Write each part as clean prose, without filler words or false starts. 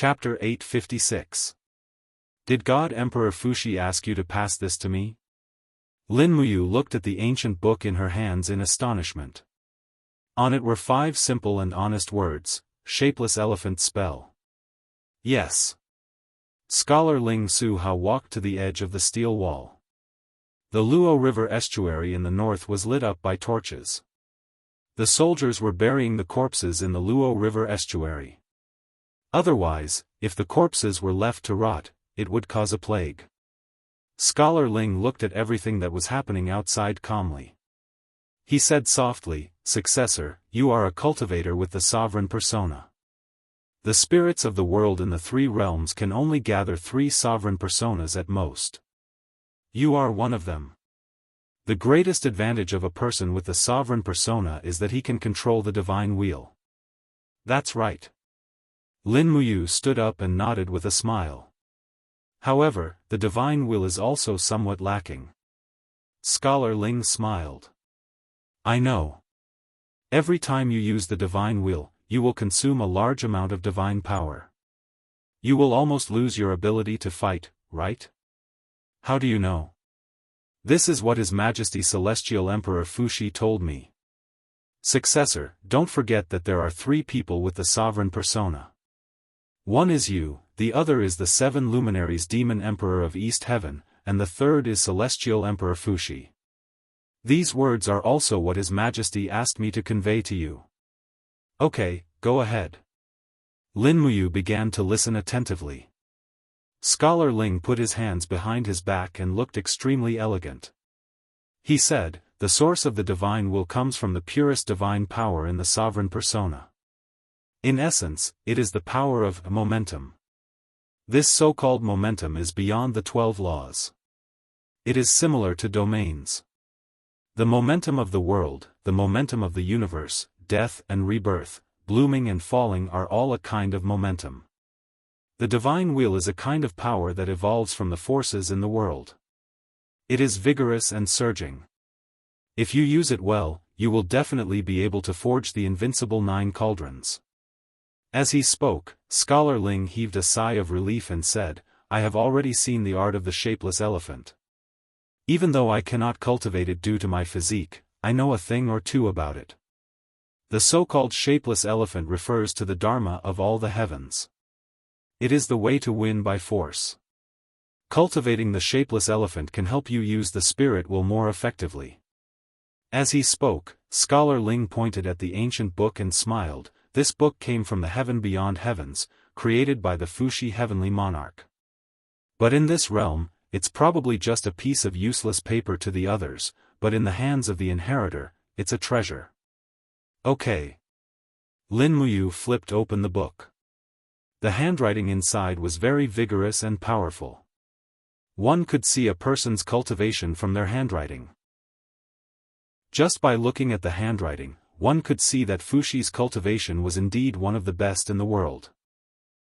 Chapter 856. Did God Emperor Fuxi ask you to pass this to me? Lin Muyu looked at the ancient book in her hands in astonishment. On it were 5 simple and honest words: shapeless elephant spell. Yes. Scholar Ling Su Hao walked to the edge of the steel wall. The Luo River estuary in the north was lit up by torches. The soldiers were burying the corpses in the Luo River estuary. Otherwise, if the corpses were left to rot, it would cause a plague. Scholar Ling looked at everything that was happening outside calmly. He said softly, "Successor, you are a cultivator with the sovereign persona. The spirits of the world in the 3 realms can only gather 3 sovereign personas at most. You are one of them. The greatest advantage of a person with the sovereign persona is that he can control the divine wheel." That's right. Lin Muyu stood up and nodded with a smile. However, the divine will is also somewhat lacking. Scholar Ling smiled. I know. Every time you use the divine will, you will consume a large amount of divine power. You will almost lose your ability to fight, right? How do you know? This is what His Majesty Celestial Emperor Fuxi told me. Successor, don't forget that there are 3 people with the sovereign persona. One is you, the other is the 7 luminaries Demon Emperor of East Heaven, and the third is Celestial Emperor Fuxi. These words are also what His Majesty asked me to convey to you. Okay, go ahead. Lin Muyu began to listen attentively. Scholar Ling put his hands behind his back and looked extremely elegant. He said, the source of the divine will comes from the purest divine power in the sovereign persona. In essence, it is the power of momentum. This so-called momentum is beyond the 12 laws. It is similar to domains. The momentum of the world, the momentum of the universe, death and rebirth, blooming and falling are all a kind of momentum. The divine wheel is a kind of power that evolves from the forces in the world. It is vigorous and surging. If you use it well, you will definitely be able to forge the invincible 9 cauldrons. As he spoke, Scholar Ling heaved a sigh of relief and said, I have already seen the art of the shapeless elephant. Even though I cannot cultivate it due to my physique, I know a thing or two about it. The so-called shapeless elephant refers to the Dharma of all the heavens. It is the way to win by force. Cultivating the shapeless elephant can help you use the spirit will more effectively. As he spoke, Scholar Ling pointed at the ancient book and smiled. This book came from the heaven beyond heavens, created by the Fuxi heavenly monarch. But in this realm, it's probably just a piece of useless paper to the others, but in the hands of the inheritor, it's a treasure. Okay. Lin Muyu flipped open the book. The handwriting inside was very vigorous and powerful. One could see a person's cultivation from their handwriting. Just by looking at the handwriting, one could see that Fuxi's cultivation was indeed one of the best in the world.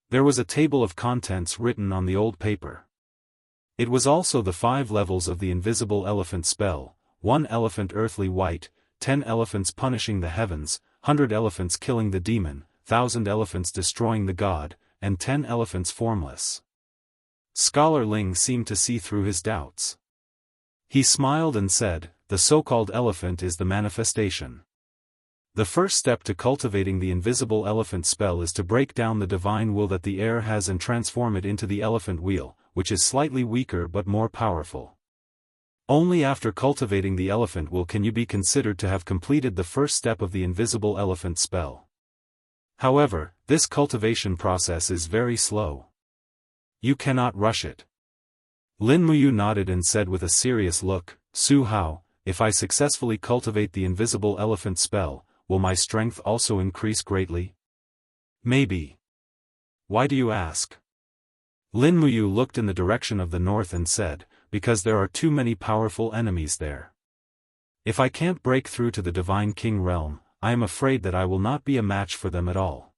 There was a table of contents written on the old paper. It was also the 5 levels of the invisible elephant spell: 1 elephant earthly white, 10 elephants punishing the heavens, 100 elephants killing the demon, 1,000 elephants destroying the god, and 10 elephants formless. Scholar Ling seemed to see through his doubts. He smiled and said, the so-called elephant is the manifestation. The first step to cultivating the invisible elephant spell is to break down the divine will that the air has and transform it into the elephant wheel, which is slightly weaker but more powerful. Only after cultivating the elephant will can you be considered to have completed the first step of the invisible elephant spell. However, this cultivation process is very slow. You cannot rush it. Lin Muyu nodded and said with a serious look, Su Hao, if I successfully cultivate the invisible elephant spell, will my strength also increase greatly? Maybe. Why do you ask? Lin Muyu looked in the direction of the north and said, because there are too many powerful enemies there. If I can't break through to the Divine King realm, I am afraid that I will not be a match for them at all.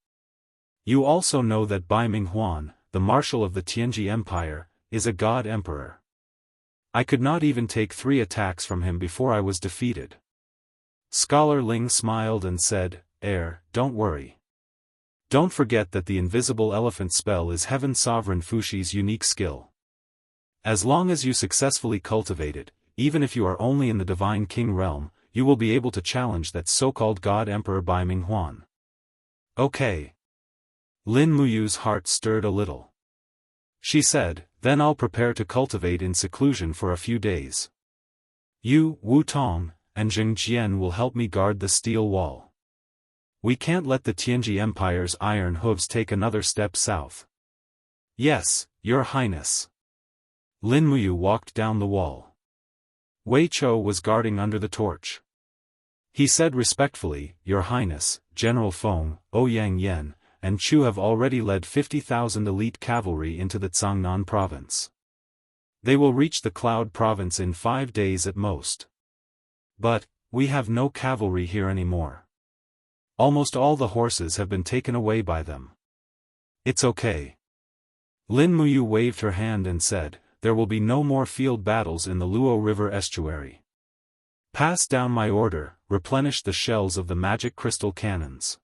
You also know that Bai Minghuan, the marshal of the Tianji Empire, is a god emperor. I could not even take 3 attacks from him before I was defeated. Scholar Ling smiled and said, don't worry. Don't forget that the invisible elephant spell is Heaven Sovereign Fushi's unique skill. As long as you successfully cultivate it, even if you are only in the Divine King realm, you will be able to challenge that so-called God Emperor Bai Minghuan. Okay. Lin Muyu's heart stirred a little. She said, then I'll prepare to cultivate in seclusion for a few days. You, Wu Tong, and Zheng Jian will help me guard the steel wall. We can't let the Tianji Empire's iron hooves take another step south. Yes, Your Highness. Lin Muyu walked down the wall. Wei Chou was guarding under the torch. He said respectfully, Your Highness, General Feng, Ouyang Yen, and Chu have already led 50,000 elite cavalry into the Cangnan province. They will reach the Cloud province in 5 days at most. But, we have no cavalry here anymore. Almost all the horses have been taken away by them. It's okay. Lin Muyu waved her hand and said, there will be no more field battles in the Luo River estuary. Pass down my order, replenish the shells of the magic crystal cannons.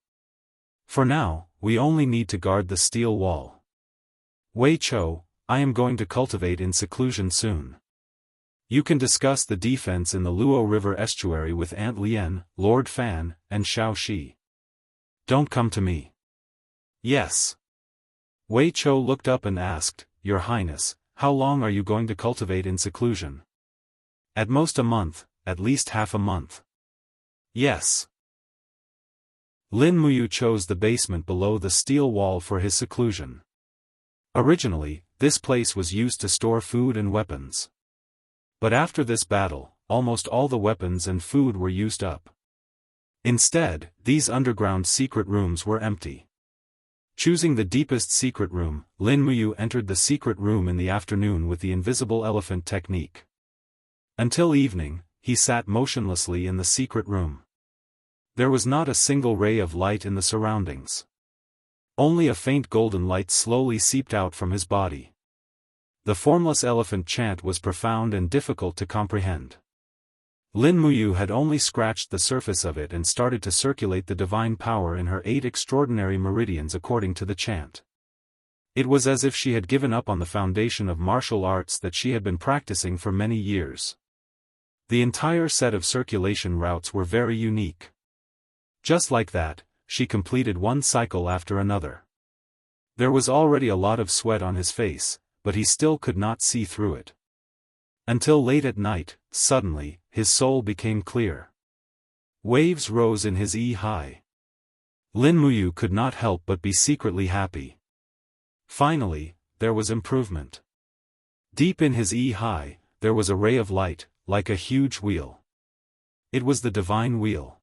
For now, we only need to guard the steel wall. Wei Chou, I am going to cultivate in seclusion soon. You can discuss the defense in the Luo River estuary with Aunt Lien, Lord Fan, and Xiao Shi. Don't come to me. Yes. Wei Chou looked up and asked, Your Highness, how long are you going to cultivate in seclusion? At most a month, at least half a month. Yes. Lin Muyu chose the basement below the steel wall for his seclusion. Originally, this place was used to store food and weapons. But after this battle, almost all the weapons and food were used up. Instead, these underground secret rooms were empty. Choosing the deepest secret room, Lin Muyu entered the secret room in the afternoon with the invisible elephant technique. Until evening, he sat motionlessly in the secret room. There was not a single ray of light in the surroundings. Only a faint golden light slowly seeped out from his body. The formless elephant chant was profound and difficult to comprehend. Lin Muyu had only scratched the surface of it and started to circulate the divine power in her 8 extraordinary meridians according to the chant. It was as if she had given up on the foundation of martial arts that she had been practicing for many years. The entire set of circulation routes were very unique. Just like that, she completed one cycle after another. There was already a lot of sweat on his face, but he still could not see through it. Until late at night, suddenly, his soul became clear. Waves rose in his high. Lin Muyu could not help but be secretly happy. Finally, there was improvement. Deep in his high, there was a ray of light, like a huge wheel. It was the divine wheel.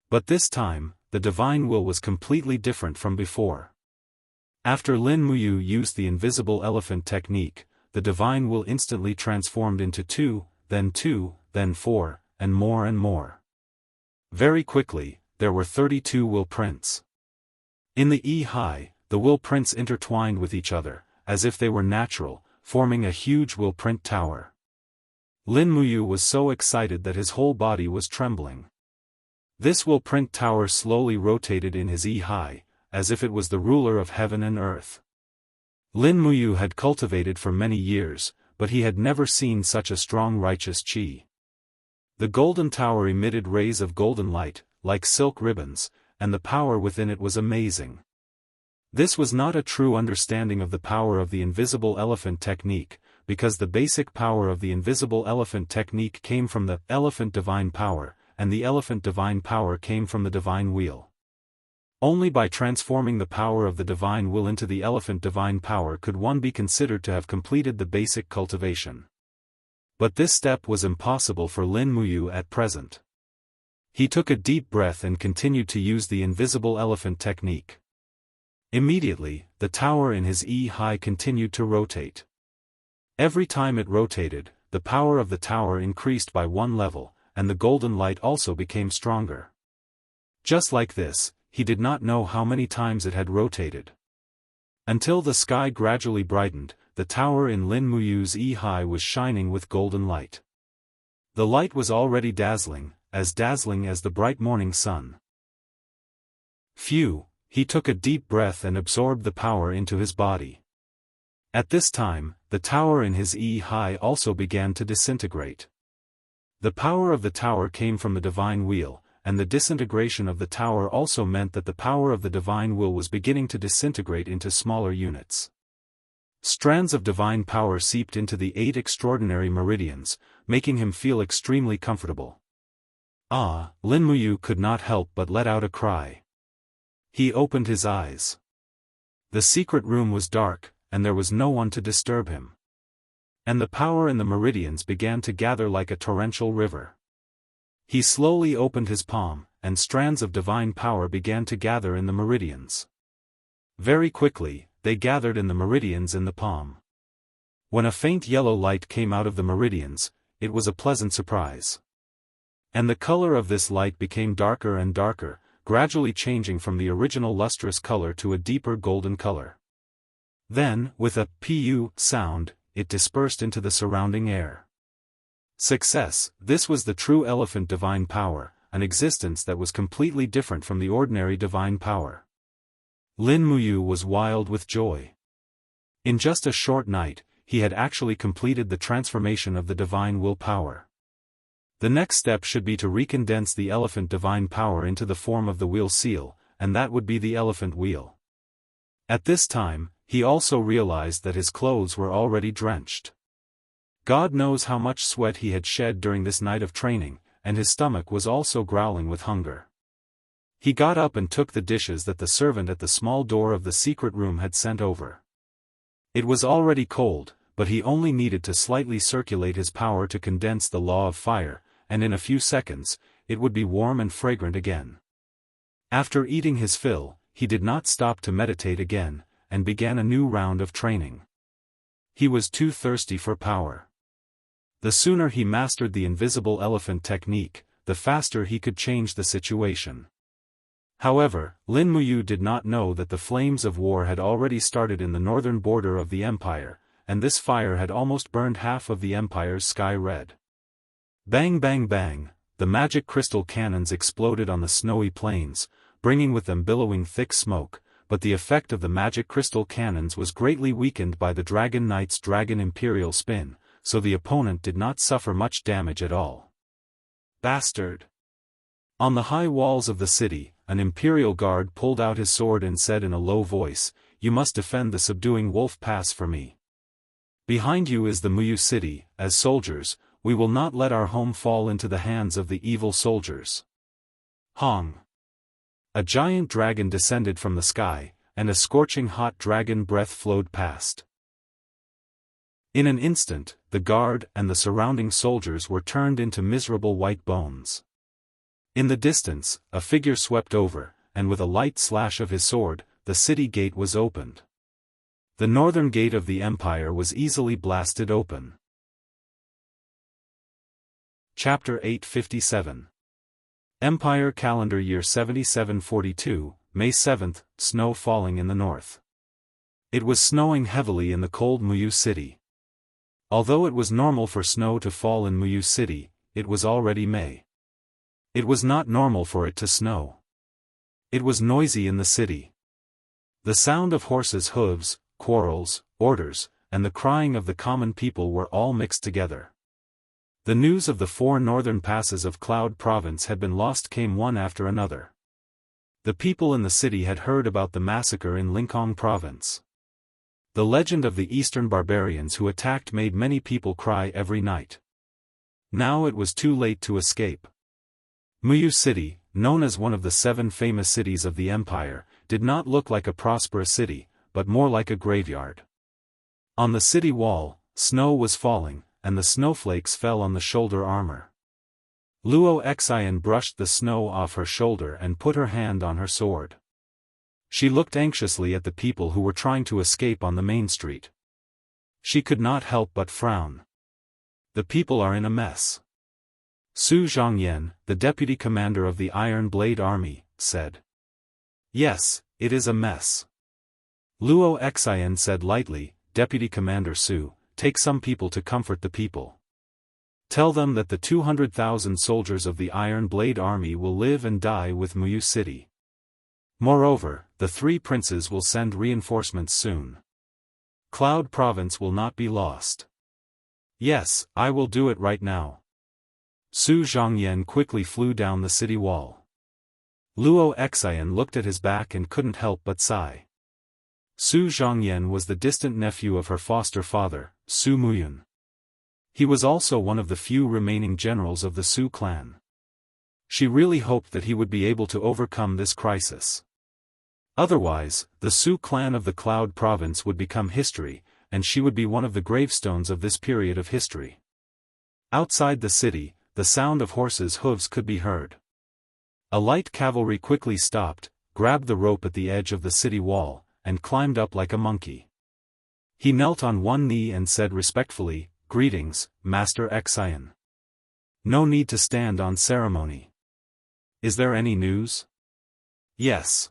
But this time, the divine will was completely different from before. After Lin Muyu used the invisible elephant technique, the divine will instantly transformed into 2, then 4, and more. Very quickly, there were 32 will prints. In the high, the will prints intertwined with each other, as if they were natural, forming a huge will print tower. Lin Muyu was so excited that his whole body was trembling. This will print tower slowly rotated in his high, as if it was the ruler of heaven and earth. Lin Muyu had cultivated for many years, but he had never seen such a strong righteous qi. The golden tower emitted rays of golden light, like silk ribbons, and the power within it was amazing. This was not a true understanding of the power of the invisible elephant technique, because the basic power of the invisible elephant technique came from the elephant divine power, and the elephant divine power came from the divine wheel. Only by transforming the power of the divine will into the elephant divine power could one be considered to have completed the basic cultivation. But this step was impossible for Lin Muyu at present. He took a deep breath and continued to use the invisible elephant technique. Immediately, the tower in his high continued to rotate. Every time it rotated, the power of the tower increased by 1 level, and the golden light also became stronger. Just like this, he did not know how many times it had rotated. Until the sky gradually brightened, the tower in Lin Muyu's high was shining with golden light. The light was already dazzling as the bright morning sun. Phew, he took a deep breath and absorbed the power into his body. At this time, the tower in his high also began to disintegrate. The power of the tower came from the divine wheel, and the disintegration of the tower also meant that the power of the divine will was beginning to disintegrate into smaller units. Strands of divine power seeped into the 8 extraordinary meridians, making him feel extremely comfortable. Lin Muyu could not help but let out a cry. He opened his eyes. The secret room was dark, and there was no one to disturb him. And the power in the meridians began to gather like a torrential river. He slowly opened his palm, and strands of divine power began to gather in the meridians. Very quickly, they gathered in the meridians in the palm. When a faint yellow light came out of the meridians, it was a pleasant surprise. And the color of this light became darker and darker, gradually changing from the original lustrous color to a deeper golden color. Then, with a pu sound, it dispersed into the surrounding air. Success! This was the true elephant divine power, an existence that was completely different from the ordinary divine power. Lin Muyu was wild with joy. In just a short night, he had actually completed the transformation of the divine will power. The next step should be to recondense the elephant divine power into the form of the wheel seal, and that would be the elephant wheel. At this time, he also realized that his clothes were already drenched. God knows how much sweat he had shed during this night of training, and his stomach was also growling with hunger. He got up and took the dishes that the servant at the small door of the secret room had sent over. It was already cold, but he only needed to slightly circulate his power to condense the law of fire, and in a few seconds, it would be warm and fragrant again. After eating his fill, he did not stop to meditate again, and began a new round of training. He was too thirsty for power. The sooner he mastered the invisible elephant technique, the faster he could change the situation. However, Lin Muyu did not know that the flames of war had already started in the northern border of the empire, and this fire had almost burned half of the empire's sky red. Bang bang bang, the magic crystal cannons exploded on the snowy plains, bringing with them billowing thick smoke, but the effect of the magic crystal cannons was greatly weakened by the Dragon Knight's dragon imperial spin, so the opponent did not suffer much damage at all. Bastard! On the high walls of the city, an imperial guard pulled out his sword and said in a low voice, "You must defend the subduing wolf pass for me. Behind you is the Muyu city. As soldiers, we will not let our home fall into the hands of the evil soldiers." Hong! A giant dragon descended from the sky, and a scorching hot dragon breath flowed past. In an instant, the guard and the surrounding soldiers were turned into miserable white bones. In the distance, a figure swept over, and with a light slash of his sword, the city gate was opened. The northern gate of the empire was easily blasted open. Chapter 857. Empire Calendar Year 7742, May 7th, snow falling in the north. It was snowing heavily in the cold Muyu city. Although it was normal for snow to fall in Muyu city, it was already May. It was not normal for it to snow. It was noisy in the city. The sound of horses' hooves, quarrels, orders, and the crying of the common people were all mixed together. The news of the 4 northern passes of Cloud Province had been lost came one after another. The people in the city had heard about the massacre in Lincoln Province. The legend of the eastern barbarians who attacked made many people cry every night. Now it was too late to escape. Muyu City, known as one of the 7 famous cities of the empire, did not look like a prosperous city, but more like a graveyard. On the city wall, snow was falling, and the snowflakes fell on the shoulder armor. Luo Xian brushed the snow off her shoulder and put her hand on her sword. She looked anxiously at the people who were trying to escape on the main street. She could not help but frown. The people are in a mess. Su Zhongyan, the deputy commander of the Iron Blade Army, said. Yes, it is a mess. Luo Xian said lightly, Deputy Commander Su, take some people to comfort the people. Tell them that the 200,000 soldiers of the Iron Blade Army will live and die with Muyu City. Moreover, the three princes will send reinforcements soon. Cloud Province will not be lost. Yes, I will do it right now. Su Zhongyan quickly flew down the city wall. Luo Xian looked at his back and couldn't help but sigh. Su Zhongyan was the distant nephew of her foster father, Su Muyun. He was also one of the few remaining generals of the Su clan. She really hoped that he would be able to overcome this crisis. Otherwise, the Su clan of the Cloud Province would become history, and she would be one of the gravestones of this period of history. Outside the city, the sound of horses' hooves could be heard. A light cavalry quickly stopped, grabbed the rope at the edge of the city wall, and climbed up like a monkey. He knelt on one knee and said respectfully, "Greetings, Master Xian. No need to stand on ceremony. Is there any news?" "Yes."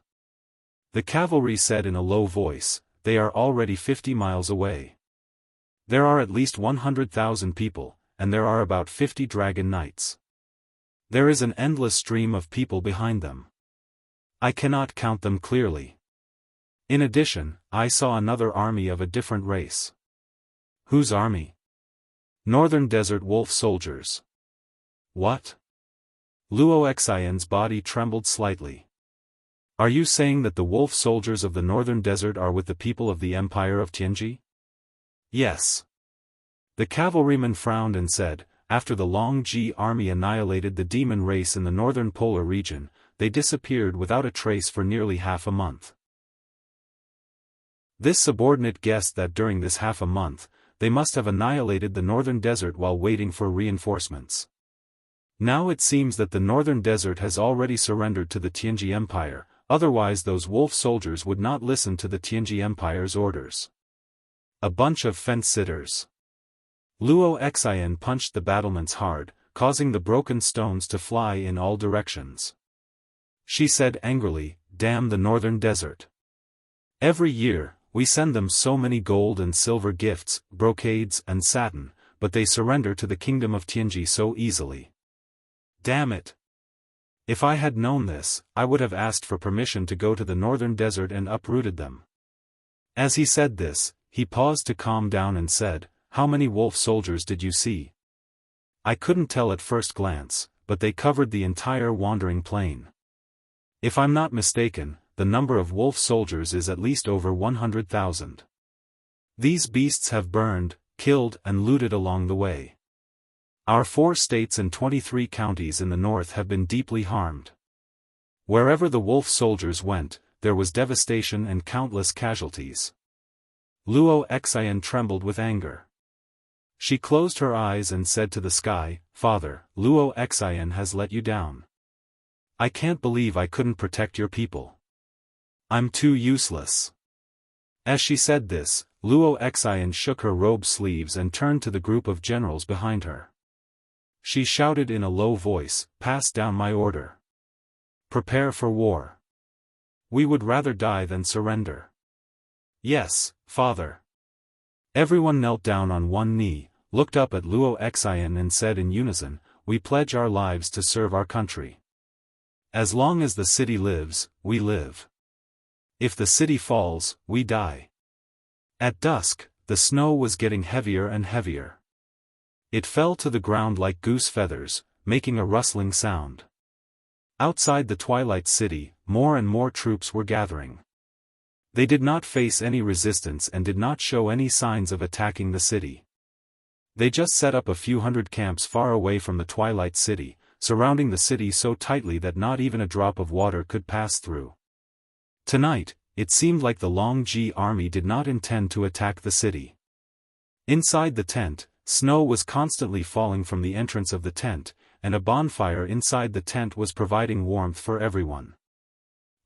The cavalry said in a low voice, "They are already 50 miles away. There are at least 100,000 people, and there are about 50 dragon knights. There is an endless stream of people behind them. I cannot count them clearly. In addition, I saw another army of a different race." "Whose army?" "Northern Desert Wolf soldiers." "What?" Luo Xian's body trembled slightly. "Are you saying that the wolf soldiers of the Northern Desert are with the people of the Empire of Tianji?" "Yes." The cavalryman frowned and said, "After the Long Ji army annihilated the demon race in the northern polar region, they disappeared without a trace for nearly half a month. This subordinate guessed that during this half a month, they must have annihilated the Northern Desert while waiting for reinforcements. Now it seems that the Northern Desert has already surrendered to the Tianji Empire, otherwise those wolf soldiers would not listen to the Tianji Empire's orders. A bunch of fence-sitters." Luo Xian punched the battlements hard, causing the broken stones to fly in all directions. She said angrily, "Damn the Northern Desert. Every year, we send them so many gold and silver gifts, brocades and satin, but they surrender to the kingdom of Tianji so easily. Damn it! If I had known this, I would have asked for permission to go to the Northern Desert and uprooted them." As he said this, he paused to calm down and said, "How many wolf soldiers did you see?" "I couldn't tell at first glance, but they covered the entire wandering plain. If I'm not mistaken, the number of wolf soldiers is at least over 100,000. These beasts have burned, killed and looted along the way. Our 4 states and 23 counties in the north have been deeply harmed. Wherever the wolf soldiers went, there was devastation and countless casualties." Luo Xian trembled with anger. She closed her eyes and said to the sky, "Father, Luo Xian has let you down. I can't believe I couldn't protect your people. I'm too useless." As she said this, Luo Xian shook her robe sleeves and turned to the group of generals behind her. She shouted in a low voice, "Pass down my order. Prepare for war. We would rather die than surrender." "Yes, father." Everyone knelt down on one knee, looked up at Luo Xian and said in unison, "We pledge our lives to serve our country. As long as the city lives, we live. If the city falls, we die." At dusk, the snow was getting heavier and heavier. It fell to the ground like goose feathers, making a rustling sound. Outside the Twilight City, more and more troops were gathering. They did not face any resistance and did not show any signs of attacking the city. They just set up a few hundred camps far away from the Twilight City, surrounding the city so tightly that not even a drop of water could pass through. Tonight, it seemed like the Long Ji army did not intend to attack the city. Inside the tent, snow was constantly falling from the entrance of the tent, and a bonfire inside the tent was providing warmth for everyone.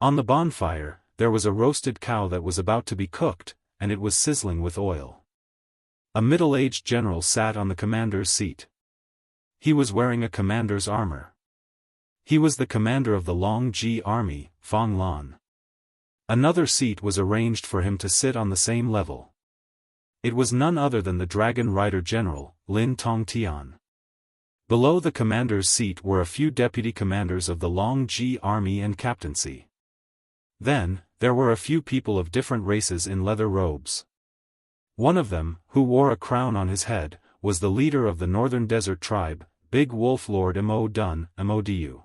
On the bonfire, there was a roasted cow that was about to be cooked, and it was sizzling with oil. A middle-aged general sat on the commander's seat. He was wearing a commander's armor. He was the commander of the Long Ji army, Fang Lan. Another seat was arranged for him to sit on the same level. It was none other than the Dragon Rider General, Lin Tongtian. Below the commander's seat were a few deputy commanders of the Long Ji army and captaincy. Then, There were a few people of different races in leather robes. One of them, who wore a crown on his head, was the leader of the Northern Desert Tribe, Big Wolf Lord Modu.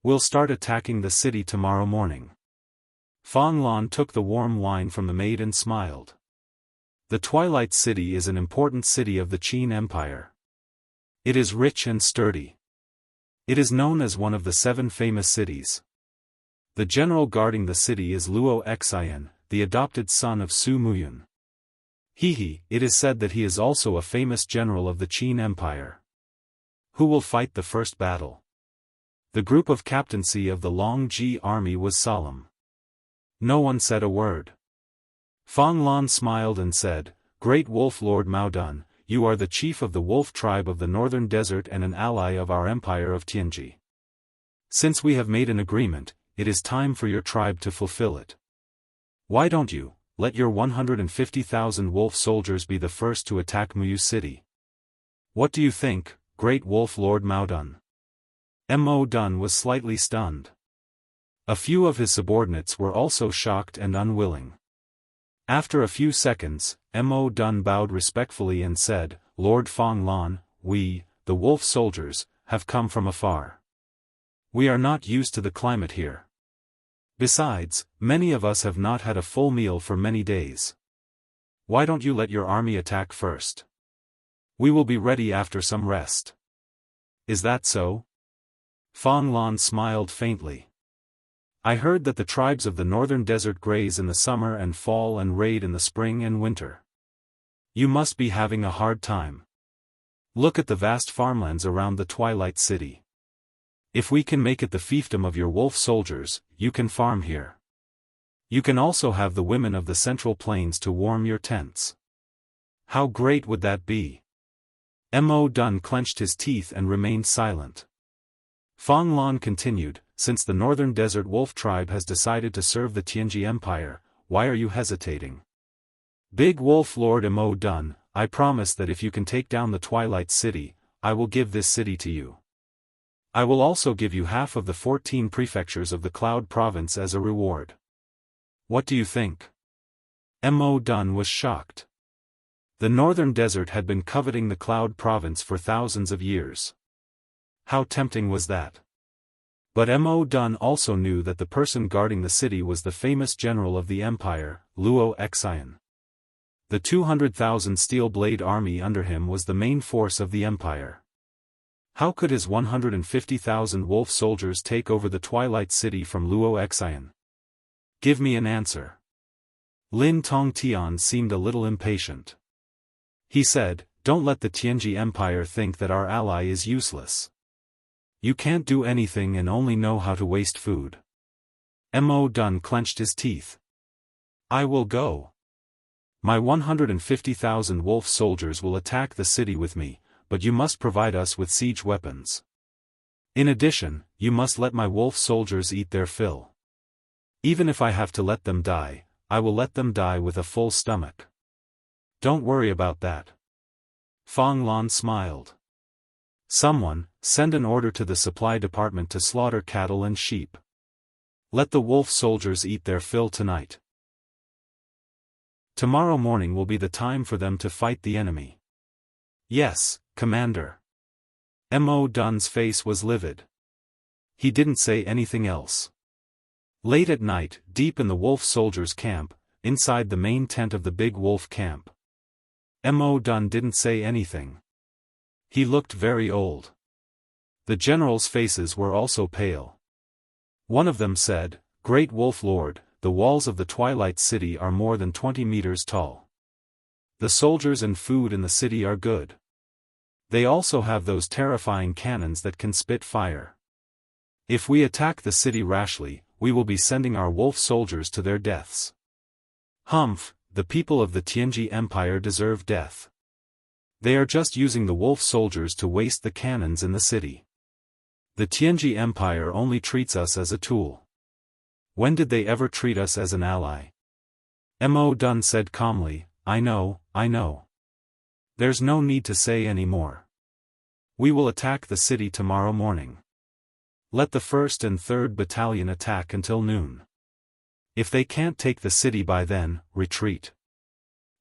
We'll start attacking the city tomorrow morning. Fang Lan took the warm wine from the maid and smiled. The Twilight City is an important city of the Qin Empire. It is rich and sturdy. It is known as one of the 7 famous cities. The general guarding the city is Luo Xian, the adopted son of Su Muyun. It is said that he is also a famous general of the Qin Empire. Who will fight the first battle? The group of captaincy of the Long Ji army was solemn. No one said a word. Fang Lan smiled and said, "Great Wolf Lord Maodun, you are the chief of the wolf tribe of the Northern Desert and an ally of our empire of Tianji. Since we have made an agreement, it is time for your tribe to fulfill it. Why don't you let your 150,000 wolf soldiers be the first to attack Muyu City? What do you think, Great Wolf Lord Maodun?" Maodun was slightly stunned. A few of his subordinates were also shocked and unwilling. After a few seconds, Maodun bowed respectfully and said, "Lord Fang Lan, we, the wolf soldiers, have come from afar. We are not used to the climate here. Besides, many of us have not had a full meal for many days. Why don't you let your army attack first? We will be ready after some rest." "Is that so?" Fang Lan smiled faintly. "I heard that the tribes of the Northern Desert graze in the summer and fall and raid in the spring and winter. You must be having a hard time. Look at the vast farmlands around the Twilight City. If we can make it the fiefdom of your wolf soldiers, you can farm here. You can also have the women of the Central Plains to warm your tents. How great would that be?" Maodun clenched his teeth and remained silent. Fang Lan continued, "Since the Northern Desert Wolf Tribe has decided to serve the Tianji Empire, why are you hesitating? Big Wolf Lord Maodun, I promise that if you can take down the Twilight City, I will give this city to you. I will also give you half of the 14 prefectures of the Cloud Province as a reward. What do you think?" Maodun was shocked. The Northern Desert had been coveting the Cloud Province for thousands of years. How tempting was that? But Maodun also knew that the person guarding the city was the famous general of the empire, Luo Xian. The 200,000 steel blade army under him was the main force of the empire. How could his 150,000 wolf soldiers take over the Twilight City from Luo Xian? Give me an answer. Lin Tongtian seemed a little impatient. He said, "Don't let the Tianji Empire think that our ally is useless. You can't do anything and only know how to waste food." Maodun clenched his teeth. "I will go. My 150,000 wolf soldiers will attack the city with me, but you must provide us with siege weapons. In addition, you must let my wolf soldiers eat their fill. Even if I have to let them die, I will let them die with a full stomach. Don't worry about that." Fang Lan smiled. "Someone, send an order to the supply department to slaughter cattle and sheep. Let the wolf soldiers eat their fill tonight. Tomorrow morning will be the time for them to fight the enemy." "Yes, Commander." Maodun's face was livid. He didn't say anything else. Late at night, deep in the wolf soldiers' camp, inside the main tent of the big wolf camp, Maodun didn't say anything. He looked very old. The generals' faces were also pale. One of them said, "Great Wolf Lord, the walls of the Twilight City are more than 20 meters tall. The soldiers and food in the city are good. They also have those terrifying cannons that can spit fire. If we attack the city rashly, we will be sending our wolf soldiers to their deaths. Humph, the people of the Tianji Empire deserve death. They are just using the wolf soldiers to waste the cannons in the city. The Tianji Empire only treats us as a tool. When did they ever treat us as an ally?" Maodun said calmly, I know. There's no need to say any more. We will attack the city tomorrow morning. Let the 1st and 3rd Battalion attack until noon. If they can't take the city by then, retreat.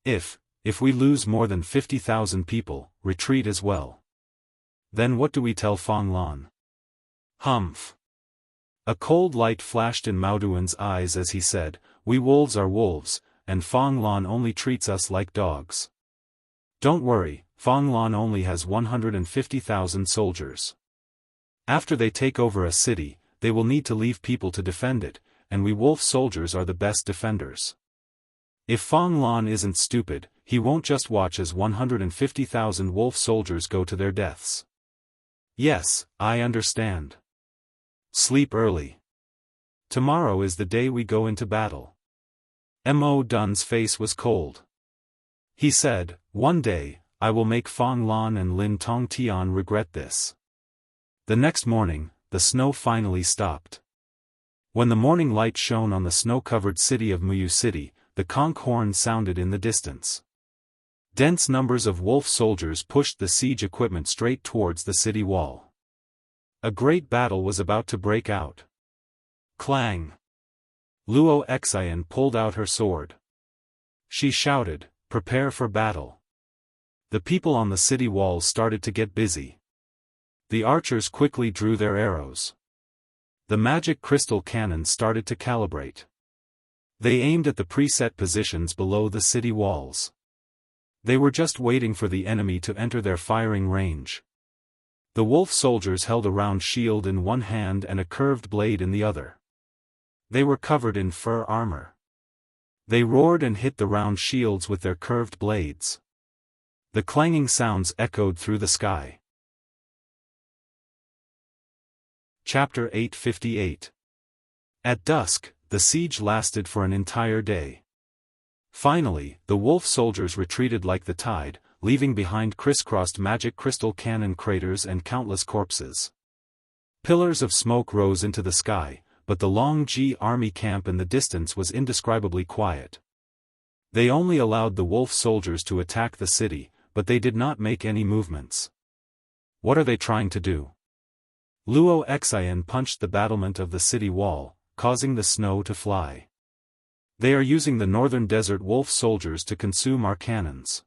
If we lose more than 50,000 people, retreat as well. Then what do we tell Fong Lan? Humph. A cold light flashed in Mao Duan's eyes as he said, "We wolves are wolves, and Fong Lan only treats us like dogs." Don't worry, Fong Lan only has 150,000 soldiers. After they take over a city, they will need to leave people to defend it, and we wolf soldiers are the best defenders. If Fong Lan isn't stupid, he won't just watch as 150,000 wolf soldiers go to their deaths. Yes, I understand. Sleep early. Tomorrow is the day we go into battle. Mo Dun's face was cold. He said, "One day, I will make Fong Lan and Lin Tongtian regret this." The next morning, the snow finally stopped. When the morning light shone on the snow-covered city of Muyu City, the conch horn sounded in the distance. Dense numbers of wolf soldiers pushed the siege equipment straight towards the city wall. A great battle was about to break out. Clang! Luo Xian pulled out her sword. She shouted, "Prepare for battle." The people on the city walls started to get busy. The archers quickly drew their arrows. The magic crystal cannons started to calibrate. They aimed at the preset positions below the city walls. They were just waiting for the enemy to enter their firing range. The wolf soldiers held a round shield in one hand and a curved blade in the other. They were covered in fur armor. They roared and hit the round shields with their curved blades. The clanging sounds echoed through the sky. Chapter 858. At dusk, the siege lasted for an entire day. Finally, the wolf soldiers retreated like the tide, leaving behind crisscrossed magic crystal cannon craters and countless corpses. Pillars of smoke rose into the sky, but the Long Ji army camp in the distance was indescribably quiet. They only allowed the wolf soldiers to attack the city, but they did not make any movements. What are they trying to do? Luo Xian punched the battlement of the city wall, causing the snow to fly. They are using the northern desert wolf soldiers to consume our cannons.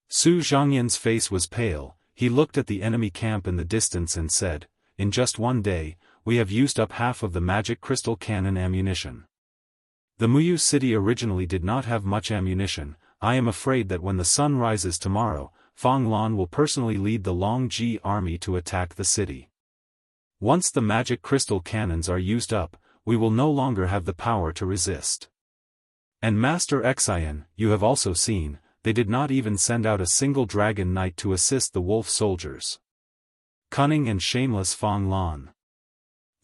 Su Zhangyan's face was pale. He looked at the enemy camp in the distance and said, "In just one day, we have used up half of the magic crystal cannon ammunition. The Muyu city originally did not have much ammunition. I am afraid that when the sun rises tomorrow, Fong Lan will personally lead the Long Ji army to attack the city. Once the magic crystal cannons are used up, we will no longer have the power to resist. And Master Xian, you have also seen, they did not even send out a single dragon knight to assist the wolf soldiers. Cunning and shameless Fong Lan."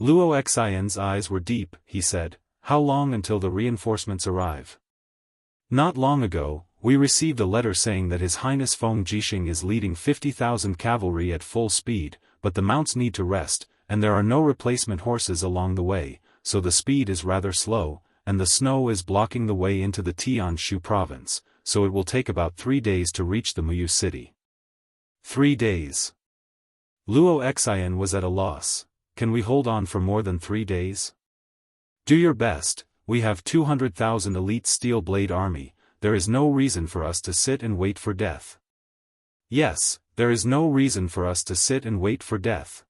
Luo Xian's eyes were deep. He said, "How long until the reinforcements arrive?" "Not long ago, we received a letter saying that His Highness Feng Jixing is leading 50,000 cavalry at full speed, but the mounts need to rest, and there are no replacement horses along the way, so the speed is rather slow, and the snow is blocking the way into the Tianshu province, so it will take about 3 days to reach the Muyu city." 3 days. Luo Xian was at a loss. Can we hold on for more than 3 days? Do your best. We have 200,000 elite steel blade army. There is no reason for us to sit and wait for death. Yes, there is no reason for us to sit and wait for death.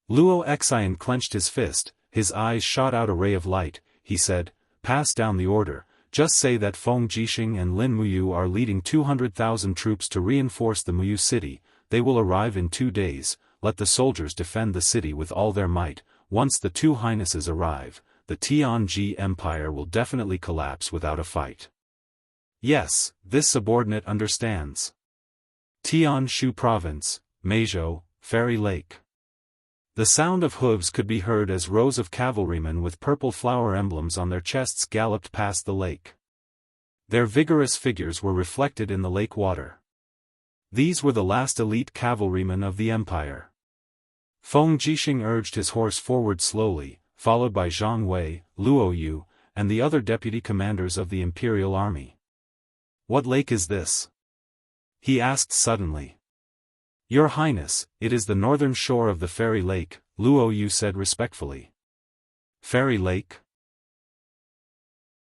Luo Xian clenched his fist, his eyes shot out a ray of light. He said, "Pass down the order. Just say that Feng Jixing and Lin Muyu are leading 200,000 troops to reinforce the Muyu city. They will arrive in 2 days. Let the soldiers defend the city with all their might. Once the two highnesses arrive, the Tianji Empire will definitely collapse without a fight." Yes, this subordinate understands. Tianshu Province, Meizhou, Fairy Lake. The sound of hooves could be heard as rows of cavalrymen with purple flower emblems on their chests galloped past the lake. Their vigorous figures were reflected in the lake water. These were the last elite cavalrymen of the empire. Feng Jixing urged his horse forward slowly, followed by Zhang Wei, Luo Yu, and the other deputy commanders of the imperial army. "What lake is this?" he asked suddenly. "Your Highness, it is the northern shore of the Fairy Lake," Luo Yu said respectfully. Fairy Lake?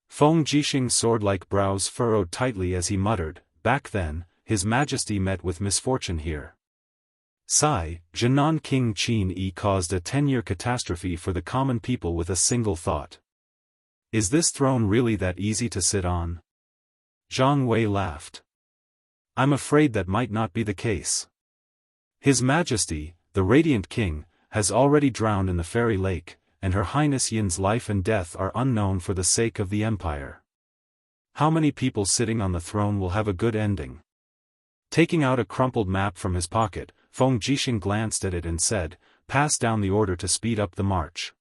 Feng Jixing's sword-like brows furrowed tightly as he muttered, back then, His Majesty met with misfortune here. Jinan King Qin Yi caused a 10-year catastrophe for the common people with a single thought. Is this throne really that easy to sit on? Zhang Wei laughed. I'm afraid that might not be the case. His Majesty, the Radiant King, has already drowned in the Fairy Lake, and Her Highness Yin's life and death are unknown for the sake of the Empire. How many people sitting on the throne will have a good ending? Taking out a crumpled map from his pocket, Feng Jixing glanced at it and said, pass down the order to speed up the march.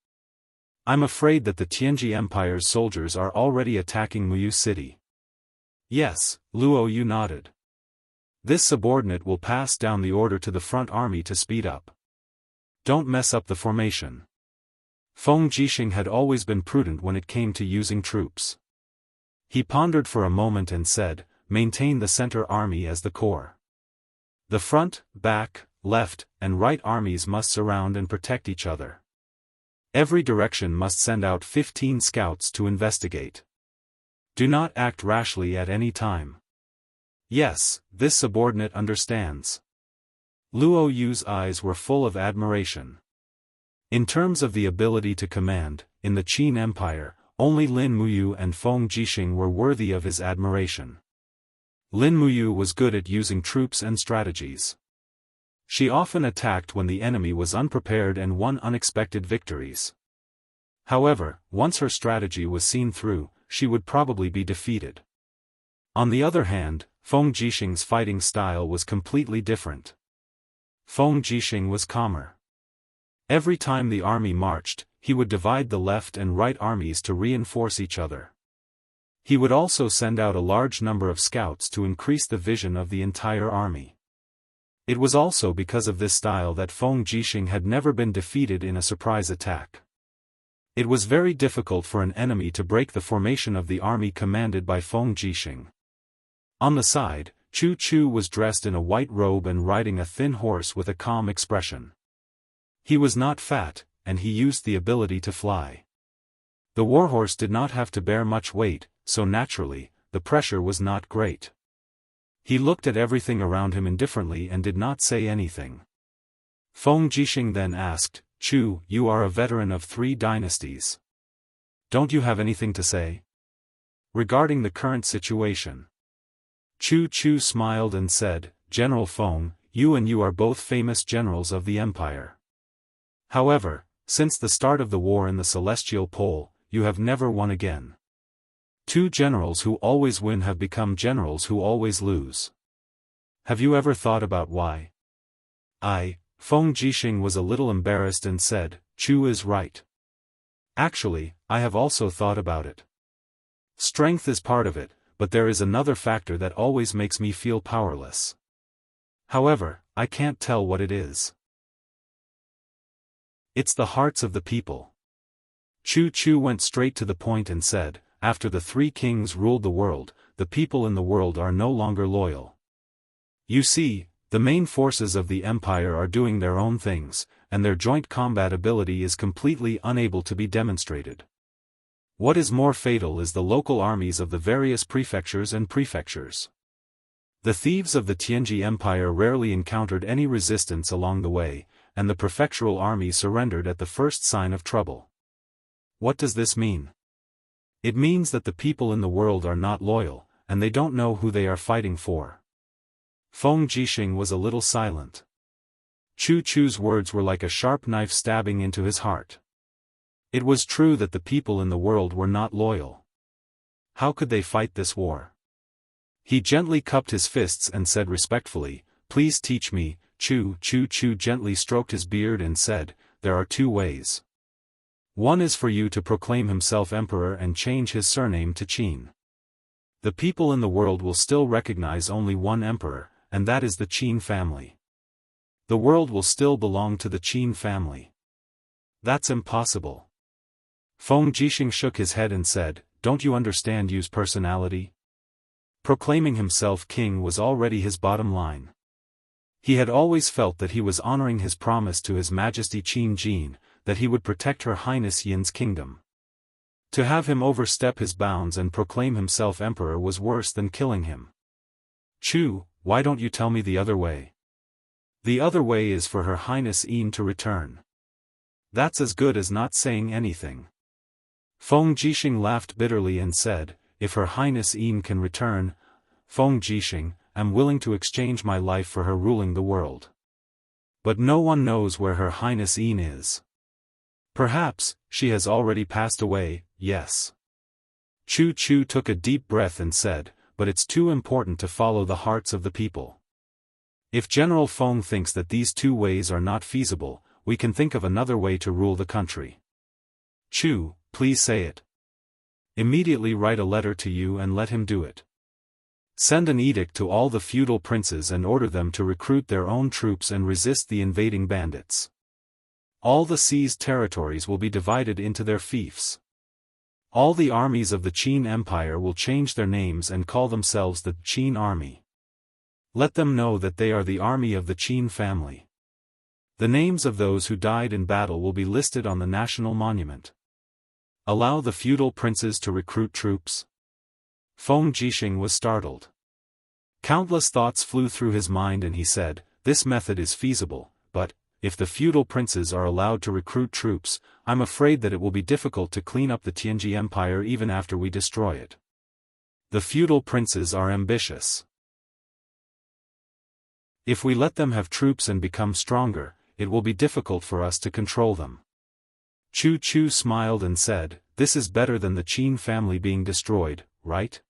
I'm afraid that the Tianji Empire's soldiers are already attacking Muyu City. Yes, Luo Yu nodded. This subordinate will pass down the order to the front army to speed up. Don't mess up the formation. Feng Jixing had always been prudent when it came to using troops. He pondered for a moment and said, maintain the center army as the core. The front, back, left, and right armies must surround and protect each other. Every direction must send out 15 scouts to investigate. Do not act rashly at any time. Yes, this subordinate understands. Luo Yu's eyes were full of admiration. In terms of the ability to command, in the Qin Empire, only Lin Muyu and Feng Jixing were worthy of his admiration. Lin Muyu was good at using troops and strategies. She often attacked when the enemy was unprepared and won unexpected victories. However, once her strategy was seen through, she would probably be defeated. On the other hand, Feng Jixing's fighting style was completely different. Feng Jixing was calmer. Every time the army marched, he would divide the left and right armies to reinforce each other. He would also send out a large number of scouts to increase the vision of the entire army. It was also because of this style that Feng Jixing had never been defeated in a surprise attack. It was very difficult for an enemy to break the formation of the army commanded by Feng Jixing. On the side, Chu Chu was dressed in a white robe and riding a thin horse with a calm expression. He was not fat, and he used the ability to fly. The warhorse did not have to bear much weight, so naturally, the pressure was not great. He looked at everything around him indifferently and did not say anything. Feng Jixing then asked, Chu, you are a veteran of 3 dynasties. Don't you have anything to say? Regarding the current situation. Chu Chu smiled and said, General Feng, you are both famous generals of the empire. However, since the start of the war in the Celestial Pole, you have never won again. 2 generals who always win have become generals who always lose. Have you ever thought about why? Feng Jixing was a little embarrassed and said, Chu is right. Actually, I have also thought about it. Strength is part of it, but there is another factor that always makes me feel powerless. However, I can't tell what it is. It's the hearts of the people. Chu Chu went straight to the point and said, after the 3 kings ruled the world, the people in the world are no longer loyal. You see, the main forces of the empire are doing their own things, and their joint combat ability is completely unable to be demonstrated. What is more fatal is the local armies of the various prefectures and prefectures. The thieves of the Tianji Empire rarely encountered any resistance along the way, and the prefectural army surrendered at the first sign of trouble. What does this mean? It means that the people in the world are not loyal, and they don't know who they are fighting for. Feng Jixing was a little silent. Chu Chu's words were like a sharp knife stabbing into his heart. It was true that the people in the world were not loyal. How could they fight this war? He gently cupped his fists and said respectfully, Please teach me. Chu Chu gently stroked his beard and said, There are 2 ways. One is for you to proclaim himself emperor and change his surname to Qin. The people in the world will still recognize only one emperor, and that is the Qin family. The world will still belong to the Qin family. That's impossible. Feng Jixing shook his head and said, Don't you understand Yu's personality? Proclaiming himself king was already his bottom line. He had always felt that he was honoring his promise to His Majesty Qin Jin, that he would protect Her Highness Yin's kingdom. To have him overstep his bounds and proclaim himself emperor was worse than killing him. Chu, why don't you tell me the other way? The other way is for Her Highness Yin to return. That's as good as not saying anything. Feng Jixing laughed bitterly and said, if Her Highness Yin can return, Feng Jixing, I'm willing to exchange my life for her ruling the world. But no one knows where Her Highness Yin is. Perhaps, she has already passed away, yes. Chu Chu took a deep breath and said, but it's too important to follow the hearts of the people. If General Feng thinks that these two ways are not feasible, we can think of another way to rule the country. Chu, please say it. Immediately write a letter to you and let him do it. Send an edict to all the feudal princes and order them to recruit their own troops and resist the invading bandits. All the seized territories will be divided into their fiefs. All the armies of the Qin Empire will change their names and call themselves the Qin Army. Let them know that they are the army of the Qin family. The names of those who died in battle will be listed on the national monument. Allow the feudal princes to recruit troops. Feng Jixing was startled. Countless thoughts flew through his mind and he said, this method is feasible, but, if the feudal princes are allowed to recruit troops, I'm afraid that it will be difficult to clean up the Tianji Empire even after we destroy it. The feudal princes are ambitious. If we let them have troops and become stronger, it will be difficult for us to control them. Chu Chu smiled and said, this is better than the Qin family being destroyed, right?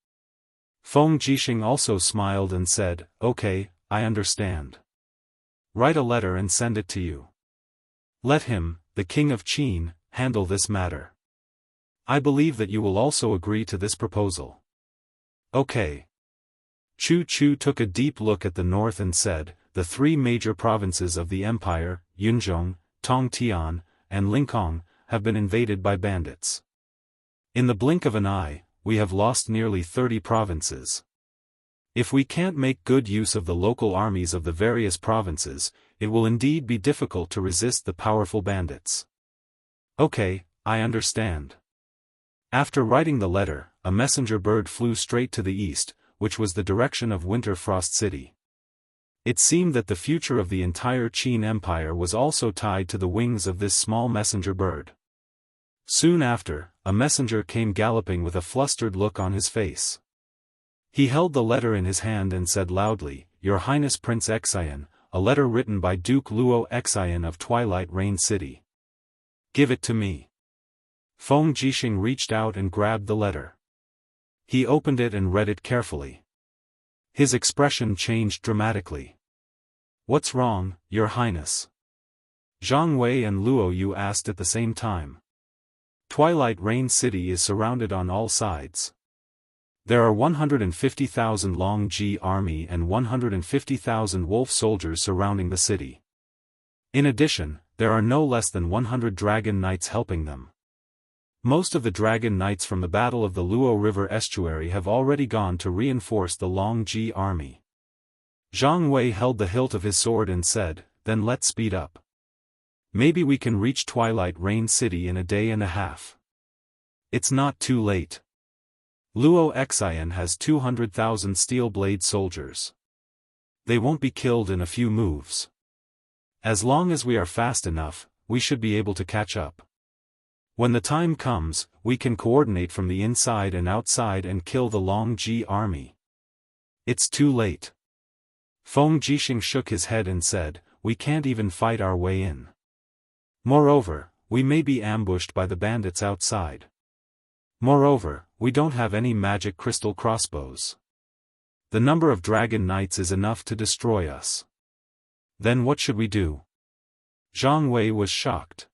Feng Jixing also smiled and said, okay, I understand. Write a letter and send it to you. Let him, the king of Qin, handle this matter. I believe that you will also agree to this proposal. Okay. Chu Chu took a deep look at the north and said, the three major provinces of the empire, Yunzhong, Tongtian, and Linкong, have been invaded by bandits. In the blink of an eye, we have lost nearly 30 provinces. If we can't make good use of the local armies of the various provinces, it will indeed be difficult to resist the powerful bandits. Okay, I understand. After writing the letter, a messenger bird flew straight to the east, which was the direction of Winter Frost City. It seemed that the future of the entire Qin Empire was also tied to the wings of this small messenger bird. Soon after, a messenger came galloping with a flustered look on his face. He held the letter in his hand and said loudly, Your Highness Prince Xian, a letter written by Duke Luo Xian of Twilight Rain City. Give it to me. Feng Jixing reached out and grabbed the letter. He opened it and read it carefully. His expression changed dramatically. What's wrong, Your Highness? Zhang Wei and Luo Yu asked at the same time. Twilight Rain City is surrounded on all sides. There are 150,000 Long Ji army and 150,000 wolf soldiers surrounding the city. In addition, there are no less than 100 dragon knights helping them. Most of the dragon knights from the Battle of the Luo River estuary have already gone to reinforce the Long Ji army. Zhang Wei held the hilt of his sword and said, then let's speed up. Maybe we can reach Twilight Rain City in a day and a half. It's not too late. Luo Xian has 200,000 steel blade soldiers. They won't be killed in a few moves. As long as we are fast enough, we should be able to catch up. When the time comes, we can coordinate from the inside and outside and kill the Long Ji army. It's too late. Feng Jixing shook his head and said, we can't even fight our way in. Moreover, we may be ambushed by the bandits outside. Moreover, we don't have any magic crystal crossbows. The number of dragon knights is enough to destroy us. Then what should we do? Zhang Wei was shocked.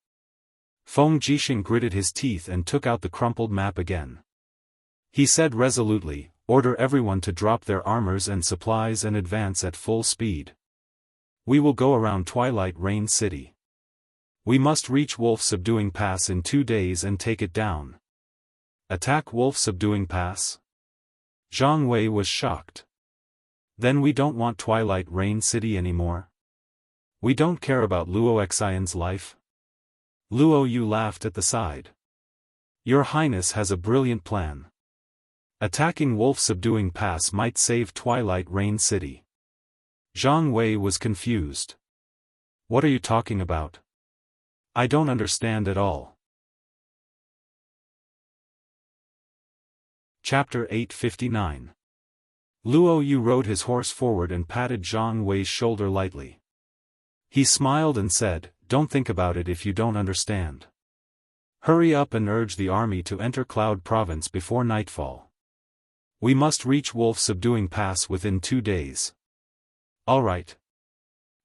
Feng Jixing gritted his teeth and took out the crumpled map again. He said resolutely, order everyone to drop their armors and supplies and advance at full speed. We will go around Twilight Rain City. We must reach Wolf Subduing Pass in 2 days and take it down. Attack Wolf Subduing Pass? Zhang Wei was shocked. Then we don't want Twilight Rain City anymore? We don't care about Luo Xian's life. Luo Yu laughed at the side. Your Highness has a brilliant plan. Attacking wolf-subduing pass might save Twilight Rain City. Zhang Wei was confused. What are you talking about? I don't understand at all. Chapter 859. Luo Yu rode his horse forward and patted Zhang Wei's shoulder lightly. He smiled and said, "Don't think about it if you don't understand. Hurry up and urge the army to enter Cloud Province before nightfall. We must reach Wolf-subduing Pass within 2 days." All right.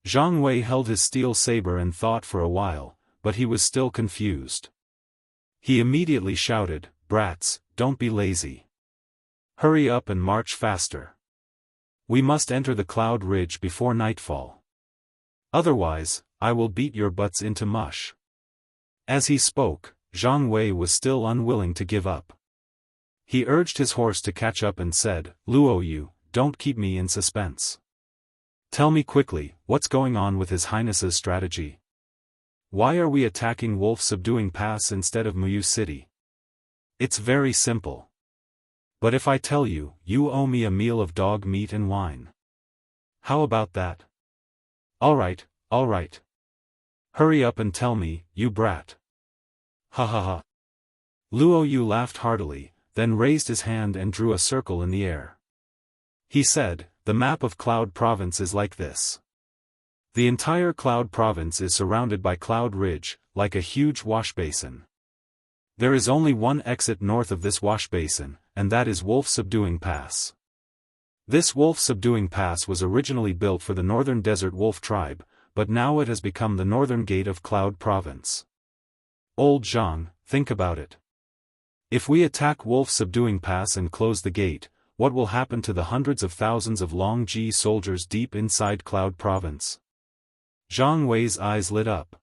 Zhang Wei held his steel saber and thought for a while, but he was still confused. He immediately shouted, "Brats, don't be lazy. Hurry up and march faster. We must enter the Cloud Ridge before nightfall. Otherwise, I will beat your butts into mush." As he spoke, Zhang Wei was still unwilling to give up. He urged his horse to catch up and said, "Luo Yu, don't keep me in suspense. Tell me quickly, what's going on with His Highness's strategy? Why are we attacking Wolf-subduing Pass instead of Muyu City? It's very simple. But if I tell you, you owe me a meal of dog meat and wine. How about that?" All right. Hurry up and tell me, you brat." Ha ha ha. Luo Yu laughed heartily, then raised his hand and drew a circle in the air. He said, "The map of Cloud Province is like this. The entire Cloud Province is surrounded by Cloud Ridge, like a huge wash basin. There is only one exit north of this wash basin, and that is Wolf-subduing Pass. This Wolf-subduing Pass was originally built for the Northern Desert Wolf tribe, but now it has become the northern gate of Cloud Province. Old Zhang, think about it. If we attack Wolf-subduing Pass and close the gate, what will happen to the hundreds of thousands of Long Ji soldiers deep inside Cloud Province?" Zhang Wei's eyes lit up.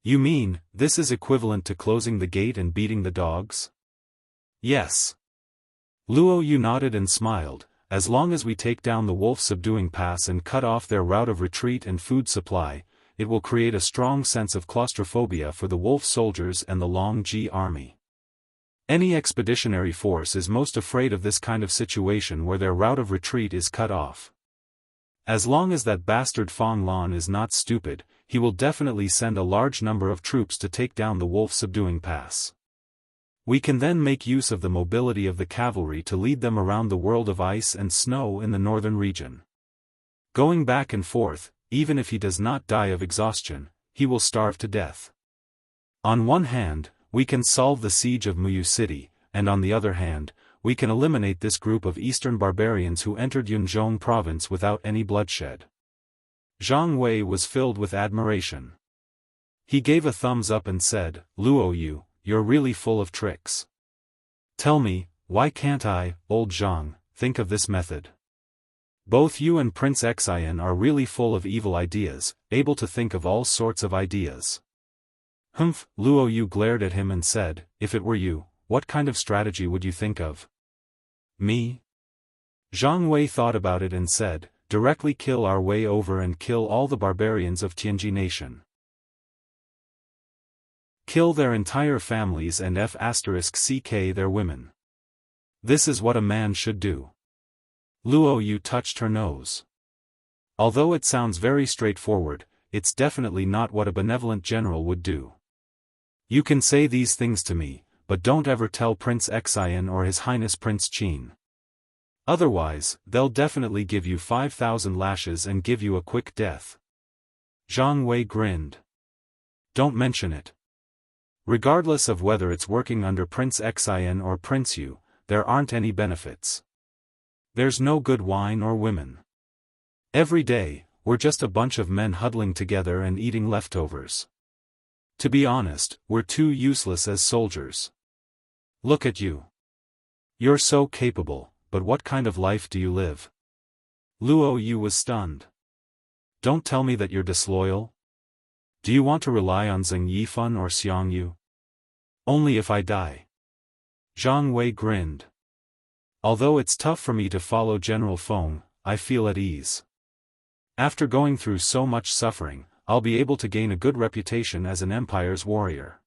"You mean, this is equivalent to closing the gate and beating the dogs?" "Yes." Luo Yu nodded and smiled. "As long as we take down the Wolf-subduing Pass and cut off their route of retreat and food supply, it will create a strong sense of claustrophobia for the Wolf soldiers and the Long Ji army. Any expeditionary force is most afraid of this kind of situation where their route of retreat is cut off. As long as that bastard Fong Lan is not stupid, he will definitely send a large number of troops to take down the Wolf-subduing Pass. We can then make use of the mobility of the cavalry to lead them around the world of ice and snow in the northern region. Going back and forth, even if he does not die of exhaustion, he will starve to death. On one hand, we can solve the siege of Muyu City, and on the other hand, we can eliminate this group of eastern barbarians who entered Yunzhong province without any bloodshed." Zhang Wei was filled with admiration. He gave a thumbs up and said, "Luo Yu, you're really full of tricks. Tell me, why can't I, old Zhang, think of this method? Both you and Prince Xian are really full of evil ideas, able to think of all sorts of ideas." "Humph," Luo Yu glared at him and said, "If it were you, what kind of strategy would you think of?" "Me?" Zhang Wei thought about it and said, "Directly kill our way over and kill all the barbarians of Tianji Nation. Kill their entire families and f*ck their women. This is what a man should do." Luo Yu touched her nose. "Although it sounds very straightforward, it's definitely not what a benevolent general would do. You can say these things to me, but don't ever tell Prince Xian or His Highness Prince Qin. Otherwise, they'll definitely give you 5,000 lashes and give you a quick death." Zhang Wei grinned. "Don't mention it. Regardless of whether it's working under Prince Xian or Prince Yu, there aren't any benefits. There's no good wine or women. Every day, we're just a bunch of men huddling together and eating leftovers. To be honest, we're too useless as soldiers. Look at you. You're so capable, but what kind of life do you live?" Luo Yu was stunned. "Don't tell me that you're disloyal. Do you want to rely on Zheng Yifan or Xiang Yu? Only if I die." Zhang Wei grinned. "Although it's tough for me to follow General Feng, I feel at ease. After going through so much suffering, I'll be able to gain a good reputation as an empire's warrior.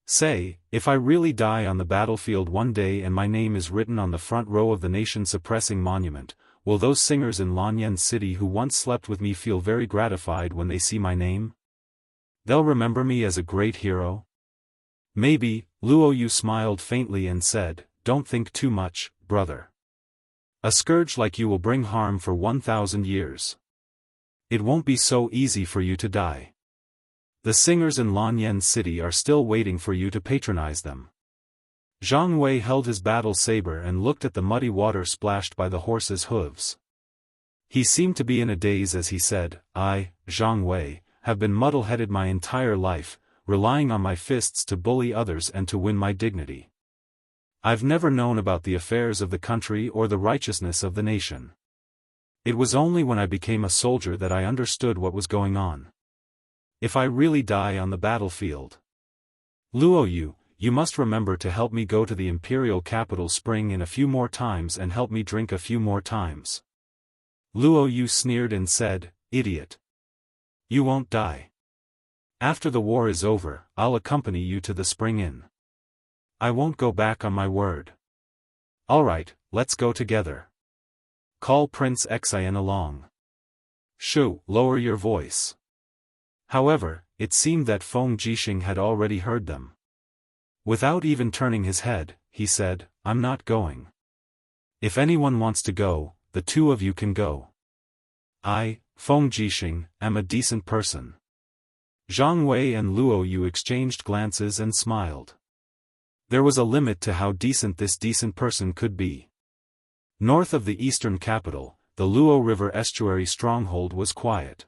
Say, if I really die on the battlefield one day and my name is written on the front row of the nation-suppressing monument, will those singers in Lanyan City who once slept with me feel very gratified when they see my name? They'll remember me as a great hero? Maybe. Luo Yu smiled faintly and said, don't think too much, brother. A scourge like you will bring harm for 1,000 years. It won't be so easy for you to die. The singers in Lanyan City are still waiting for you to patronize them. Zhang Wei held his battle saber and looked at the muddy water splashed by the horse's hooves. He seemed to be in a daze as he said, I, Zhang Wei, have been muddle-headed my entire life, relying on my fists to bully others and to win my dignity. I've never known about the affairs of the country or the righteousness of the nation. It was only when I became a soldier that I understood what was going on. If I really die on the battlefield, Luo Yu, you must remember to help me go to the imperial capital Spring in a few more times and help me drink a few more times. Luo Yu sneered and said, idiot. You won't die. After the war is over, I'll accompany you to the Spring Inn. I won't go back on my word. Alright, let's go together. Call Prince Xian along. Shu, lower your voice. However, it seemed that Feng Jixing had already heard them. Without even turning his head, he said, I'm not going. If anyone wants to go, the two of you can go. I, Feng Jixing, am a decent person. Zhang Wei and Luo Yu exchanged glances and smiled. There was a limit to how decent this decent person could be. North of the eastern capital, the Luo River estuary stronghold was quiet.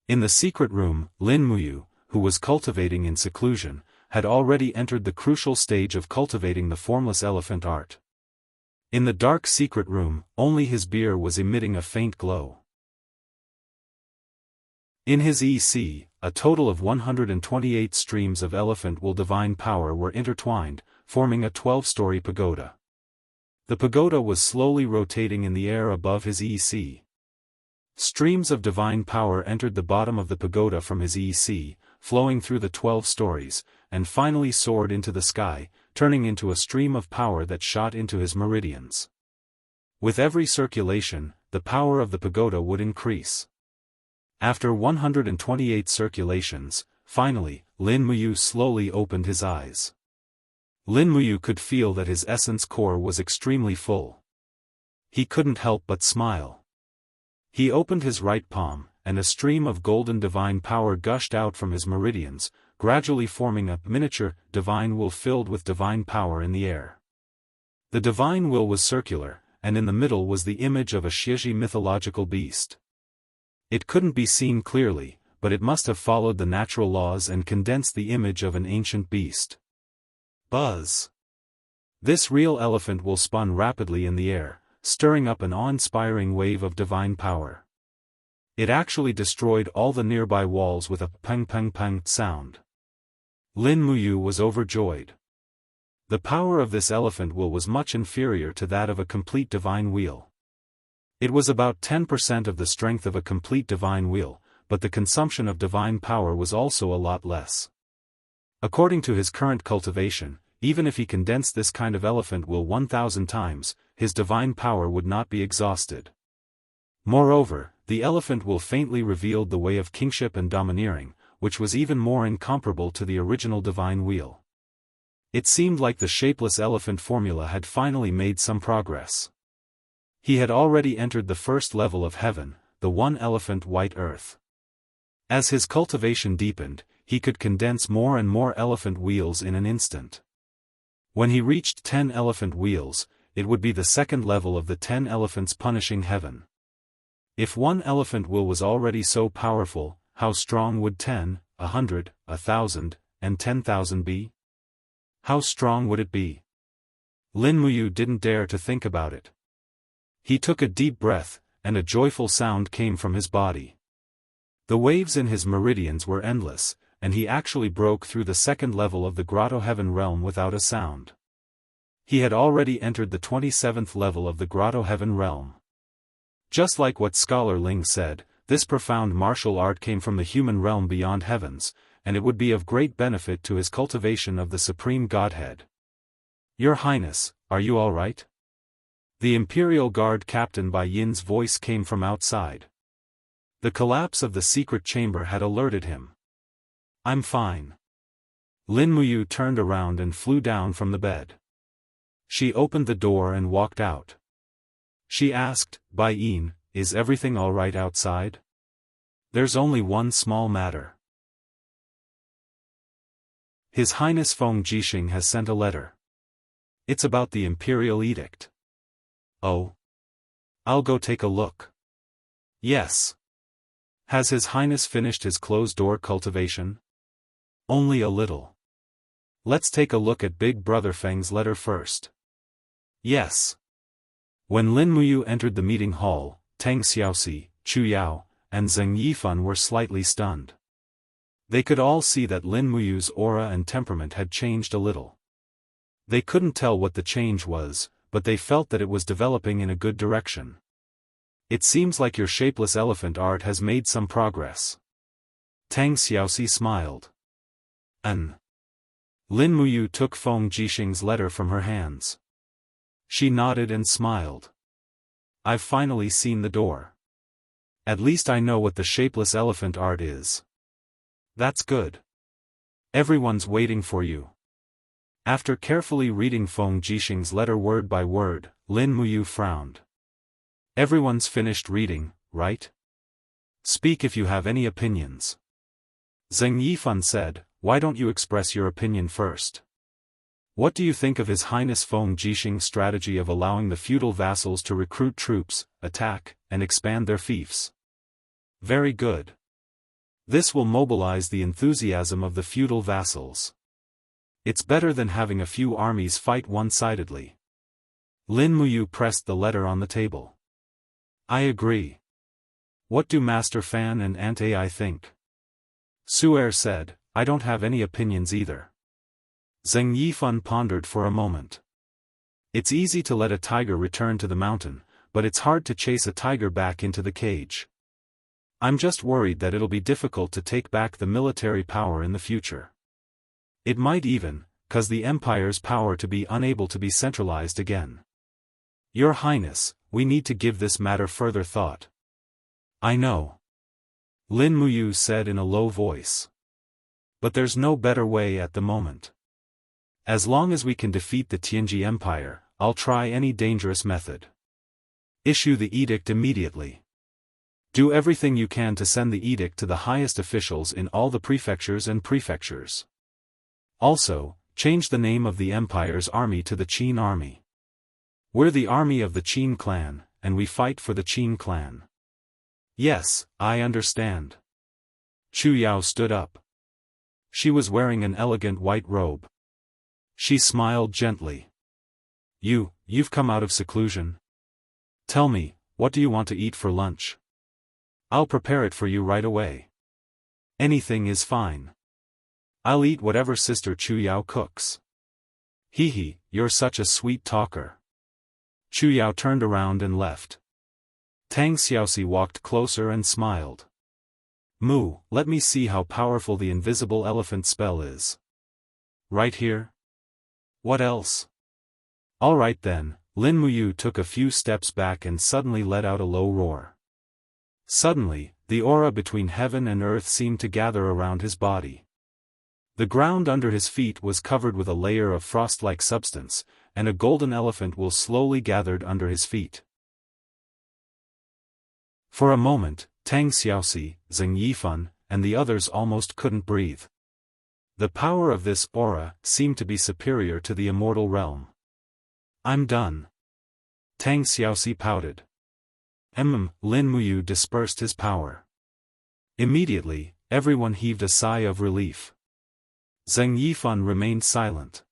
In the secret room, Lin Muyu, who was cultivating in seclusion, had already entered the crucial stage of cultivating the formless elephant art. In the dark secret room, only his beer was emitting a faint glow. In his EC, a total of 128 streams of elephant will divine power were intertwined, forming a 12-story pagoda. The pagoda was slowly rotating in the air above his EC. Streams of divine power entered the bottom of the pagoda from his EC, flowing through the 12 stories, and finally soared into the sky, turning into a stream of power that shot into his meridians. With every circulation, the power of the pagoda would increase. After 128 circulations, finally, Lin Muyu slowly opened his eyes. Lin Muyu could feel that his essence core was extremely full. He couldn't help but smile. He opened his right palm, and a stream of golden divine power gushed out from his meridians, gradually forming a miniature divine will filled with divine power in the air. The divine will was circular, and in the middle was the image of a Xieji mythological beast. It couldn't be seen clearly, but it must have followed the natural laws and condensed the image of an ancient beast. Buzz! This real elephant will spun rapidly in the air, stirring up an awe-inspiring wave of divine power. It actually destroyed all the nearby walls with a pang-pang-pang sound. Lin Muyu was overjoyed. The power of this elephant will was much inferior to that of a complete divine wheel. It was about 10% of the strength of a complete divine wheel, but the consumption of divine power was also a lot less. According to his current cultivation, even if he condensed this kind of elephant will 1,000 times, his divine power would not be exhausted. Moreover, the elephant will faintly revealed the way of kingship and domineering, which was even more incomparable to the original divine wheel. It seemed like the shapeless elephant formula had finally made some progress. He had already entered the first level of heaven, the one elephant white earth. As his cultivation deepened, he could condense more and more elephant wheels in an instant. When he reached 10 elephant wheels, it would be the second level of the 10 elephants punishing heaven. If one elephant will was already so powerful, how strong would 10, 100, 1,000, and 10,000 be? How strong would it be? Lin Muyu didn't dare to think about it. He took a deep breath, and a joyful sound came from his body. The waves in his meridians were endless, and he actually broke through the second level of the Grotto Heaven realm without a sound. He had already entered the 27th level of the Grotto Heaven realm. Just like what Scholar Ling said, this profound martial art came from the human realm beyond heavens, and it would be of great benefit to his cultivation of the Supreme Godhead. Your Highness, are you all right? The Imperial Guard Captain Bai Yin's voice came from outside. The collapse of the secret chamber had alerted him. I'm fine. Lin Muyu turned around and flew down from the bed. She opened the door and walked out. She asked, Bai Yin, is everything all right outside? There's only one small matter. His Highness Feng Jixing has sent a letter. It's about the Imperial Edict. Oh? I'll go take a look. Yes. Has His Highness finished his closed-door cultivation? Only a little. Let's take a look at Big Brother Feng's letter first. Yes. When Lin Muyu entered the meeting hall, Tang Xiaoxi, Chu Yao, and Zheng Yifan were slightly stunned. They could all see that Lin Muyu's aura and temperament had changed a little. They couldn't tell what the change was, but they felt that it was developing in a good direction. It seems like your shapeless elephant art has made some progress. Tang Xiaoxi smiled. Lin Muyu took Feng Jixing's letter from her hands. She nodded and smiled. I've finally seen the door. At least I know what the shapeless elephant art is. That's good. Everyone's waiting for you. After carefully reading Feng Jixing's letter word by word, Lin Muyu frowned. Everyone's finished reading, right? Speak if you have any opinions. Zheng Yifan said, why don't you express your opinion first? What do you think of His Highness Feng Jixing's strategy of allowing the feudal vassals to recruit troops, attack, and expand their fiefs? Very good. This will mobilize the enthusiasm of the feudal vassals. It's better than having a few armies fight one-sidedly. Lin Muyu pressed the letter on the table. I agree. What do Master Fan and Aunt Ai think? Su'er said, I don't have any opinions either. Zheng Yifan pondered for a moment. It's easy to let a tiger return to the mountain, but it's hard to chase a tiger back into the cage. I'm just worried that it'll be difficult to take back the military power in the future. It might even, cause the Empire's power to be unable to be centralized again. Your Highness, we need to give this matter further thought. I know. Lin Muyu said in a low voice. But there's no better way at the moment. As long as we can defeat the Tianji Empire, I'll try any dangerous method. Issue the edict immediately. Do everything you can to send the edict to the highest officials in all the prefectures and prefectures. Also, change the name of the Empire's army to the Qin Army. We're the army of the Qin clan, and we fight for the Qin clan. Yes, I understand. Chu Yao stood up. She was wearing an elegant white robe. She smiled gently. You've come out of seclusion? Tell me, what do you want to eat for lunch? I'll prepare it for you right away. Anything is fine. I'll eat whatever Sister Chu Yao cooks. Hee, you're such a sweet talker. Chu Yao turned around and left. Tang Xiaoxi walked closer and smiled. Mu, let me see how powerful the invisible elephant spell is. Right here? What else? All right then, Lin Muyu took a few steps back and suddenly let out a low roar. Suddenly, the aura between heaven and earth seemed to gather around his body. The ground under his feet was covered with a layer of frost-like substance, and a golden elephant will slowly gathered under his feet. For a moment, Tang Xiaoxi, Zheng Yifan, and the others almost couldn't breathe. The power of this aura seemed to be superior to the immortal realm. I'm done. Tang Xiaoxi pouted. Lin Muyu dispersed his power. Immediately, everyone heaved a sigh of relief. Zheng Yifan remained silent.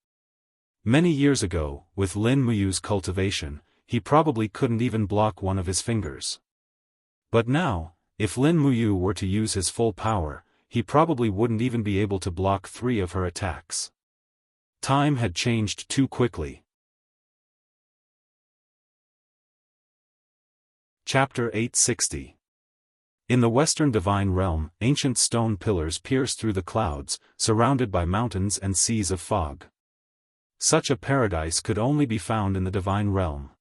Many years ago, with Lin Muyu's cultivation, he probably couldn't even block one of his fingers. But now, if Lin Muyu were to use his full power, he probably wouldn't even be able to block 3 of her attacks. Time had changed too quickly. Chapter 860. In the western divine realm, ancient stone pillars pierce through the clouds, surrounded by mountains and seas of fog. Such a paradise could only be found in the divine realm.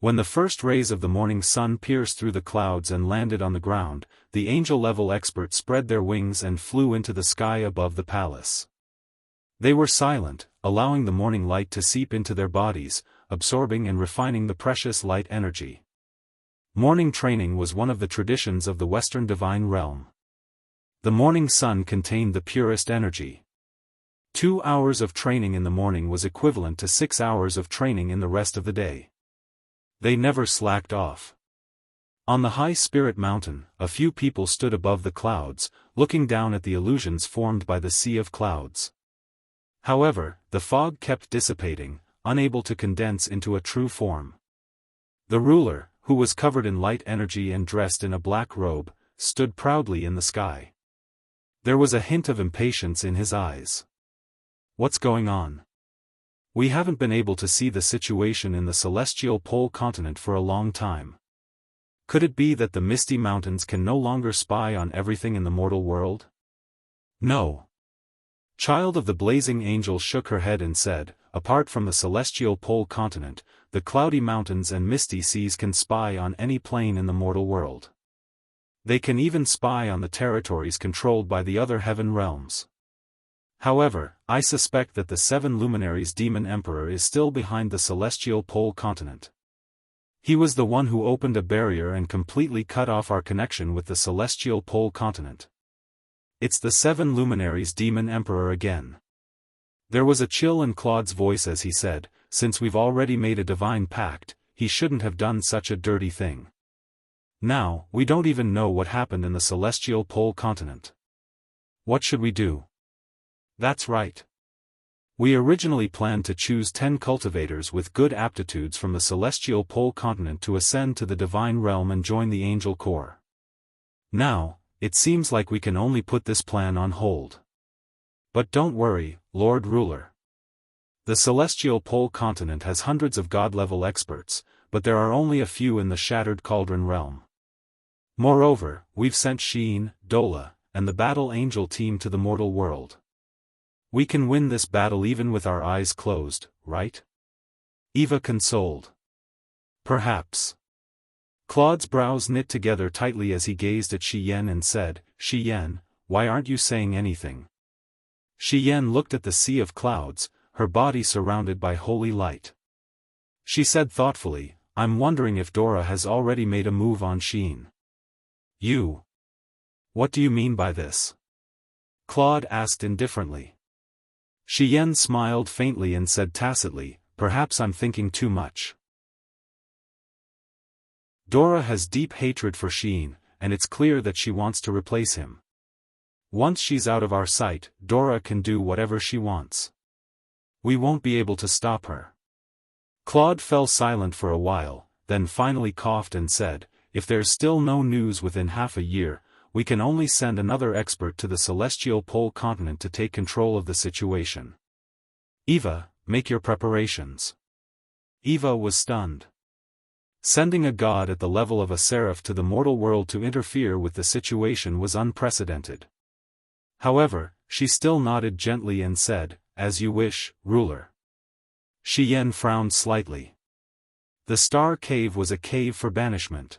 When the first rays of the morning sun pierced through the clouds and landed on the ground, the angel-level experts spread their wings and flew into the sky above the palace. They were silent, allowing the morning light to seep into their bodies, absorbing and refining the precious light energy. Morning training was one of the traditions of the Western divine realm. The morning sun contained the purest energy. 2 hours of training in the morning was equivalent to 6 hours of training in the rest of the day. They never slacked off. On the high spirit mountain, a few people stood above the clouds, looking down at the illusions formed by the sea of clouds. However, the fog kept dissipating, unable to condense into a true form. The ruler, who was covered in light energy and dressed in a black robe, stood proudly in the sky. There was a hint of impatience in his eyes. What's going on? We haven't been able to see the situation in the celestial pole continent for a long time. Could it be that the misty mountains can no longer spy on everything in the mortal world? No. Child of the blazing angel shook her head and said, apart from the celestial pole continent, the cloudy mountains and misty seas can spy on any plane in the mortal world. They can even spy on the territories controlled by the other heaven realms. However, I suspect that the 7 luminaries demon emperor is still behind the celestial pole continent. He was the one who opened a barrier and completely cut off our connection with the celestial pole continent. It's the 7 luminaries demon emperor again. There was a chill in Claude's voice as he said, since we've already made a divine pact, he shouldn't have done such a dirty thing. Now, we don't even know what happened in the celestial pole continent. What should we do? That's right. We originally planned to choose 10 cultivators with good aptitudes from the celestial pole continent to ascend to the divine realm and join the angel corps. Now, it seems like we can only put this plan on hold. But don't worry, Lord Ruler. The celestial pole continent has hundreds of god-level experts, but there are only a few in the shattered cauldron realm. Moreover, we've sent Sheen, Dola, and the battle angel team to the mortal world. We can win this battle even with our eyes closed, right? Eva consoled. Perhaps. Claude's brows knit together tightly as he gazed at Shi Yan and said, Shi Yan, why aren't you saying anything? Shi Yan looked at the sea of clouds, her body surrounded by holy light. She said thoughtfully, I'm wondering if Dora has already made a move on Sheen. You? What do you mean by this? Claude asked indifferently. Shi Yan smiled faintly and said tacitly, perhaps I'm thinking too much. Dora has deep hatred for Sheen, and it's clear that she wants to replace him. Once she's out of our sight, Dora can do whatever she wants. We won't be able to stop her. Claude fell silent for a while, then finally coughed and said, if there's still no news within half a year, we can only send another expert to the celestial pole continent to take control of the situation. Eva, make your preparations. Eva was stunned. Sending a god at the level of a seraph to the mortal world to interfere with the situation was unprecedented. However, she still nodded gently and said, as you wish, ruler. Shi Yan frowned slightly. The Star Cave was a cave for banishment.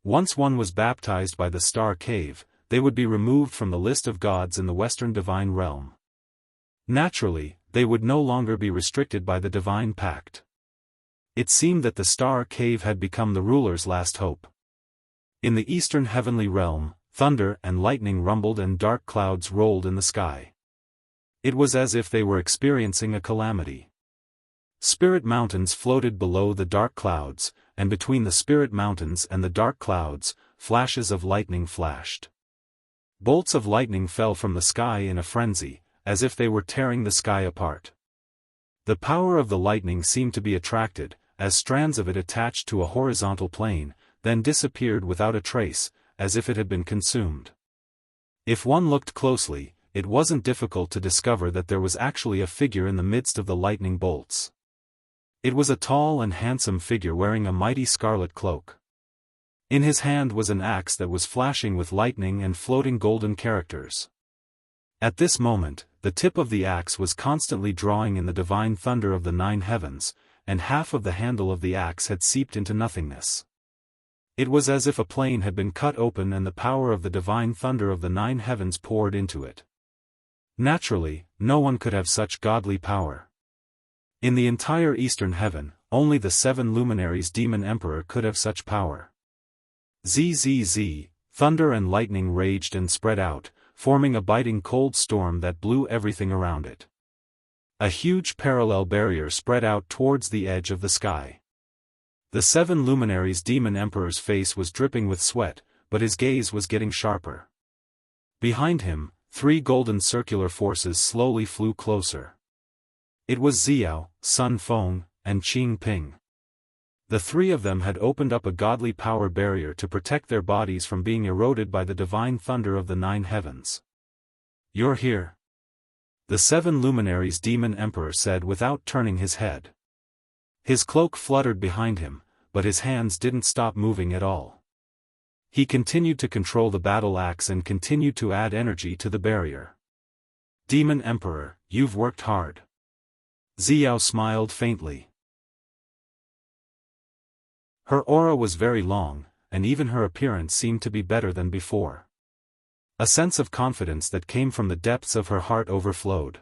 Once one was baptized by the Star Cave, they would be removed from the list of gods in the Western divine realm. Naturally, they would no longer be restricted by the divine pact. It seemed that the Star Cave had become the ruler's last hope. In the Eastern heavenly realm, thunder and lightning rumbled and dark clouds rolled in the sky. It was as if they were experiencing a calamity. Spirit mountains floated below the dark clouds, and between the spirit mountains and the dark clouds, flashes of lightning flashed. Bolts of lightning fell from the sky in a frenzy, as if they were tearing the sky apart. The power of the lightning seemed to be attracted, as strands of it attached to a horizontal plane, then disappeared without a trace, as if it had been consumed. If one looked closely, it wasn't difficult to discover that there was actually a figure in the midst of the lightning bolts. It was a tall and handsome figure wearing a mighty scarlet cloak. In his hand was an axe that was flashing with lightning and floating golden characters. At this moment, the tip of the axe was constantly drawing in the divine thunder of the 9 heavens, and half of the handle of the axe had seeped into nothingness. It was as if a plane had been cut open and the power of the divine thunder of the 9 heavens poured into it. Naturally, no one could have such godly power. In the entire eastern heaven, only the 7 luminaries demon emperor could have such power. Zzz, thunder and lightning raged and spread out, forming a biting cold storm that blew everything around it. A huge parallel barrier spread out towards the edge of the sky. The 7 luminaries demon emperor's face was dripping with sweat, but his gaze was getting sharper. Behind him, 3 golden circular forces slowly flew closer. It was Xiao, Sun Feng, and Qing Ping. The 3 of them had opened up a godly power barrier to protect their bodies from being eroded by the divine thunder of the 9 heavens. "You're here?" The 7 luminaries demon emperor said without turning his head. His cloak fluttered behind him, but his hands didn't stop moving at all. He continued to control the battle axe and continued to add energy to the barrier. "Demon Emperor, you've worked hard." Xiao smiled faintly. Her aura was very long, and even her appearance seemed to be better than before. A sense of confidence that came from the depths of her heart overflowed.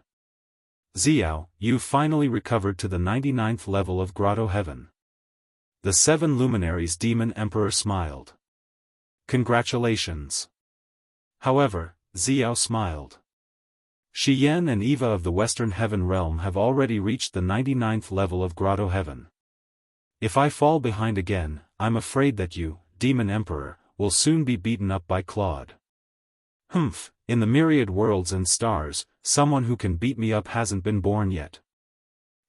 "Xiao, you've finally recovered to the 99th level of Grotto Heaven." The 7 luminaries demon emperor smiled. "Congratulations." However, Xiao smiled. Xian and Eva of the Western Heaven Realm have already reached the 99th level of Grotto Heaven. If I fall behind again, I'm afraid that you, Demon Emperor, will soon be beaten up by Claude. "Humph, in the myriad worlds and stars, someone who can beat me up hasn't been born yet."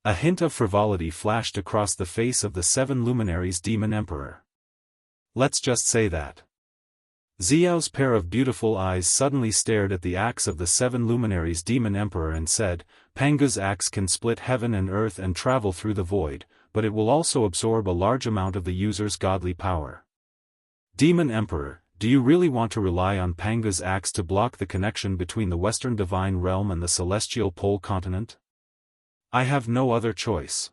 A hint of frivolity flashed across the face of the 7 luminaries Demon Emperor. "Let's just say that." Xiao's pair of beautiful eyes suddenly stared at the axe of the 7 luminaries Demon Emperor and said, "Panga's axe can split heaven and earth and travel through the void, but it will also absorb a large amount of the user's godly power. Demon Emperor, do you really want to rely on Panga's axe to block the connection between the Western Divine Realm and the Celestial Pole Continent?" "I have no other choice."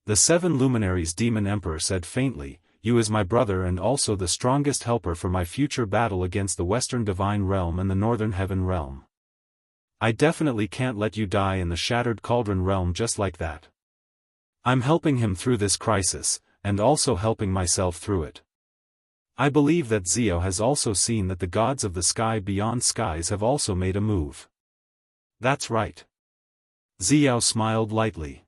The 7 luminaries Demon Emperor said faintly, "You is my brother and also the strongest helper for my future battle against the Western Divine Realm and the Northern Heaven Realm. I definitely can't let you die in the Shattered Cauldron Realm just like that. I'm helping him through this crisis, and also helping myself through it." I believe that Xiao has also seen that the gods of the sky beyond skies have also made a move. "That's right." Xiao smiled lightly.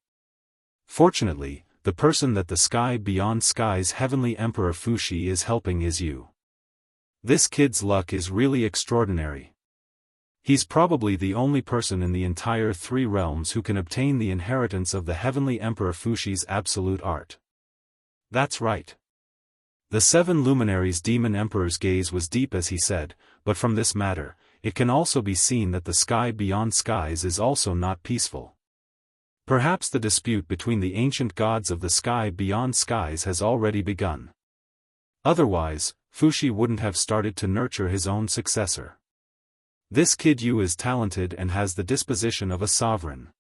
"Fortunately, the person that the sky beyond skies Heavenly Emperor Fuxi is helping is you. This kid's luck is really extraordinary. He's probably the only person in the entire 3 realms who can obtain the inheritance of the Heavenly Emperor Fuxi's absolute art." "That's right." The 7 luminaries Demon Emperor's gaze was deep as he said, "But from this matter, it can also be seen that the sky beyond skies is also not peaceful. Perhaps the dispute between the ancient gods of the sky beyond skies has already begun. Otherwise, Fuxi wouldn't have started to nurture his own successor. This kid Yu is talented and has the disposition of a sovereign.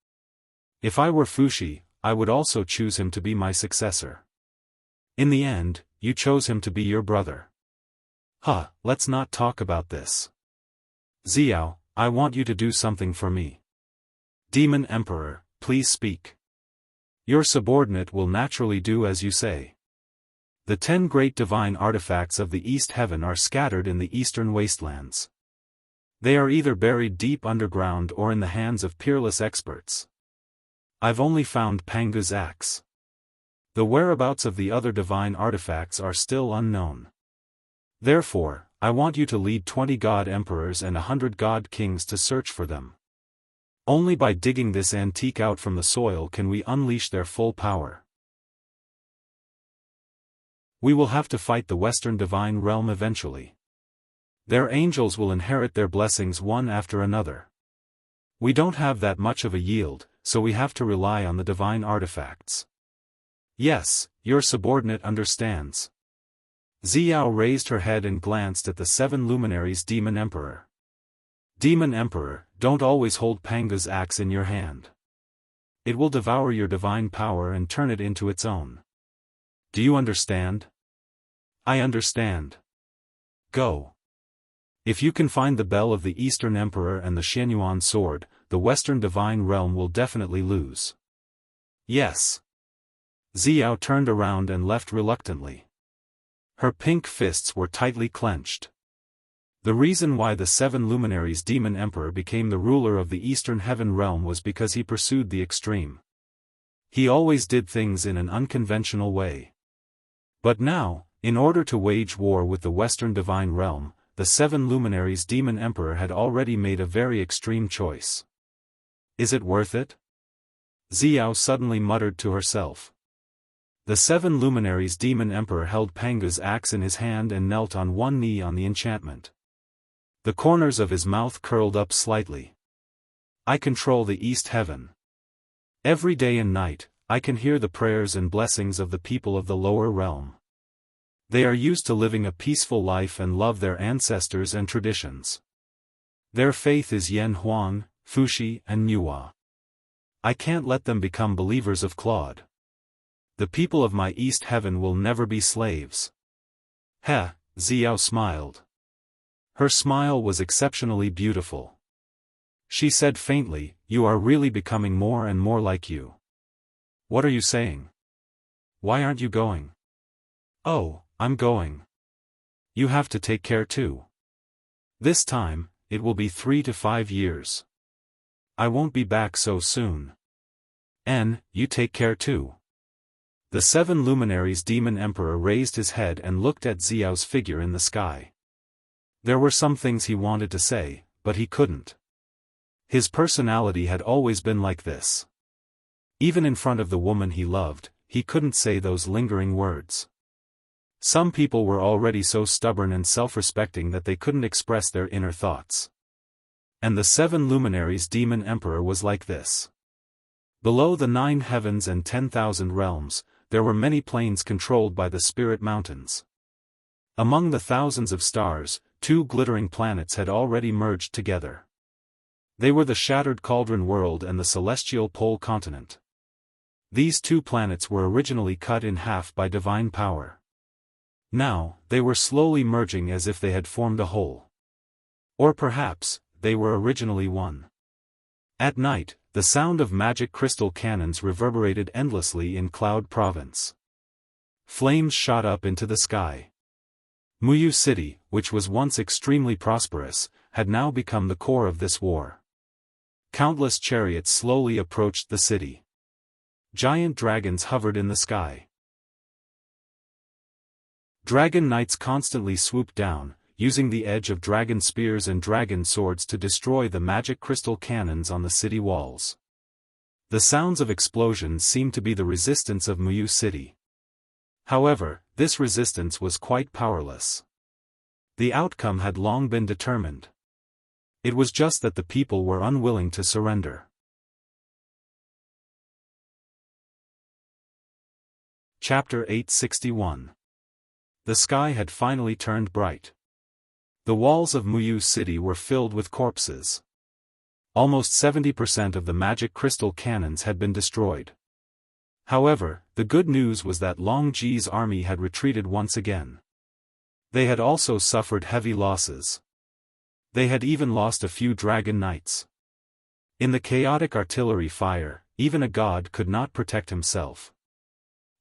If I were Fuxi, I would also choose him to be my successor. In the end, you chose him to be your brother. Let's not talk about this. Xiao, I want you to do something for me." "Demon Emperor, please speak." "Your subordinate will naturally do as you say. The 10 great divine artifacts of the East Heaven are scattered in the eastern wastelands. They are either buried deep underground or in the hands of peerless experts. I've only found Panga's axe. The whereabouts of the other divine artifacts are still unknown. Therefore, I want you to lead 20 god emperors and 100 god kings to search for them. Only by digging this antique out from the soil can we unleash their full power. We will have to fight the Western Divine Realm eventually. Their angels will inherit their blessings one after another. We don't have that much of a yield, so we have to rely on the divine artifacts." "Yes, your subordinate understands." Xiao raised her head and glanced at the 7 luminaries Demon Emperor. Demon Emperor, don't always hold Panga's axe in your hand. It will devour your divine power and turn it into its own. Do you understand? I understand. Go. If you can find the bell of the Eastern Emperor and the Xianyuan sword, the Western Divine Realm will definitely lose. Yes. Xiao turned around and left reluctantly. Her pink fists were tightly clenched. The reason why the 7 luminaries Demon Emperor became the ruler of the Eastern Heaven Realm was because he pursued the extreme. He always did things in an unconventional way. But now, in order to wage war with the Western Divine Realm, the 7 luminaries Demon Emperor had already made a very extreme choice. Is it worth it? Xiao suddenly muttered to herself. The 7 luminaries Demon Emperor held Panga's axe in his hand and knelt on one knee on the enchantment. The corners of his mouth curled up slightly. I control the East Heaven. Every day and night, I can hear the prayers and blessings of the people of the lower realm. They are used to living a peaceful life and love their ancestors and traditions. Their faith is Yan Huang, Fuxi and Nuwa. I can't let them become believers of Claude. The people of my East Heaven will never be slaves. Heh, Xiao smiled. Her smile was exceptionally beautiful. She said faintly, you are really becoming more and more like you. What are you saying? Why aren't you going? Oh, I'm going. You have to take care too. This time, it will be 3 to 5 years. I won't be back so soon. You take care too. The 7 luminaries Demon Emperor raised his head and looked at Xiao's figure in the sky. There were some things he wanted to say, but he couldn't. His personality had always been like this. Even in front of the woman he loved, he couldn't say those lingering words. Some people were already so stubborn and self-respecting that they couldn't express their inner thoughts. And the 7 luminaries Demon Emperor was like this. Below the 9 heavens and 10,000 realms, there were many planes controlled by the spirit mountains. Among the thousands of stars, 2 glittering planets had already merged together. They were the Shattered Cauldron World and the Celestial Pole Continent. These 2 planets were originally cut in half by divine power. Now, they were slowly merging as if they had formed a whole. Or perhaps, they were originally one. At night, the sound of magic crystal cannons reverberated endlessly in Cloud Province. Flames shot up into the sky. Muyu City, which was once extremely prosperous, had now become the core of this war. Countless chariots slowly approached the city. Giant dragons hovered in the sky. Dragon knights constantly swooped down, using the edge of dragon spears and dragon swords to destroy the magic crystal cannons on the city walls. The sounds of explosions seemed to be the resistance of Muyu City. However, this resistance was quite powerless. The outcome had long been determined. It was just that the people were unwilling to surrender. Chapter 861. The sky had finally turned bright. The walls of Muyu City were filled with corpses. Almost 70% of the magic crystal cannons had been destroyed. However, the good news was that Long Ji's army had retreated once again. They had also suffered heavy losses. They had even lost a few dragon knights. In the chaotic artillery fire, even a god could not protect himself.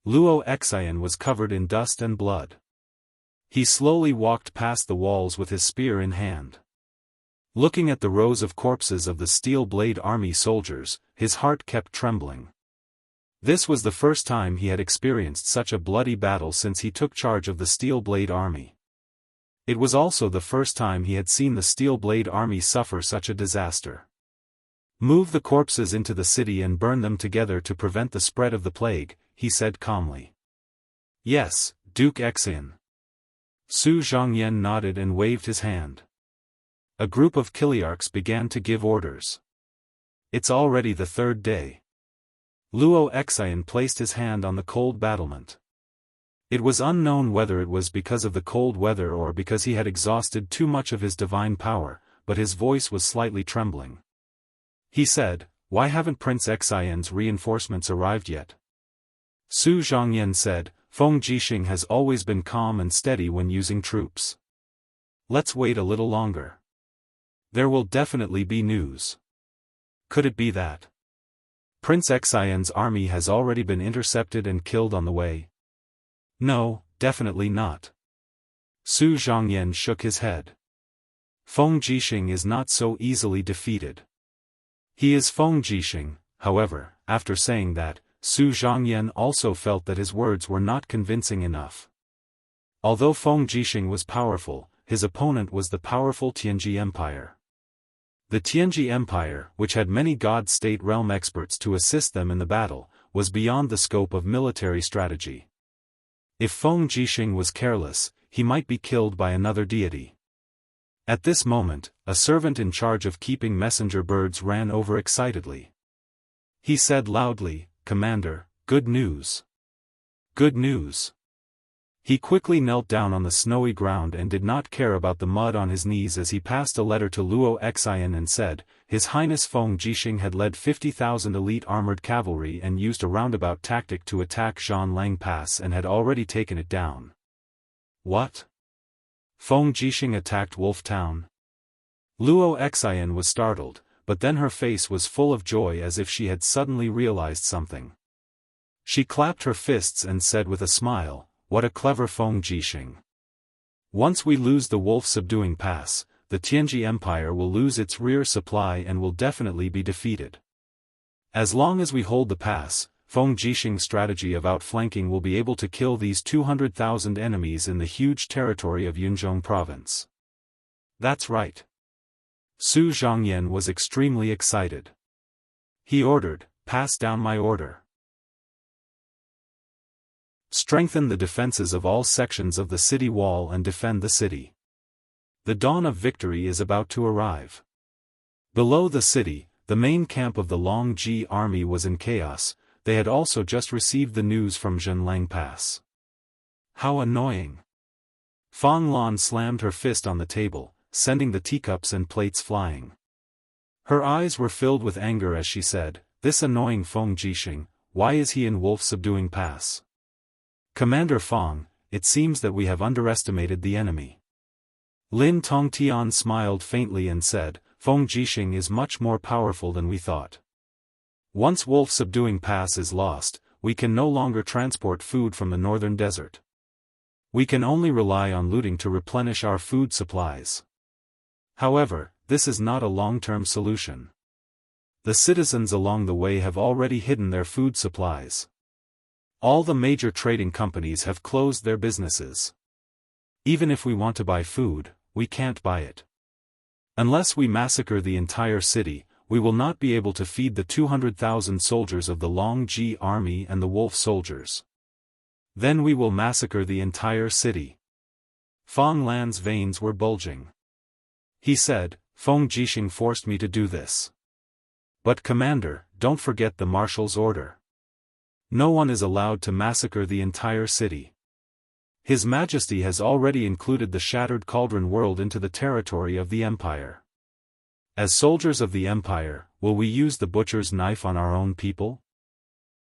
Luo Xian was covered in dust and blood. He slowly walked past the walls with his spear in hand. Looking at the rows of corpses of the Steel Blade Army soldiers, his heart kept trembling. This was the first time he had experienced such a bloody battle since he took charge of the Steel Blade Army. It was also the first time he had seen the Steel Blade Army suffer such a disaster. Move the corpses into the city and burn them together to prevent the spread of the plague, he said calmly. Yes, Duke Xian. Su Zhongyan nodded and waved his hand. A group of Kiliarchs began to give orders. It's already the 3rd day. Luo Xian placed his hand on the cold battlement. It was unknown whether it was because of the cold weather or because he had exhausted too much of his divine power, but his voice was slightly trembling. He said, "Why haven't Prince Xian's reinforcements arrived yet?" Su Zhongyan said, "Feng Jixing has always been calm and steady when using troops. Let's wait a little longer. There will definitely be news." Could it be that Prince Xian's army has already been intercepted and killed on the way? No, definitely not. Su Zhongyan shook his head. Feng Jixing is not so easily defeated. He is Feng Jixing. However, after saying that, Su Zhongyan also felt that his words were not convincing enough. Although Feng Jixing was powerful, his opponent was the powerful Tianji Empire. The Tianji Empire, which had many God-state realm experts to assist them in the battle, was beyond the scope of military strategy. If Feng Jixing was careless, he might be killed by another deity. At this moment, a servant in charge of keeping messenger birds ran over excitedly. He said loudly, "Commander, good news. Good news." He quickly knelt down on the snowy ground and did not care about the mud on his knees as he passed a letter to Luo Xian and said, His Highness Feng Jixing had led 50,000 elite armored cavalry and used a roundabout tactic to attack Zhanlang Pass and had already taken it down. What? Feng Jixing attacked Wolf Town? Luo Xian was startled, but then her face was full of joy as if she had suddenly realized something. She clapped her fists and said with a smile, "What a clever Feng Jixing. Once we lose the wolf-subduing pass, the Tianji Empire will lose its rear supply and will definitely be defeated. As long as we hold the pass, Feng Jixing's strategy of outflanking will be able to kill these 200,000 enemies in the huge territory of Yunzhong province." That's right. Su Zhongyan was extremely excited. He ordered, "Pass down my order. Strengthen the defenses of all sections of the city wall and defend the city. The dawn of victory is about to arrive." Below the city, the main camp of the Long Ji army was in chaos. They had also just received the news from Zhanlang Pass. How annoying! Fang Lan slammed her fist on the table, sending the teacups and plates flying. Her eyes were filled with anger as she said, "This annoying Feng Jixing, why is he in wolf-subduing pass? Commander Fang, it seems that we have underestimated the enemy." Lin Tongtian smiled faintly and said, "Feng Jixing is much more powerful than we thought. Once wolf-subduing pass is lost, we can no longer transport food from the northern desert. We can only rely on looting to replenish our food supplies. However, this is not a long-term solution. The citizens along the way have already hidden their food supplies. All the major trading companies have closed their businesses. Even if we want to buy food, we can't buy it. Unless we massacre the entire city, we will not be able to feed the 200,000 soldiers of the Long Ji army and the wolf soldiers. Then we will massacre the entire city." Fang Lan's veins were bulging. He said, "Feng Jixing forced me to do this. But Commander, don't forget the marshal's order. No one is allowed to massacre the entire city. His Majesty has already included the Shattered Cauldron world into the territory of the Empire. As soldiers of the Empire, will we use the butcher's knife on our own people?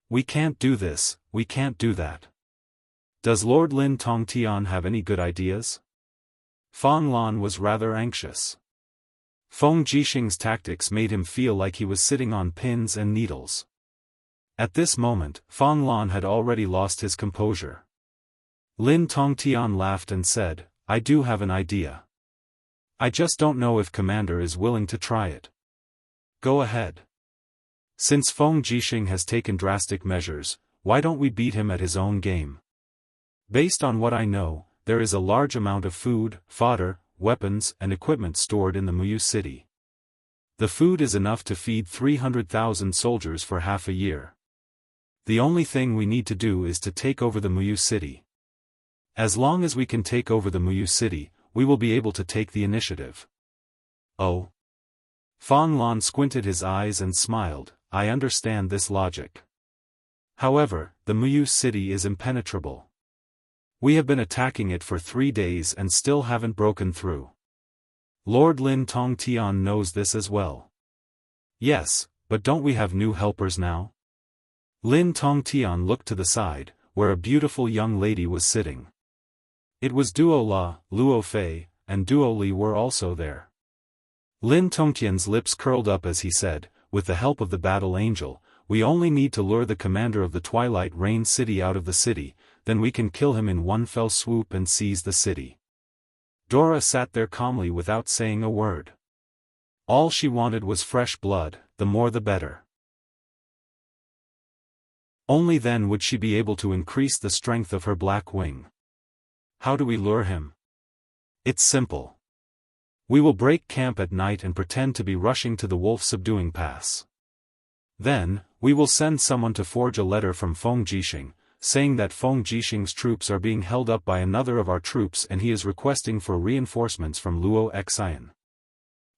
We can't do this, we can't do that. Does Lord Lin Tongtian have any good ideas?" Fang Lan was rather anxious. Feng Jixing's tactics made him feel like he was sitting on pins and needles. At this moment, Fang Lan had already lost his composure. Lin Tongtian laughed and said, "I do have an idea. I just don't know if Commander is willing to try it." "Go ahead. Since Feng Jixing has taken drastic measures, why don't we beat him at his own game? Based on what I know, there is a large amount of food, fodder, weapons and equipment stored in the Muyu city. The food is enough to feed 300,000 soldiers for half a year. The only thing we need to do is to take over the Muyu city. As long as we can take over the Muyu city, we will be able to take the initiative." "Oh." Fang Lan squinted his eyes and smiled, "I understand this logic. However, the Muyu city is impenetrable. We have been attacking it for 3 days and still haven't broken through. Lord Lin Tongtian knows this as well. Yes, but don't we have new helpers now? Lin Tongtian looked to the side, where a beautiful young lady was sitting. It was Duo La, Luo Fei, and Duo Li were also there. Lin Tongtian's lips curled up as he said, with the help of the battle angel, we only need to lure the commander of the Twilight Rain City out of the city, then we can kill him in one fell swoop and seize the city. Dora sat there calmly without saying a word. All she wanted was fresh blood, the more the better. Only then would she be able to increase the strength of her black wing. How do we lure him? It's simple. We will break camp at night and pretend to be rushing to the wolf-subduing pass. Then, we will send someone to forge a letter from Feng Jixing, saying that Feng Jixing's troops are being held up by another of our troops and he is requesting for reinforcements from Luo Xian.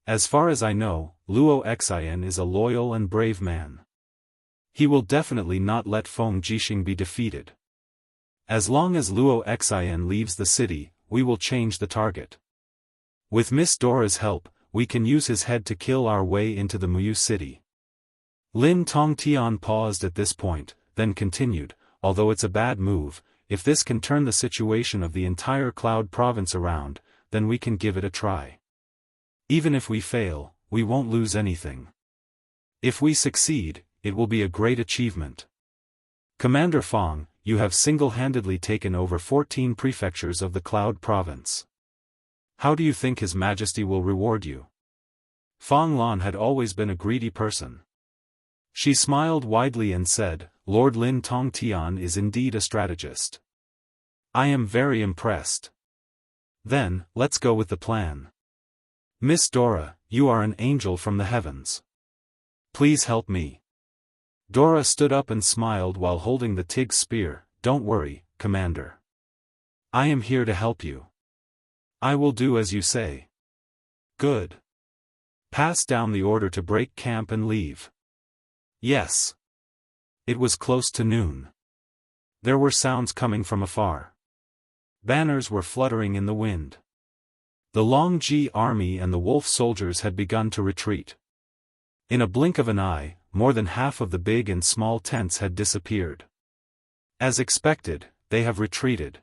As far as I know, Luo Xian is a loyal and brave man. He will definitely not let Feng Jixing be defeated. As long as Luo Xian leaves the city, we will change the target. With Miss Dora's help, we can use his head to kill our way into the Muyu city. Lin Tongtian paused at this point, then continued, although it's a bad move, if this can turn the situation of the entire Cloud Province around, then we can give it a try. Even if we fail, we won't lose anything. If we succeed, it will be a great achievement. Commander Feng, you have single-handedly taken over 14 prefectures of the Cloud Province. How do you think His Majesty will reward you? Feng Lan had always been a greedy person. She smiled widely and said, Lord Lin Tongtian is indeed a strategist. I am very impressed. Then, let's go with the plan. Miss Dora, you are an angel from the heavens. Please help me. Dora stood up and smiled while holding the Tig spear. Don't worry, Commander. I am here to help you. I will do as you say. Good. Pass down the order to break camp and leave. Yes. It was close to noon. There were sounds coming from afar. Banners were fluttering in the wind. The Long Ji army and the wolf soldiers had begun to retreat. In a blink of an eye, more than half of the big and small tents had disappeared. As expected, they have retreated.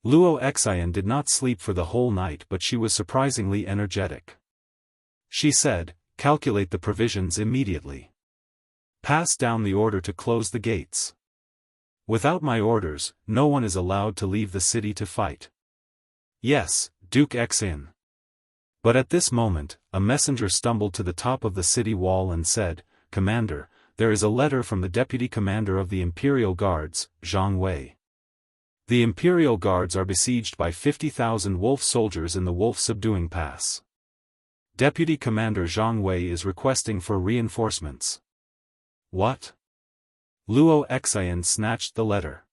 Luo Xian did not sleep for the whole night, but she was surprisingly energetic. She said, calculate the provisions immediately. Pass down the order to close the gates. Without my orders, no one is allowed to leave the city to fight. Yes, Duke Xin. But at this moment, a messenger stumbled to the top of the city wall and said, Commander, there is a letter from the Deputy Commander of the Imperial Guards, Zhang Wei. The Imperial Guards are besieged by 50,000 wolf soldiers in the wolf-subduing pass. Deputy Commander Zhang Wei is requesting for reinforcements. What? Luo Xian snatched the letter.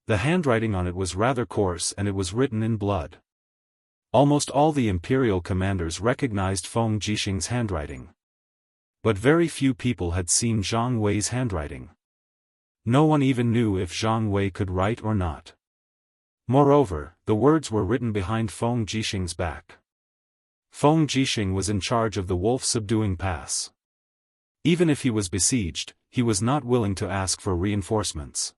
The handwriting on it was rather coarse and it was written in blood. Almost all the Imperial commanders recognized Feng Jixing's handwriting. But very few people had seen Zhang Wei's handwriting. No one even knew if Zhang Wei could write or not. Moreover, the words were written behind Feng Jixing's back. Feng Jixing was in charge of the wolf-subduing pass. Even if he was besieged, he was not willing to ask for reinforcements.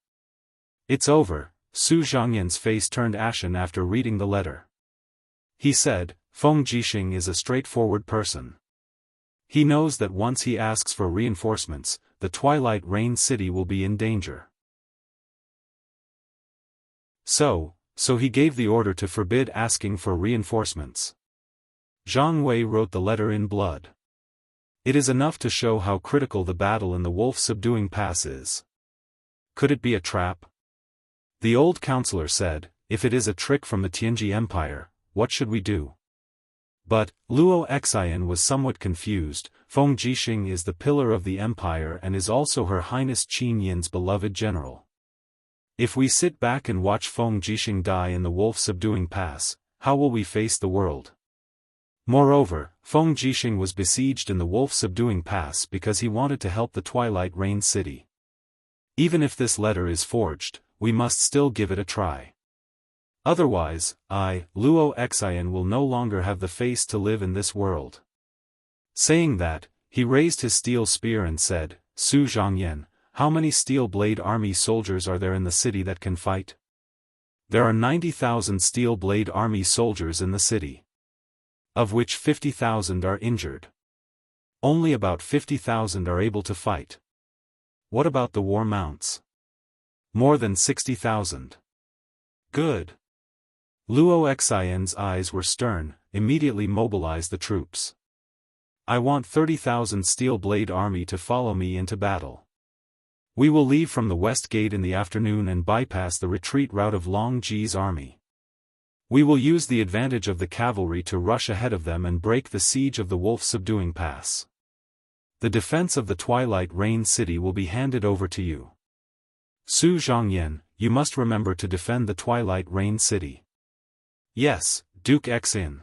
It's over. Su Zhangyan's face turned ashen after reading the letter. He said, Feng Jixing is a straightforward person. He knows that once he asks for reinforcements, the Twilight Rain City will be in danger. So he gave the order to forbid asking for reinforcements. Zhang Wei wrote the letter in blood. It is enough to show how critical the battle in the wolf-subduing pass is. Could it be a trap? The old counselor said, if it is a trick from the Tianji Empire, what should we do? But, Luo Xian was somewhat confused. Feng Jixing is the pillar of the empire and is also Her Highness Qin Yin's beloved general. If we sit back and watch Feng Jixing die in the wolf-subduing pass, how will we face the world? Moreover, Feng Jixing was besieged in the wolf-subduing pass because he wanted to help the Twilight Rain City. Even if this letter is forged, we must still give it a try. Otherwise, I, Luo Xian, will no longer have the face to live in this world. Saying that, he raised his steel spear and said, Su Zhangyan, how many steel blade army soldiers are there in the city that can fight? There are 90,000 steel blade army soldiers in the city, of which 50,000 are injured. Only about 50,000 are able to fight. What about the war mounts? More than 60,000. Good. Luo Xian's eyes were stern. Immediately mobilize the troops. I want 30,000 steel blade army to follow me into battle. We will leave from the west gate in the afternoon and bypass the retreat route of Long Ji's army. We will use the advantage of the cavalry to rush ahead of them and break the siege of the wolf-subduing pass. The defense of the Twilight Rain City will be handed over to you. Su Zhangyan, you must remember to defend the Twilight Rain City. Yes, Duke Xin.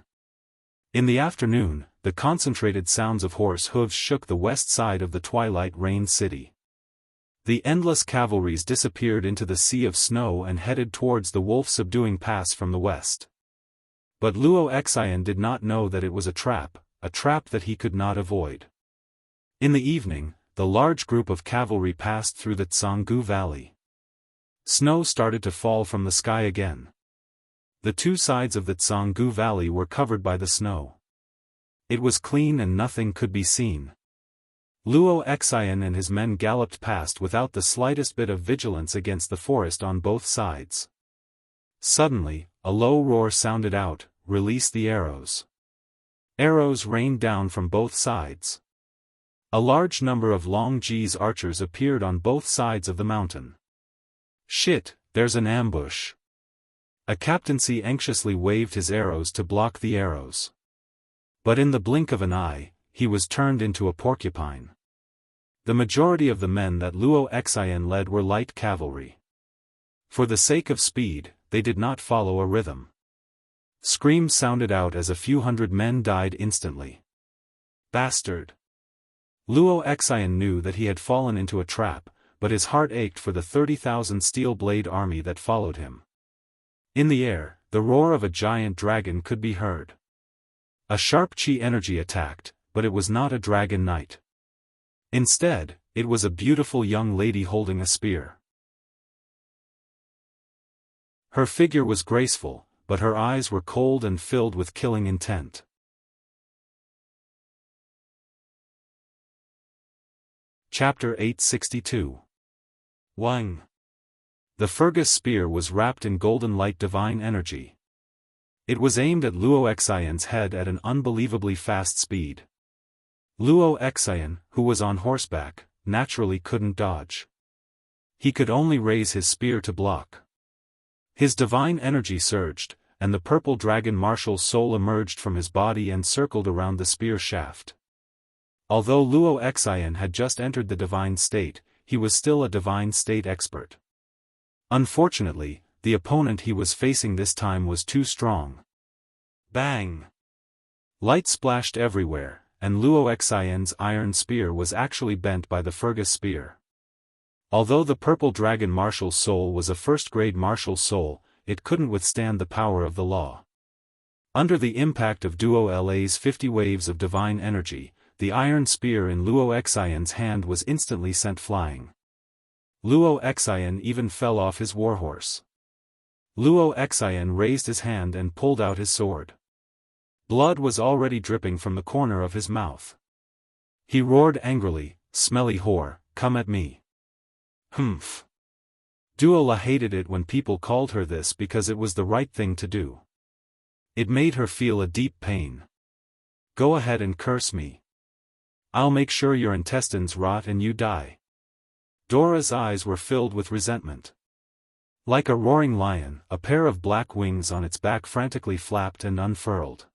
In the afternoon, the concentrated sounds of horse hooves shook the west side of the Twilight Rain City. The endless cavalries disappeared into the sea of snow and headed towards the wolf-subduing pass from the west. But Luo Xian did not know that it was a trap that he could not avoid. In the evening, the large group of cavalry passed through the Jianghu Valley. Snow started to fall from the sky again. The two sides of the Jianghu Valley were covered by the snow. It was clean and nothing could be seen. Luo Xian and his men galloped past without the slightest bit of vigilance against the forest on both sides. Suddenly, a low roar sounded out, release the arrows. Arrows rained down from both sides. A large number of Long Ji's archers appeared on both sides of the mountain. Shit, there's an ambush. A captaincy anxiously waved his arrows to block the arrows. But in the blink of an eye, he was turned into a porcupine. The majority of the men that Luo Xian led were light cavalry. For the sake of speed, they did not follow a rhythm. Screams sounded out as a few hundred men died instantly. Bastard! Luo Xian knew that he had fallen into a trap, but his heart ached for the 30,000 steel blade army that followed him. In the air, the roar of a giant dragon could be heard. A sharp chi energy attacked, but it was not a dragon knight. Instead, it was a beautiful young lady holding a spear. Her figure was graceful, but her eyes were cold and filled with killing intent. Chapter 862. Wang. The Fergus spear was wrapped in golden light divine energy. It was aimed at Luo Xian's head at an unbelievably fast speed. Luo Xian, who was on horseback, naturally couldn't dodge. He could only raise his spear to block. His divine energy surged, and the purple dragon martial soul emerged from his body and circled around the spear shaft. Although Luo Xian had just entered the divine state, he was still a divine state expert. Unfortunately, the opponent he was facing this time was too strong. Bang! Light splashed everywhere, and Luo Xian's iron spear was actually bent by the Fergus spear. Although the purple dragon martial soul was a first-grade martial soul, it couldn't withstand the power of the law. Under the impact of Duo La's 50 waves of divine energy, the iron spear in Luo Xian's hand was instantly sent flying. Luo Xian even fell off his warhorse. Luo Xian raised his hand and pulled out his sword. Blood was already dripping from the corner of his mouth. He roared angrily, "Smelly whore, come at me." Humph. Duola hated it when people called her this because it was the right thing to do. It made her feel a deep pain. Go ahead and curse me. I'll make sure your intestines rot and you die. Dora's eyes were filled with resentment. Like a roaring lion, a pair of black wings on its back frantically flapped and unfurled.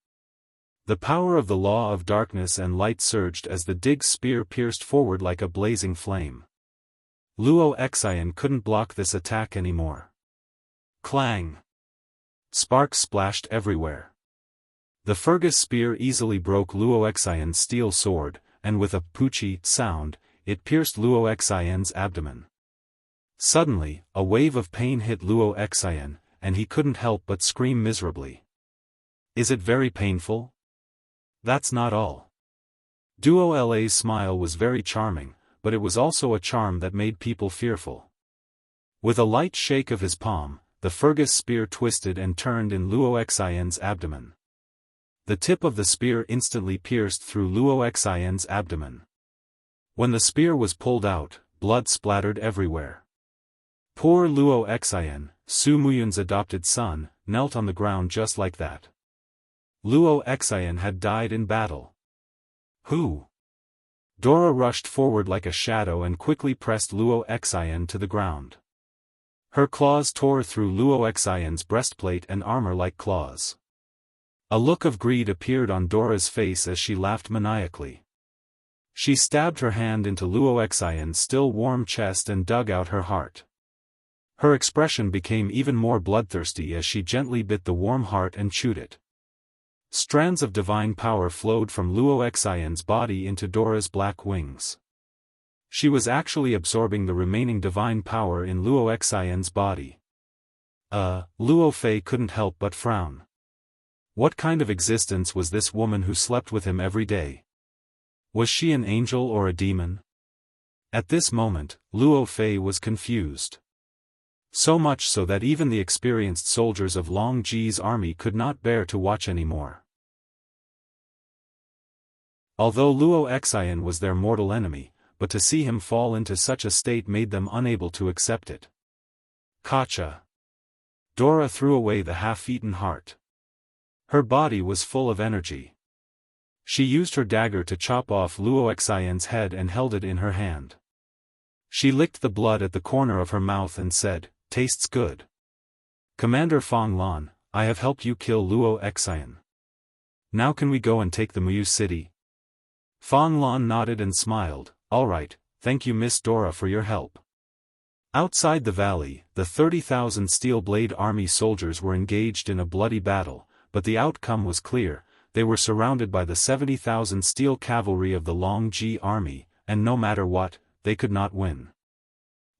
The power of the law of darkness and light surged as the Dig's spear pierced forward like a blazing flame. Luo Xian couldn't block this attack anymore. Clang! Sparks splashed everywhere. The Fergus spear easily broke Luo Xian's steel sword, and with a poochie sound, it pierced Luo Xian's abdomen. Suddenly, a wave of pain hit Luo Xian, and he couldn't help but scream miserably. Is it very painful? That's not all. Duo-La's smile was very charming, but it was also a charm that made people fearful. With a light shake of his palm, the Fergus spear twisted and turned in Luo Xian's abdomen. The tip of the spear instantly pierced through Luo Xian's abdomen. When the spear was pulled out, blood splattered everywhere. Poor Luo Xian, Su Muyun's adopted son, knelt on the ground just like that. Luo Xian had died in battle. Who? Dora rushed forward like a shadow and quickly pressed Luo Xian to the ground. Her claws tore through Luo Xian's breastplate and armor like claws. A look of greed appeared on Dora's face as she laughed maniacally. She stabbed her hand into Luo Xian's still warm chest and dug out her heart. Her expression became even more bloodthirsty as she gently bit the warm heart and chewed it. Strands of divine power flowed from Luo Xian's body into Dora's black wings. She was actually absorbing the remaining divine power in Luo Xian's body. Luo Fei couldn't help but frown. What kind of existence was this woman who slept with him every day? Was she an angel or a demon? At this moment, Luo Fei was confused. So much so that even the experienced soldiers of Long Ji's army could not bear to watch anymore. Although Luo Xian was their mortal enemy, but to see him fall into such a state made them unable to accept it. Gotcha! Dora threw away the half-eaten heart. Her body was full of energy. She used her dagger to chop off Luo Xian's head and held it in her hand. She licked the blood at the corner of her mouth and said, "Tastes good. Commander Fong Lan, I have helped you kill Luo Xian. Now can we go and take the Muyu city?" Fong Lan nodded and smiled. "All right, thank you Miss Dora for your help." Outside the valley, the 30,000 Steel Blade Army soldiers were engaged in a bloody battle, but the outcome was clear. They were surrounded by the 70,000 steel cavalry of the Long Ji army, and no matter what, they could not win.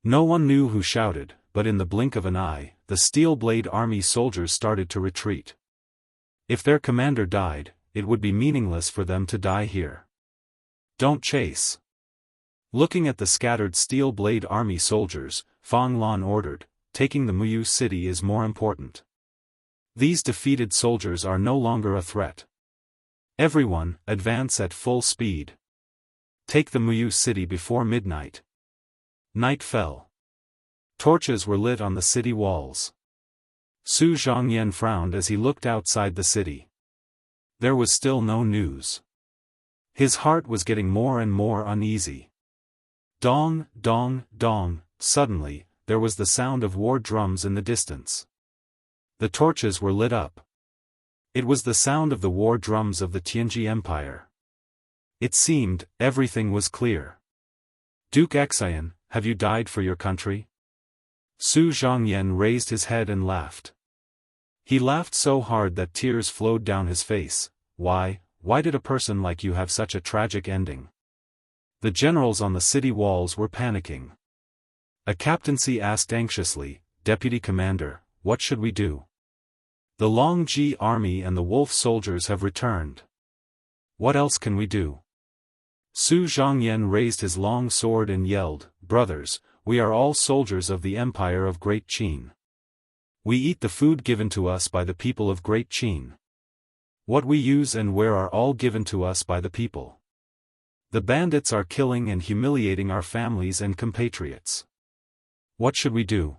No one knew who shouted, but in the blink of an eye, the Steel Blade Army soldiers started to retreat. If their commander died, it would be meaningless for them to die here. Don't chase. Looking at the scattered Steel Blade Army soldiers, Fong Lan ordered, taking the Muyu city is more important. These defeated soldiers are no longer a threat. Everyone, advance at full speed. Take the Muyu city before midnight. Night fell. Torches were lit on the city walls. Su Zhongyan frowned as he looked outside the city. There was still no news. His heart was getting more and more uneasy. Dong, dong, dong, suddenly, there was the sound of war drums in the distance. The torches were lit up. It was the sound of the war drums of the Tianji Empire. It seemed, everything was clear. Duke Xian, have you died for your country? Su Zhongyan raised his head and laughed. He laughed so hard that tears flowed down his face. Why did a person like you have such a tragic ending? The generals on the city walls were panicking. A captaincy asked anxiously, "Deputy Commander, what should we do? The Long Ji army and the wolf soldiers have returned. What else can we do?" Su Zhongyan raised his long sword and yelled, "Brothers, we are all soldiers of the Empire of Great Qin. We eat the food given to us by the people of Great Qin. What we use and wear are all given to us by the people. The bandits are killing and humiliating our families and compatriots. What should we do?"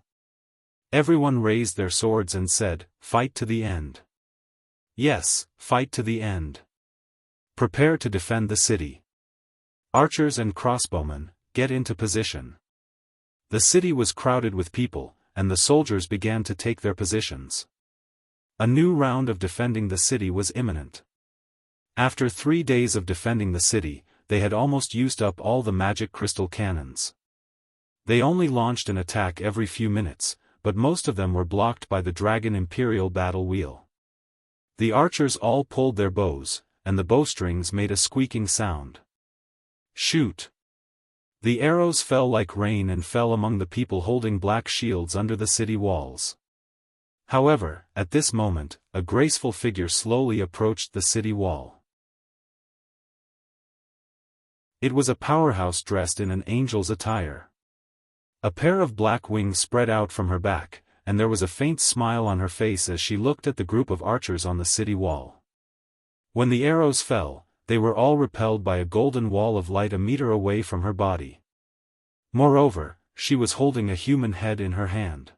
Everyone raised their swords and said, "Fight to the end." Yes, fight to the end. Prepare to defend the city. Archers and crossbowmen, get into position. The city was crowded with people, and the soldiers began to take their positions. A new round of defending the city was imminent. After 3 days of defending the city, they had almost used up all the magic crystal cannons. They only launched an attack every few minutes, but most of them were blocked by the Dragon Imperial battle wheel. The archers all pulled their bows, and the bowstrings made a squeaking sound. Shoot! The arrows fell like rain and fell among the people holding black shields under the city walls. However, at this moment, a graceful figure slowly approached the city wall. It was a powerhouse dressed in an angel's attire. A pair of black wings spread out from her back, and there was a faint smile on her face as she looked at the group of archers on the city wall. When the arrows fell, they were all repelled by a golden wall of light a meter away from her body. Moreover, she was holding a human head in her hand.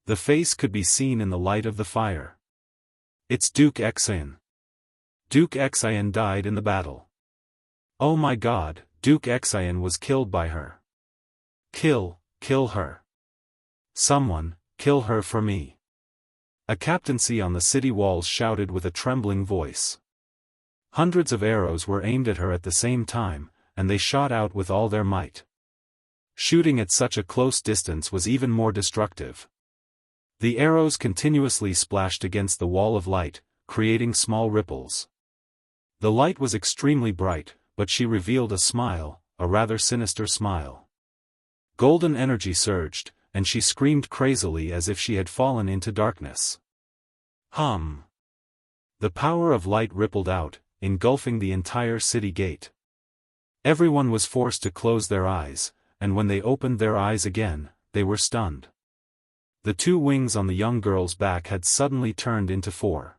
The face could be seen in the light of the fire. It's Duke Xian. Duke Xian died in the battle. Oh my God, Duke Xian was killed by her. Kill her. Someone, kill her for me. A captaincy on the city walls shouted with a trembling voice. Hundreds of arrows were aimed at her at the same time, and they shot out with all their might. Shooting at such a close distance was even more destructive. The arrows continuously splashed against the wall of light, creating small ripples. The light was extremely bright, but she revealed a smile, a rather sinister smile. Golden energy surged, and she screamed crazily as if she had fallen into darkness. Hum! The power of light rippled out, engulfing the entire city gate. Everyone was forced to close their eyes, and when they opened their eyes again, they were stunned. The two wings on the young girl's back had suddenly turned into four.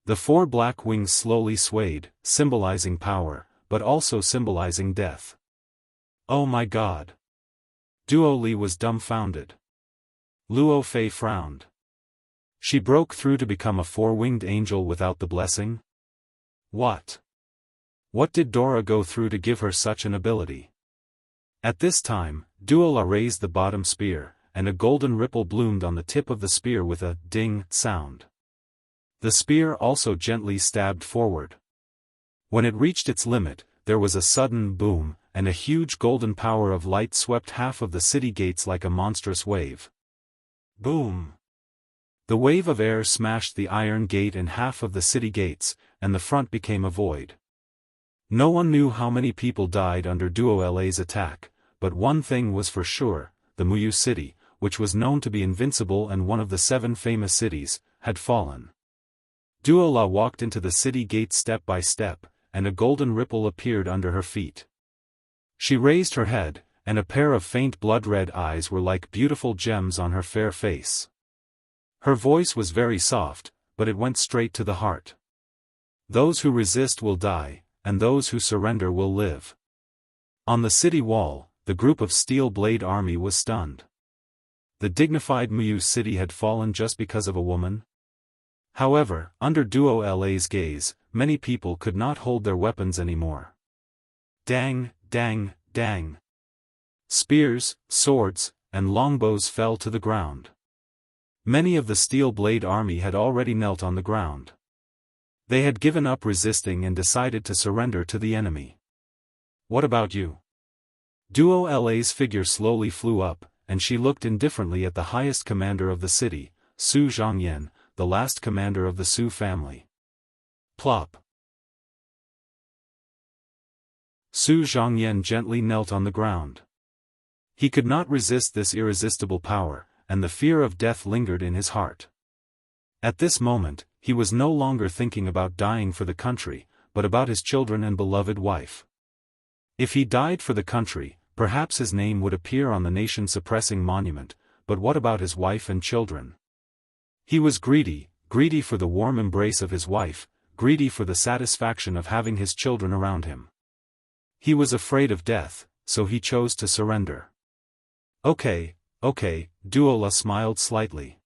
The four black wings slowly swayed, symbolizing power, but also symbolizing death. Oh my God! Duo Li was dumbfounded. Luo Fei frowned. She broke through to become a four-winged angel without the blessing? What? What did Dora go through to give her such an ability? At this time, Duo La raised the bottom spear, and a golden ripple bloomed on the tip of the spear with a ding sound. The spear also gently stabbed forward. When it reached its limit, there was a sudden boom, and a huge golden power of light swept half of the city gates like a monstrous wave. Boom! The wave of air smashed the iron gate and half of the city gates, and the front became a void. No one knew how many people died under Duo La's attack, but one thing was for sure: the Muyu city, which was known to be invincible and one of the 7 famous cities, had fallen. Duo La walked into the city gate step by step, and a golden ripple appeared under her feet. She raised her head, and a pair of faint blood-red eyes were like beautiful gems on her fair face. Her voice was very soft, but it went straight to the heart. Those who resist will die, and those who surrender will live. On the city wall, the group of Steel Blade Army was stunned. The dignified Muyu city had fallen just because of a woman? However, under Duo La's gaze, many people could not hold their weapons anymore. Dang, dang, dang. Spears, swords, and longbows fell to the ground. Many of the Steel Blade Army had already knelt on the ground. They had given up resisting and decided to surrender to the enemy. What about you? Duo La's figure slowly flew up, and she looked indifferently at the highest commander of the city, Su Zhongyan, the last commander of the Su family. Plop. Su Zhongyan gently knelt on the ground. He could not resist this irresistible power, and the fear of death lingered in his heart. At this moment, he was no longer thinking about dying for the country, but about his children and beloved wife. If he died for the country, perhaps his name would appear on the nation-suppressing monument, but what about his wife and children? He was greedy for the warm embrace of his wife, greedy for the satisfaction of having his children around him. He was afraid of death, so he chose to surrender. Okay, Duo La smiled slightly.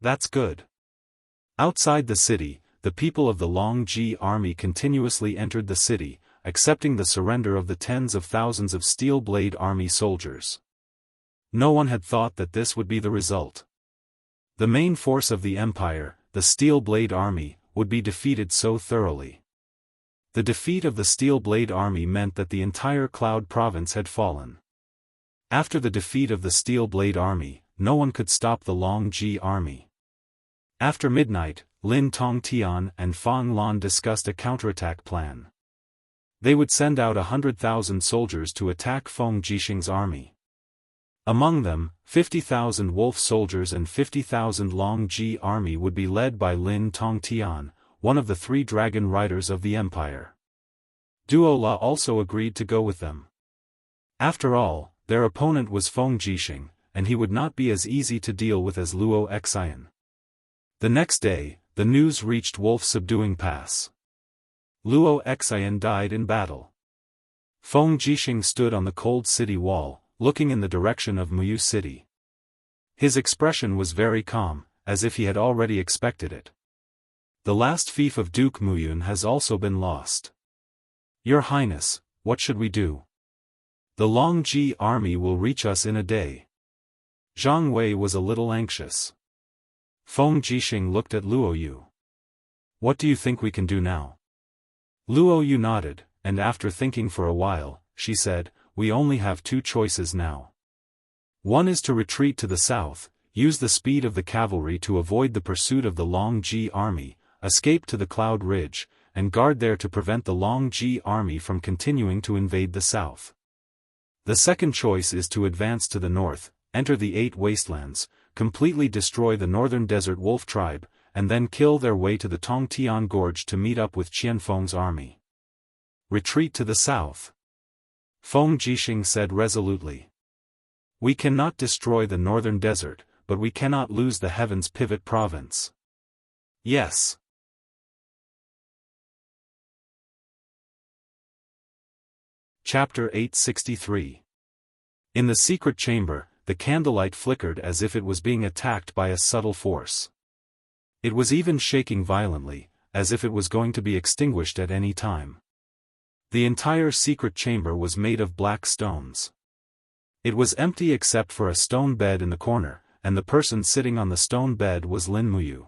That's good. Outside the city, the people of the Long Ji army continuously entered the city, accepting the surrender of the tens of thousands of Steel Blade Army soldiers. No one had thought that this would be the result. The main force of the empire, the Steel Blade Army, would be defeated so thoroughly. The defeat of the Steel Blade Army meant that the entire Cloud Province had fallen. After the defeat of the Steel Blade Army, no one could stop the Long Ji army. After midnight, Lin Tongtian and Fang Lan discussed a counterattack plan. They would send out 100,000 soldiers to attack Feng Jixing's army. Among them, 50,000 wolf soldiers and 50,000 Long Ji army would be led by Lin Tongtian, one of the 3 dragon riders of the empire. Duo La also agreed to go with them. After all, their opponent was Feng Jixing, and he would not be as easy to deal with as Luo Xian. The next day, the news reached Wolf Subduing Pass. Luo Xian died in battle. Feng Jixing stood on the cold city wall, looking in the direction of Muyu City. His expression was very calm, as if he had already expected it. The last fief of Duke Muyun has also been lost. Your Highness, what should we do? The Long Ji army will reach us in a day. Zhang Wei was a little anxious. Feng Jixing looked at Luo Yu. What do you think we can do now? Luo Yu nodded, and after thinking for a while, she said, we only have 2 choices now. One is to retreat to the south, use the speed of the cavalry to avoid the pursuit of the Long Ji army, escape to the Cloud Ridge, and guard there to prevent the Long Ji army from continuing to invade the south. The second choice is to advance to the north, enter the 8 wastelands, completely destroy the northern desert wolf tribe, and then kill their way to the Tongtian Gorge to meet up with Qianfeng's army. Retreat to the south. Feng Jixing said resolutely. We cannot destroy the northern desert, but we cannot lose the Heaven's Pivot province. Yes. Chapter 863. In the secret chamber, the candlelight flickered as if it was being attacked by a subtle force. It was even shaking violently, as if it was going to be extinguished at any time. The entire secret chamber was made of black stones. It was empty except for a stone bed in the corner, and the person sitting on the stone bed was Lin Muyu.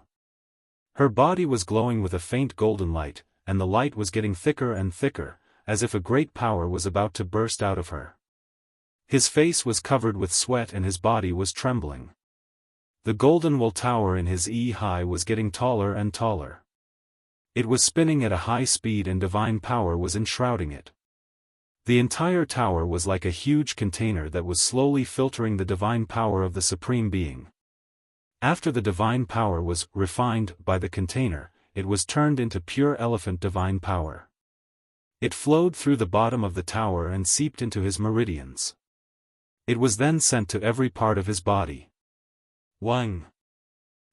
Her body was glowing with a faint golden light, and the light was getting thicker and thicker, as if a great power was about to burst out of her. His face was covered with sweat and his body was trembling. The golden wool tower in his high was getting taller and taller. It was spinning at a high speed and divine power was enshrouding it. The entire tower was like a huge container that was slowly filtering the divine power of the Supreme Being. After the divine power was refined by the container, it was turned into pure elephant divine power. It flowed through the bottom of the tower and seeped into his meridians. It was then sent to every part of his body. Wang!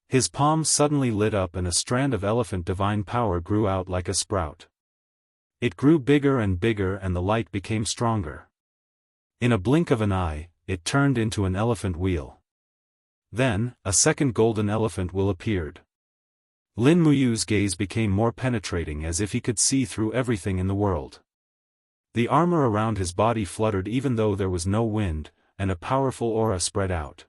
His palm suddenly lit up and a strand of elephant divine power grew out like a sprout. It grew bigger and bigger and the light became stronger. In a blink of an eye, it turned into an elephant wheel. Then, a second golden elephant wheel appeared. Lin Muyu's gaze became more penetrating as if he could see through everything in the world. The armor around his body fluttered even though there was no wind, and a powerful aura spread out.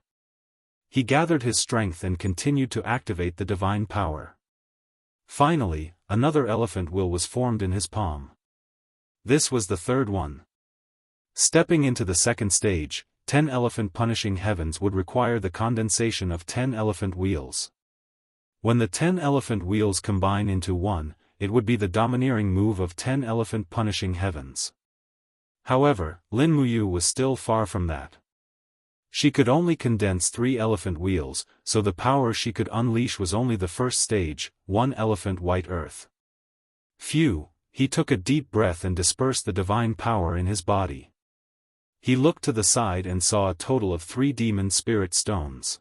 He gathered his strength and continued to activate the divine power. Finally, another elephant will was formed in his palm. This was the third one. Stepping into the second stage, 10 elephant punishing heavens would require the condensation of 10 elephant wheels. When the 10 elephant wheels combine into one, it would be the domineering move of 10 elephant punishing heavens. However, Lin Muyu was still far from that. She could only condense 3 elephant wheels, so the power she could unleash was only the first stage, 1 elephant white earth. Phew, he took a deep breath and dispersed the divine power in his body. He looked to the side and saw a total of 3 demon spirit stones.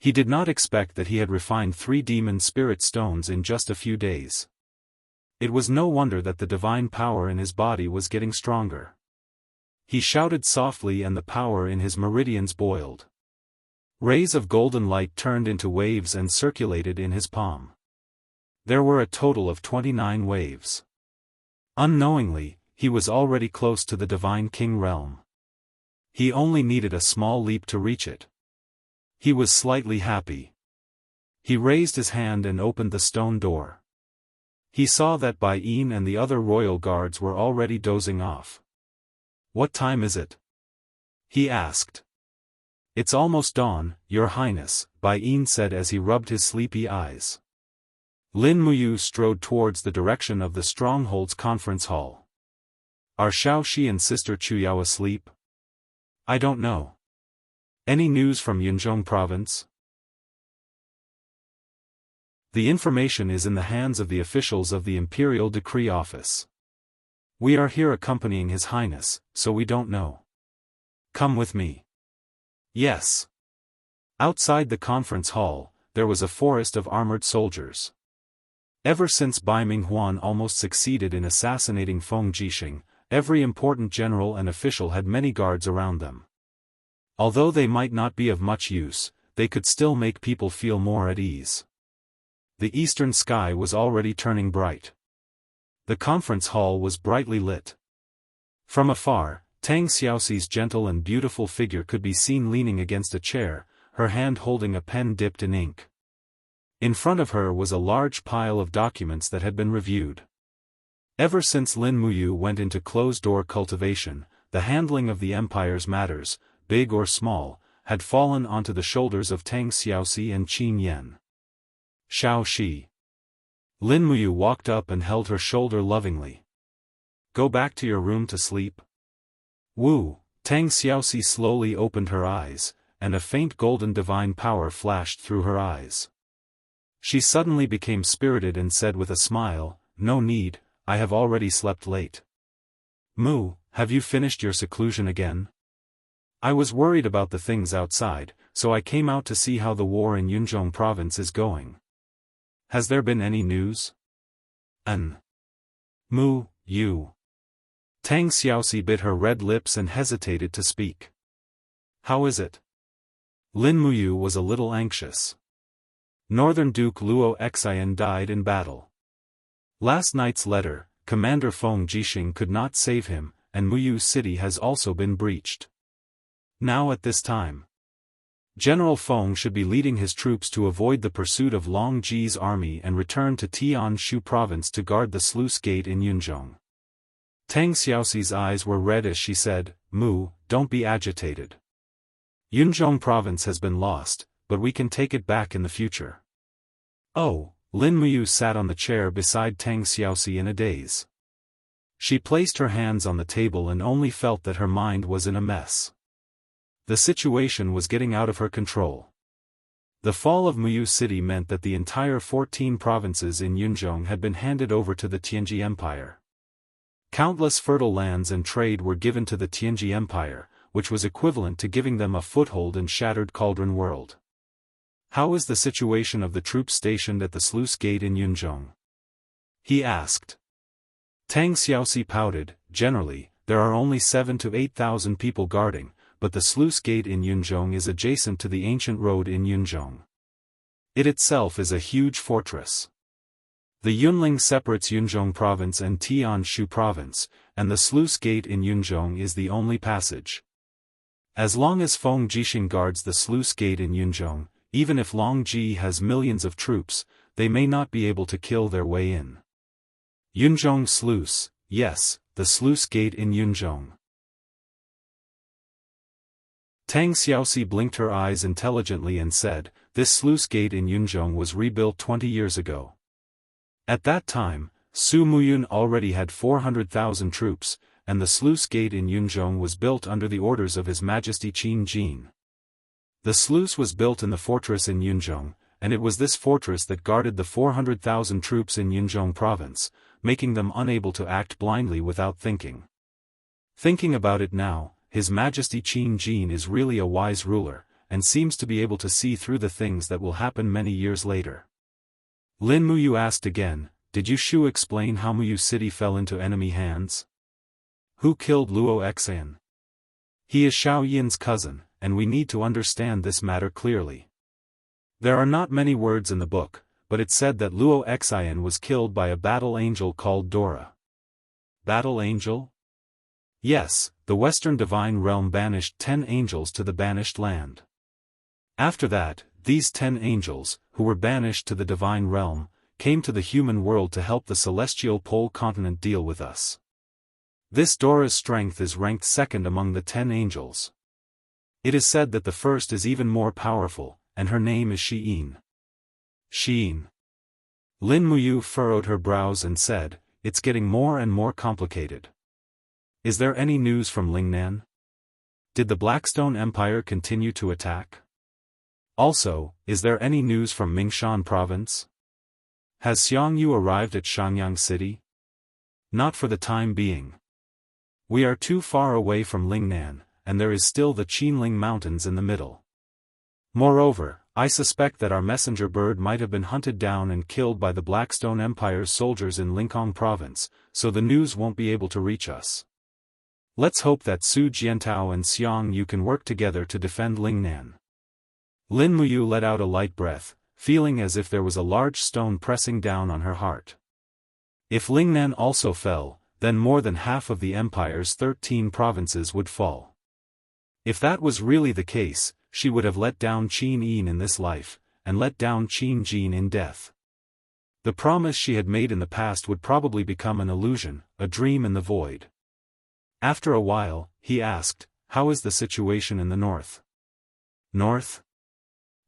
He did not expect that he had refined 3 demon spirit stones in just a few days. It was no wonder that the divine power in his body was getting stronger. He shouted softly and the power in his meridians boiled. Rays of golden light turned into waves and circulated in his palm. There were a total of 29 waves. Unknowingly, he was already close to the Divine King realm. He only needed a small leap to reach it. He was slightly happy. He raised his hand and opened the stone door. He saw that Bai Yin and the other royal guards were already dozing off. What time is it? He asked. It's almost dawn, Your Highness, Bai Yin said as he rubbed his sleepy eyes. Lin Muyu strode towards the direction of the stronghold's conference hall. Are Xiao Xi and Sister Chu Yao asleep? I don't know. Any news from Yunzhong province? The information is in the hands of the officials of the Imperial Decree Office. We are here accompanying His Highness, so we don't know. Come with me. Yes. Outside the conference hall, there was a forest of armored soldiers. Ever since Bai Minghuan almost succeeded in assassinating Feng Jixing, every important general and official had many guards around them. Although they might not be of much use, they could still make people feel more at ease. The eastern sky was already turning bright. The conference hall was brightly lit. From afar, Tang Xiaoxi's gentle and beautiful figure could be seen leaning against a chair, her hand holding a pen dipped in ink. In front of her was a large pile of documents that had been reviewed. Ever since Lin Muyu went into closed-door cultivation, the handling of the empire's matters, big or small, had fallen onto the shoulders of Tang Xiaoxi and Qin Yan. Xiao Shi. Lin Muyu walked up and held her shoulder lovingly. Go back to your room to sleep. Wu. Tang Xiaoxi slowly opened her eyes, and a faint golden divine power flashed through her eyes. She suddenly became spirited and said with a smile, No need, I have already slept late. Mu, have you finished your seclusion again? I was worried about the things outside, so I came out to see how the war in Yunzhong province is going. Has there been any news? Mu, you. Tang Xiaoxi bit her red lips and hesitated to speak. How is it? Lin Muyu was a little anxious. Northern Duke Luo Xian died in battle. Last night's letter, Commander Feng Jixing could not save him, and Muyu City has also been breached. Now at this time, General Feng should be leading his troops to avoid the pursuit of Long Ji's army and return to Tianshu province to guard the sluice gate in Yunzhong. Tang Xiaoxi's eyes were red as she said, Mu, don't be agitated. Yunzhong province has been lost, but we can take it back in the future. Oh, Lin Muyu sat on the chair beside Tang Xiaoxi in a daze. She placed her hands on the table and only felt that her mind was in a mess. The situation was getting out of her control. The fall of Muyu City meant that the entire 14 provinces in Yunzhong had been handed over to the Tianji Empire. Countless fertile lands and trade were given to the Tianji Empire, which was equivalent to giving them a foothold in Shattered Cauldron World. How is the situation of the troops stationed at the sluice gate in Yunzhong? He asked. Tang Xiaoxi pouted, generally, there are only 7,000 to 8,000 people guarding, but the sluice gate in Yunzhong is adjacent to the ancient road in Yunzhong. It itself is a huge fortress. The Yunling separates Yunzhong province and Tianshu province, and the sluice gate in Yunzhong is the only passage. As long as Feng Jixing guards the sluice gate in Yunzhong, even if Long Ji has millions of troops, they may not be able to kill their way in. Yunzhong sluice, yes, the sluice gate in Yunzhong. Tang Xiaoxi blinked her eyes intelligently and said, this sluice gate in Yunzhong was rebuilt 20 years ago. At that time, Su Muyun already had 400,000 troops, and the sluice gate in Yunzhong was built under the orders of His Majesty Qin Jin. The sluice was built in the fortress in Yunzhong, and it was this fortress that guarded the 400,000 troops in Yunzhong province, making them unable to act blindly without thinking. Thinking about it now, His Majesty Qin Jin is really a wise ruler, and seems to be able to see through the things that will happen many years later. Lin Muyu asked again, did you Shu explain how Muyu City fell into enemy hands? Who killed Luo Xian? He is Xiao Yin's cousin, and we need to understand this matter clearly. There are not many words in the book, but it said that Luo Xian was killed by a battle angel called Dora. Battle angel? Yes, the Western Divine Realm banished 10 angels to the banished land. After that, these 10 angels, who were banished to the Divine Realm, came to the human world to help the celestial pole continent deal with us. This Dora's strength is ranked second among the 10 angels. It is said that the first is even more powerful, and her name is Xiyin. Xiyin. Lin Muyu furrowed her brows and said, it's getting more and more complicated. Is there any news from Lingnan? Did the Blackstone Empire continue to attack? Also, is there any news from Mingshan province? Has Xiangyu arrived at Xiangyang City? Not for the time being. We are too far away from Lingnan, and there is still the Qinling Mountains in the middle. Moreover, I suspect that our messenger bird might have been hunted down and killed by the Blackstone Empire's soldiers in Lingang province, so the news won't be able to reach us. Let's hope that Su Jiantao and Xiang Yu can work together to defend Lingnan. Lin Muyu let out a light breath, feeling as if there was a large stone pressing down on her heart. If Lingnan also fell, then more than half of the empire's 13 provinces would fall. If that was really the case, she would have let down Qin Yin in this life, and let down Qin Jin in death. The promise she had made in the past would probably become an illusion, a dream in the void. After a while, he asked, "How is the situation in the north?" North?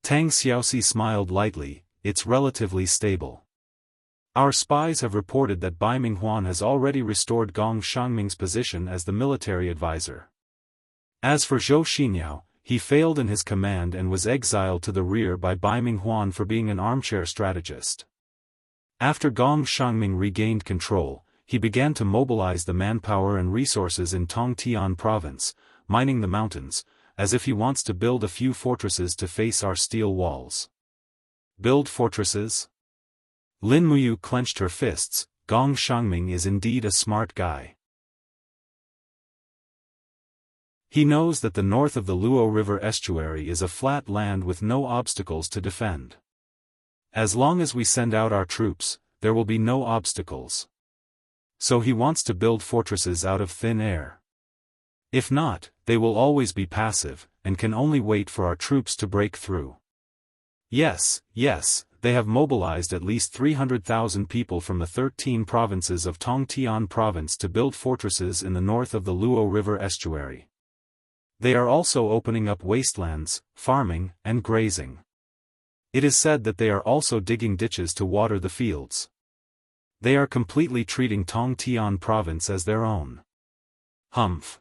Tang Xiaoxi smiled lightly, "It's relatively stable. Our spies have reported that Bai Minghuan has already restored Gong Shangming's position as the military advisor. As for Zhou Xinyao, he failed in his command and was exiled to the rear by Bai Minghuan for being an armchair strategist. After Gong Shangming regained control, he began to mobilize the manpower and resources in Tongtian province, mining the mountains, as if he wants to build a few fortresses to face our steel walls." Build fortresses? Lin Muyu clenched her fists. Gong Shangming is indeed a smart guy. He knows that the north of the Luo River estuary is a flat land with no obstacles to defend. As long as we send out our troops, there will be no obstacles. So he wants to build fortresses out of thin air. If not, they will always be passive, and can only wait for our troops to break through. Yes, they have mobilized at least 300,000 people from the 13 provinces of Tongtian province to build fortresses in the north of the Luo River estuary. They are also opening up wastelands, farming, and grazing. It is said that they are also digging ditches to water the fields. They are completely treating Tongtian province as their own. Humph.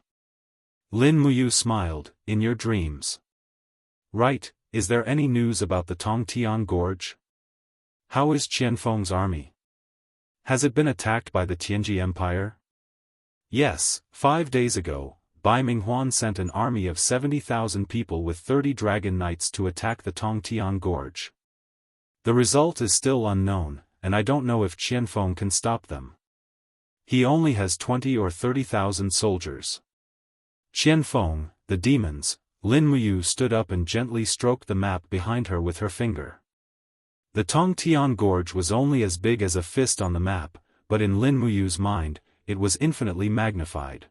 Lin Muyu smiled, "In your dreams." Right, is there any news about the Tongtian Gorge? How is Qianfeng's army? Has it been attacked by the Tianji Empire? Yes, 5 days ago, Bai Minghuan sent an army of 70,000 people with 30 dragon knights to attack the Tongtian Gorge. The result is still unknown, and I don't know if Qianfeng can stop them. He only has 20 or 30,000 soldiers. Qianfeng, the demons. Lin Muyu stood up and gently stroked the map behind her with her finger. The Tongtian Gorge was only as big as a fist on the map, but in Lin Muyu's mind, it was infinitely magnified.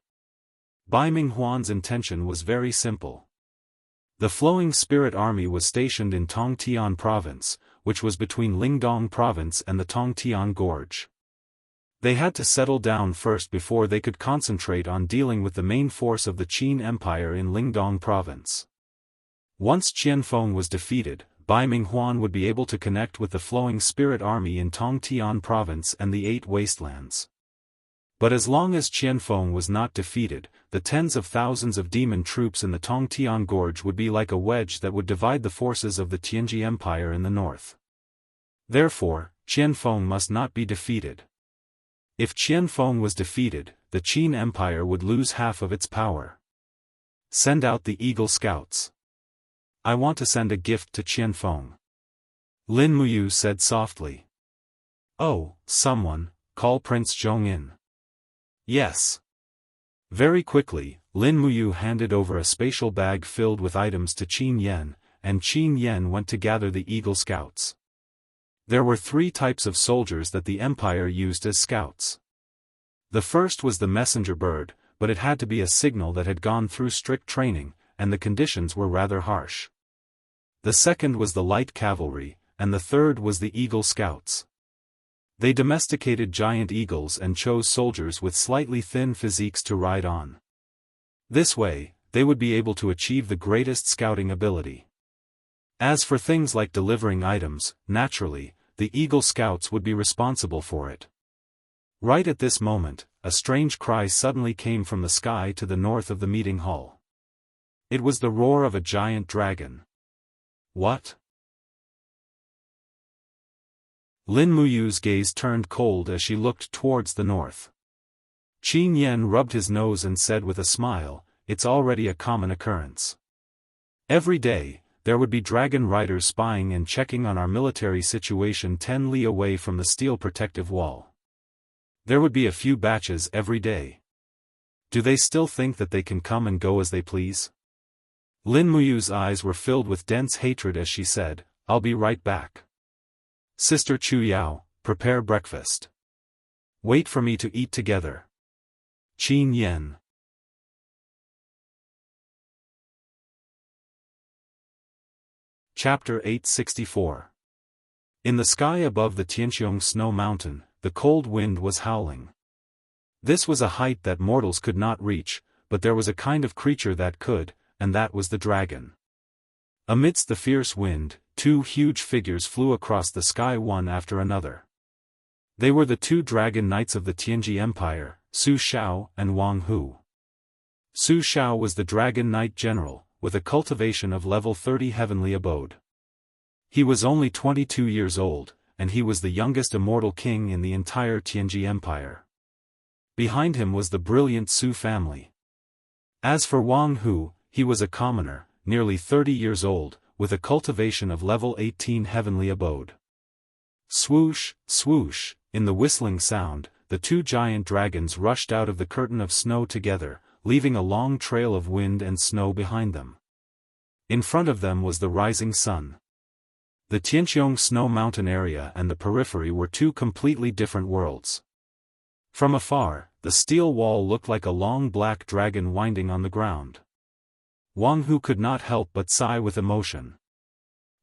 Bai Minghuan's intention was very simple. The Flowing Spirit Army was stationed in Tongtian province, which was between Lingdong province and the Tongtian Gorge. They had to settle down first before they could concentrate on dealing with the main force of the Qin Empire in Lingdong province. Once Qianfeng was defeated, Bai Minghuan would be able to connect with the Flowing Spirit Army in Tongtian province and the 8 wastelands. But as long as Qianfeng was not defeated, the tens of thousands of demon troops in the Tongtian Gorge would be like a wedge that would divide the forces of the Tianji Empire in the north. Therefore, Qianfeng must not be defeated. If Qianfeng was defeated, the Qin Empire would lose half of its power. Send out the Eagle Scouts. I want to send a gift to Qianfeng. Lin Muyu said softly. Oh, someone, call Prince Zhong in. Yes. Very quickly, Lin Muyu handed over a spatial bag filled with items to Qin Yan, and Qin Yan went to gather the Eagle Scouts. There were 3 types of soldiers that the Empire used as scouts. The first was the messenger bird, but it had to be a signal that had gone through strict training, and the conditions were rather harsh. The second was the light cavalry, and the third was the Eagle Scouts. They domesticated giant eagles and chose soldiers with slightly thin physiques to ride on. This way, they would be able to achieve the greatest scouting ability. As for things like delivering items, naturally, the Eagle Scouts would be responsible for it. Right at this moment, a strange cry suddenly came from the sky to the north of the meeting hall. It was the roar of a giant dragon. What? Lin Muyu's gaze turned cold as she looked towards the north. Qin Yan rubbed his nose and said with a smile, "It's already a common occurrence. Every day, there would be dragon riders spying and checking on our military situation 10 li away from the steel protective wall. There would be a few batches every day. Do they still think that they can come and go as they please?" Lin Muyu's eyes were filled with dense hatred as she said, "I'll be right back. Sister Chu Yao, prepare breakfast. Wait for me to eat together." Qin Yan. Chapter 864. In the sky above the Tianqiong snow mountain, the cold wind was howling. This was a height that mortals could not reach, but there was a kind of creature that could, and that was the dragon. Amidst the fierce wind, two huge figures flew across the sky one after another. They were the two dragon knights of the Tianji Empire, Su Xiao and Wang Hu. Su Xiao was the dragon knight general, with a cultivation of level 30 heavenly abode. He was only 22 years old, and he was the youngest immortal king in the entire Tianji Empire. Behind him was the brilliant Su family. As for Wang Hu, he was a commoner, nearly 30 years old, with a cultivation of level 18 heavenly abode. Swoosh, swoosh, in the whistling sound, the two giant dragons rushed out of the curtain of snow together, leaving a long trail of wind and snow behind them. In front of them was the rising sun. The Tianqiong snow mountain area and the periphery were two completely different worlds. From afar, the steel wall looked like a long black dragon winding on the ground. Wang Hu could not help but sigh with emotion.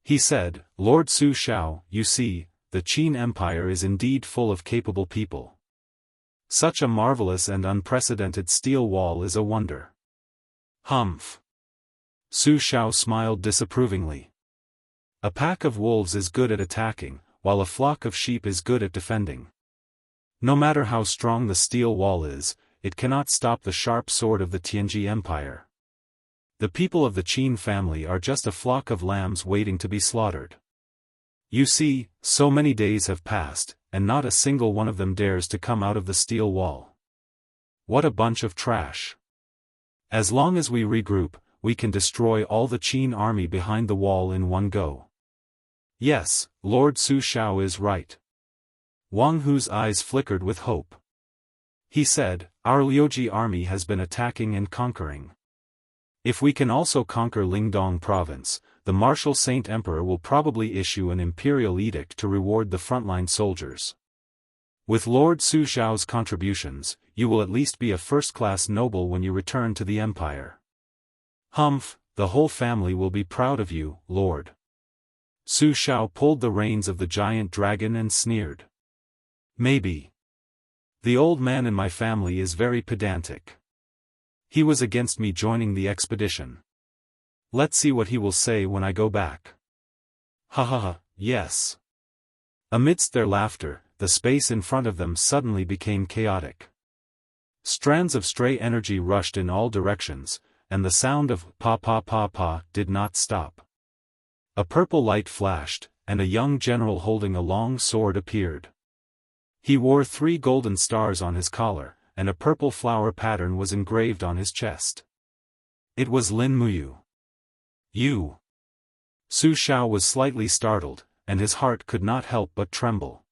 He said, "Lord Su Xiao, you see, the Qin Empire is indeed full of capable people. Such a marvelous and unprecedented steel wall is a wonder." Humph. Su Xiao smiled disapprovingly. A pack of wolves is good at attacking, while a flock of sheep is good at defending. No matter how strong the steel wall is, it cannot stop the sharp sword of the Tianji Empire. The people of the Qin family are just a flock of lambs waiting to be slaughtered. You see, so many days have passed, and not a single one of them dares to come out of the steel wall. What a bunch of trash. As long as we regroup, we can destroy all the Qin army behind the wall in one go. Yes, Lord Su Xiao is right. Wang Hu's eyes flickered with hope. He said, "Our Liuji army has been attacking and conquering. If we can also conquer Lingdong province, the martial Saint Emperor will probably issue an imperial edict to reward the frontline soldiers. With Lord Su Xiao's contributions, you will at least be a first-class noble when you return to the empire. Humph, the whole family will be proud of you, Lord." Su Xiao pulled the reins of the giant dragon and sneered. "Maybe. The old man in my family is very pedantic. He was against me joining the expedition. Let's see what he will say when I go back." Ha ha ha, yes. Amidst their laughter, the space in front of them suddenly became chaotic. Strands of stray energy rushed in all directions, and the sound of pa pa pa pa did not stop. A purple light flashed, and a young general holding a long sword appeared. He wore 3 golden stars on his collar, and a purple flower pattern was engraved on his chest. It was Lin Muyu. "You." Su Xiao was slightly startled, and his heart could not help but tremble.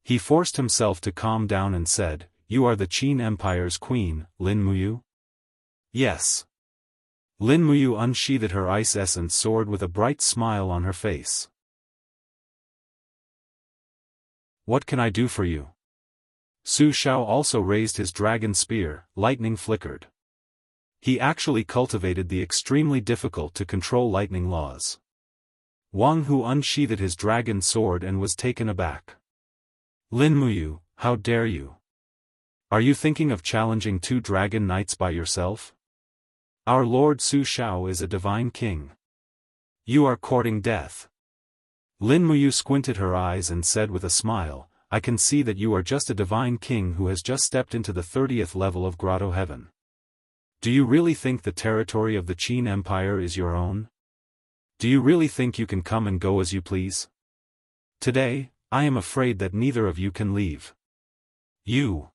He forced himself to calm down and said, "You are the Qin Empire's queen, Lin Muyu?" "Yes." Lin Muyu unsheathed her ice essence sword with a bright smile on her face. "What can I do for you?" Su Xiao also raised his dragon spear, lightning flickered. He actually cultivated the extremely difficult to control lightning laws. Wang Hu unsheathed his dragon sword and was taken aback. "Lin Muyu, how dare you? Are you thinking of challenging 2 dragon knights by yourself? Our Lord Su Xiao is a divine king. You are courting death." Lin Muyu squinted her eyes and said with a smile, "I can see that you are just a divine king who has just stepped into the 30th level of Grotto Heaven. Do you really think the territory of the Qin Empire is your own? Do you really think you can come and go as you please? Today, I am afraid that neither of you can leave. You.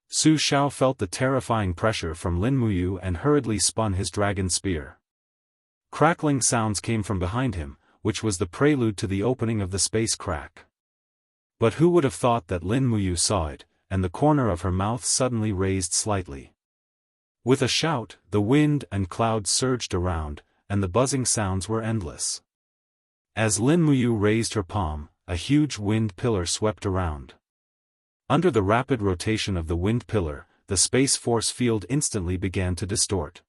Su Xiao felt the terrifying pressure from Lin Muyu and hurriedly spun his dragon spear. Crackling sounds came from behind him, which was the prelude to the opening of the space crack. But who would have thought that Lin Muyu saw it, and the corner of her mouth suddenly raised slightly. With a shout, the wind and clouds surged around, and the buzzing sounds were endless. As Lin Muyu raised her palm, a huge wind pillar swept around. Under the rapid rotation of the wind pillar, the space force field instantly began to distort.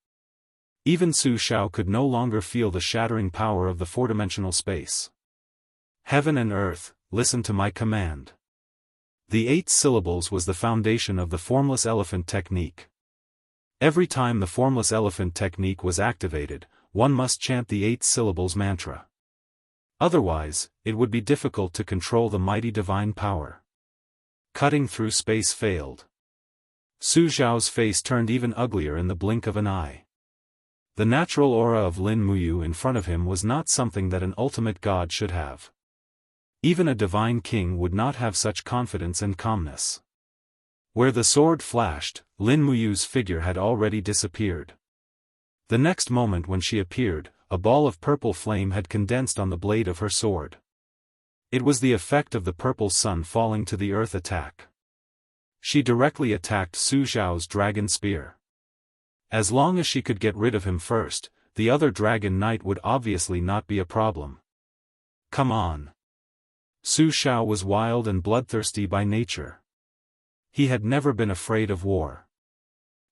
Even Su Xiao could no longer feel the shattering power of the four-dimensional space. Heaven and earth, listen to my command. The 8 syllables was the foundation of the formless elephant technique. Every time the formless elephant technique was activated, one must chant the 8 syllables mantra. Otherwise, it would be difficult to control the mighty divine power. Cutting through space failed. Su Xiao's face turned even uglier in the blink of an eye. The natural aura of Lin Muyu in front of him was not something that an ultimate god should have. Even a divine king would not have such confidence and calmness. Where the sword flashed, Lin Muyu's figure had already disappeared. The next moment when she appeared, a ball of purple flame had condensed on the blade of her sword. It was the effect of the purple sun falling to the earth attack. She directly attacked Su Xiao's dragon spear. As long as she could get rid of him first, the other dragon knight would obviously not be a problem. Come on. Su Xiao was wild and bloodthirsty by nature. He had never been afraid of war.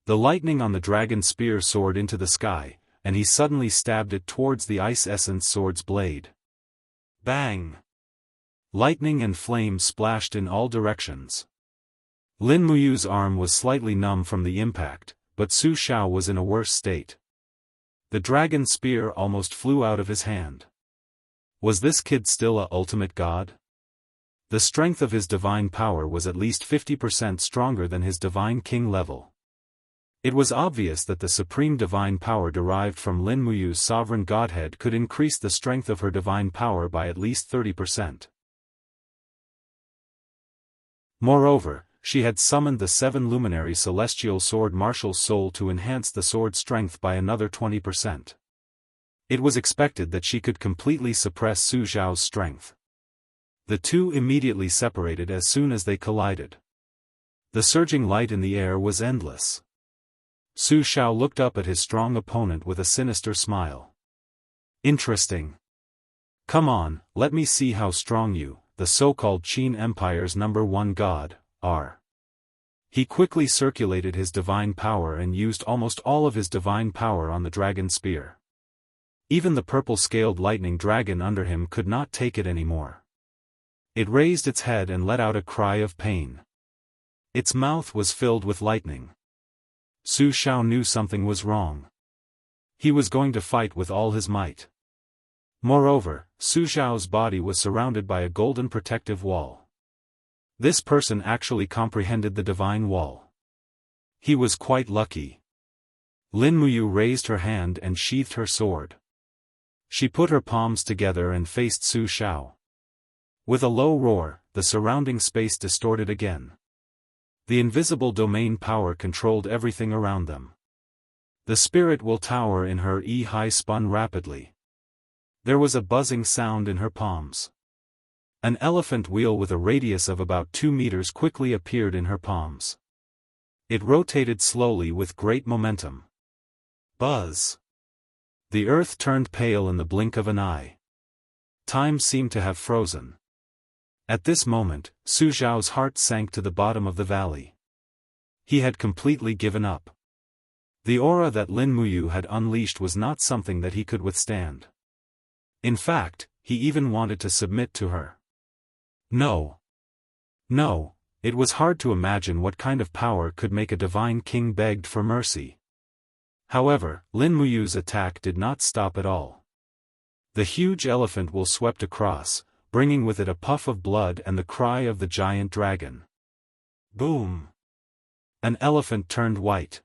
The lightning on the dragon spear soared into the sky, and he suddenly stabbed it towards the ice essence sword's blade. Bang! Lightning and flame splashed in all directions. Lin Muyu's arm was slightly numb from the impact, but Su Xiao was in a worse state. The dragon spear almost flew out of his hand. Was this kid still a ultimate god? The strength of his divine power was at least 50% stronger than his divine king level. It was obvious that the supreme divine power derived from Lin Muyu's sovereign godhead could increase the strength of her divine power by at least 30%. Moreover, she had summoned the 7 luminary celestial sword marshal's soul to enhance the sword's strength by another 20%. It was expected that she could completely suppress Su Xiao's strength. The two immediately separated as soon as they collided. The surging light in the air was endless. Su Xiao looked up at his strong opponent with a sinister smile. Interesting. Come on, let me see how strong you, the so-called Qin Empire's #1 god, are. He quickly circulated his divine power and used almost all of his divine power on the dragon spear. Even the purple-scaled lightning dragon under him could not take it anymore. It raised its head and let out a cry of pain. Its mouth was filled with lightning. Su Xiao knew something was wrong. He was going to fight with all his might. Moreover, Su Xiao's body was surrounded by a golden protective wall. This person actually comprehended the divine wall. He was quite lucky. Lin Muyu raised her hand and sheathed her sword. She put her palms together and faced Su Xiao. With a low roar, the surrounding space distorted again. The invisible domain power controlled everything around them. The spirit will tower in her high spun rapidly. There was a buzzing sound in her palms. An elephant wheel with a radius of about 2 meters quickly appeared in her palms. It rotated slowly with great momentum. Buzz! The earth turned pale in the blink of an eye. Time seemed to have frozen. At this moment, Su Xiao's heart sank to the bottom of the valley. He had completely given up. The aura that Lin Muyu had unleashed was not something that he could withstand. In fact, he even wanted to submit to her. No. No, it was hard to imagine what kind of power could make a divine king begged for mercy. However, Lin Muyu's attack did not stop at all. The huge elephant will swept across, bringing with it a puff of blood and the cry of the giant dragon. Boom! An elephant turned white.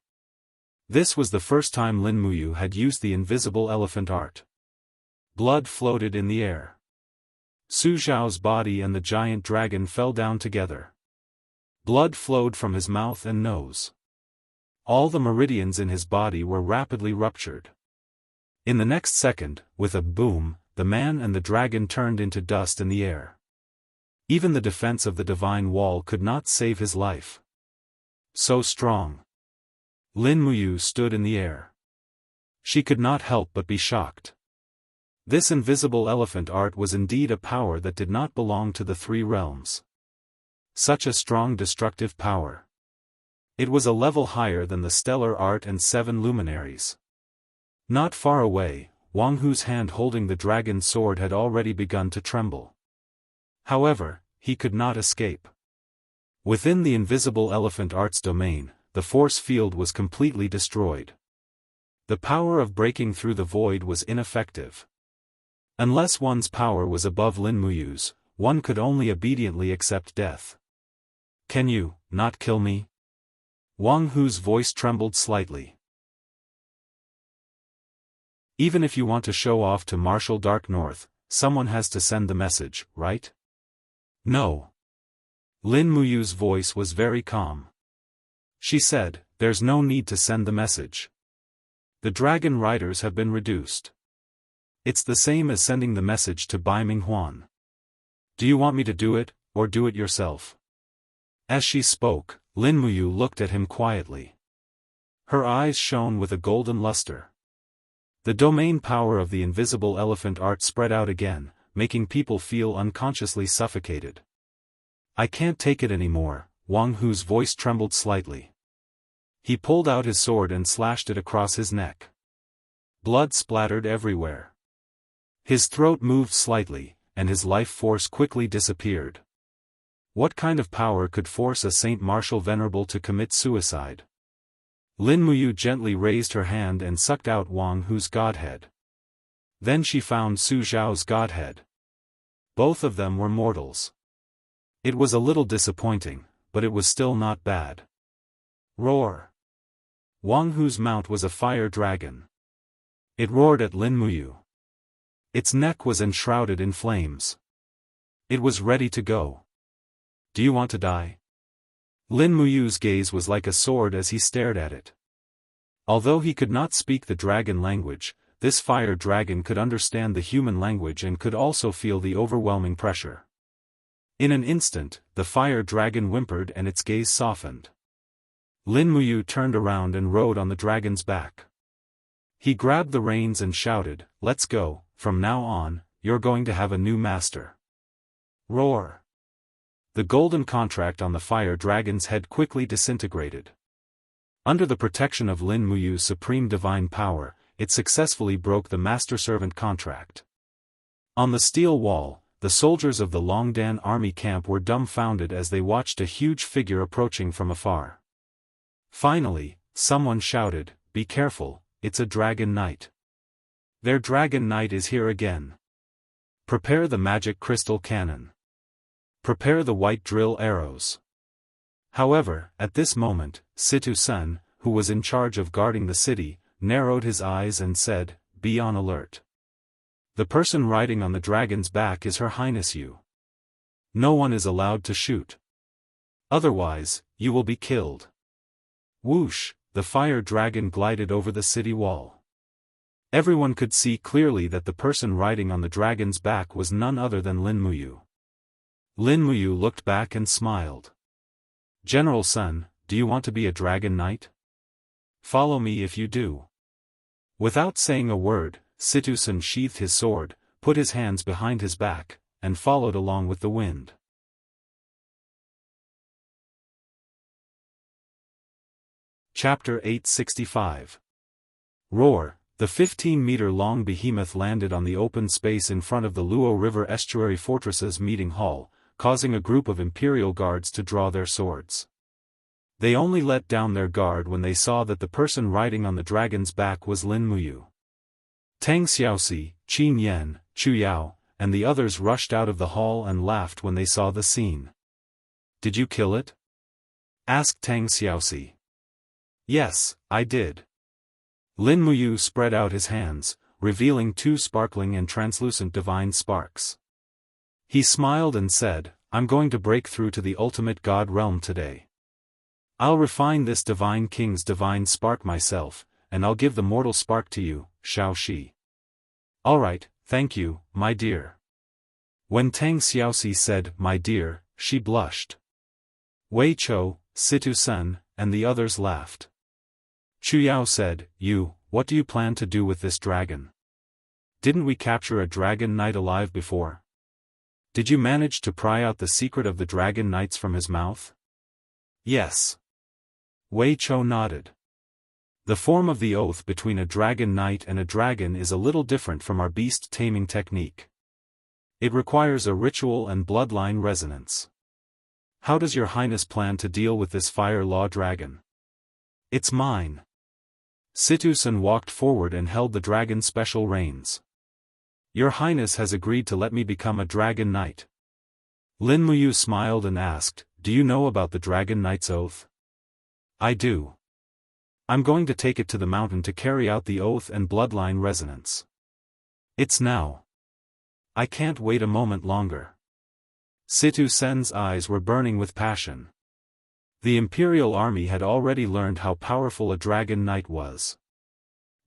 This was the first time Lin Muyu had used the invisible elephant art. Blood floated in the air. Su Zhao's body and the giant dragon fell down together. Blood flowed from his mouth and nose. All the meridians in his body were rapidly ruptured. In the next second, with a boom, the man and the dragon turned into dust in the air. Even the defense of the divine wall could not save his life. So strong. Lin Muyu stood in the air. She could not help but be shocked. This invisible elephant art was indeed a power that did not belong to the three realms. Such a strong destructive power. It was a level higher than the stellar art and 7 luminaries. Not far away, Wang Hu's hand holding the dragon's sword had already begun to tremble. However, he could not escape. Within the invisible elephant art's domain, the force field was completely destroyed. The power of breaking through the void was ineffective. Unless one's power was above Lin Muyu's, one could only obediently accept death. Can you not kill me? Wang Hu's voice trembled slightly. Even if you want to show off to Marshal Dark North, someone has to send the message, right? No. Lin Muyu's voice was very calm. She said, there's no need to send the message. The dragon riders have been reduced. It's the same as sending the message to Bai Minghuan. Do you want me to do it, or do it yourself? As she spoke, Lin Muyu looked at him quietly. Her eyes shone with a golden luster. The domain power of the invisible elephant art spread out again, making people feel unconsciously suffocated. I can't take it anymore, Wang Hu's voice trembled slightly. He pulled out his sword and slashed it across his neck. Blood splattered everywhere. His throat moved slightly, and his life force quickly disappeared. What kind of power could force a Saint Martial Venerable to commit suicide? Lin Muyu gently raised her hand and sucked out Wang Hu's godhead. Then she found Su Zhao's godhead. Both of them were mortals. It was a little disappointing, but it was still not bad. Roar! Wang Hu's mount was a fire dragon. It roared at Lin Muyu. Its neck was enshrouded in flames. It was ready to go. Do you want to die? Lin Muyu's gaze was like a sword as he stared at it. Although he could not speak the dragon language, this fire dragon could understand the human language and could also feel the overwhelming pressure. In an instant, the fire dragon whimpered and its gaze softened. Lin Muyu turned around and rode on the dragon's back. He grabbed the reins and shouted, "Let's go, from now on, you're going to have a new master." Roar! The golden contract on the fire dragon's head quickly disintegrated. Under the protection of Lin Muyu's supreme divine power, it successfully broke the master-servant contract. On the steel wall, the soldiers of the Longdan army camp were dumbfounded as they watched a huge figure approaching from afar. Finally, someone shouted, "Be careful, it's a dragon knight. Their dragon knight is here again. Prepare the magic crystal cannon. Prepare the white drill arrows." However, at this moment, Situ Sun, who was in charge of guarding the city, narrowed his eyes and said, "Be on alert. The person riding on the dragon's back is Her Highness Yu. No one is allowed to shoot. Otherwise, you will be killed." Whoosh, the fire dragon glided over the city wall. Everyone could see clearly that the person riding on the dragon's back was none other than Lin Muyu. Lin Muyu looked back and smiled. "General Sun, do you want to be a dragon knight? Follow me if you do." Without saying a word, Situ Sun sheathed his sword, put his hands behind his back, and followed along with the wind. Chapter 865. Roar. The 15-meter-long behemoth landed on the open space in front of the Luo River Estuary Fortress's meeting hall, causing a group of Imperial guards to draw their swords. They only let down their guard when they saw that the person riding on the dragon's back was Lin Muyu. Tang Xiaoxi, Qin Yan, Chu Yao, and the others rushed out of the hall and laughed when they saw the scene. "Did you kill it?" asked Tang Xiaoxi. "Yes, I did," Lin Muyu spread out his hands, revealing two sparkling and translucent divine sparks. He smiled and said, I'm going to break through to the ultimate God realm today. I'll refine this divine king's divine spark myself, and I'll give the mortal spark to you, Xiaoxi. Alright, thank you, my dear. When Tang Xiaoxi said, my dear, she blushed. Wei Chou, Situ Sun, and the others laughed. Chu Yao said, what do you plan to do with this dragon? Didn't we capture a dragon knight alive before? Did you manage to pry out the secret of the dragon knights from his mouth? Yes. Wei Chou nodded. The form of the oath between a dragon knight and a dragon is a little different from our beast taming technique. It requires a ritual and bloodline resonance. How does your highness plan to deal with this fire law dragon? It's mine. Situ Sun walked forward and held the dragon's special reins. Your highness has agreed to let me become a dragon knight. Lin Muyu smiled and asked, do you know about the dragon knight's oath? I do. I'm going to take it to the mountain to carry out the oath and bloodline resonance. It's now. I can't wait a moment longer. Situ Sen's eyes were burning with passion. The Imperial Army had already learned how powerful a Dragon Knight was.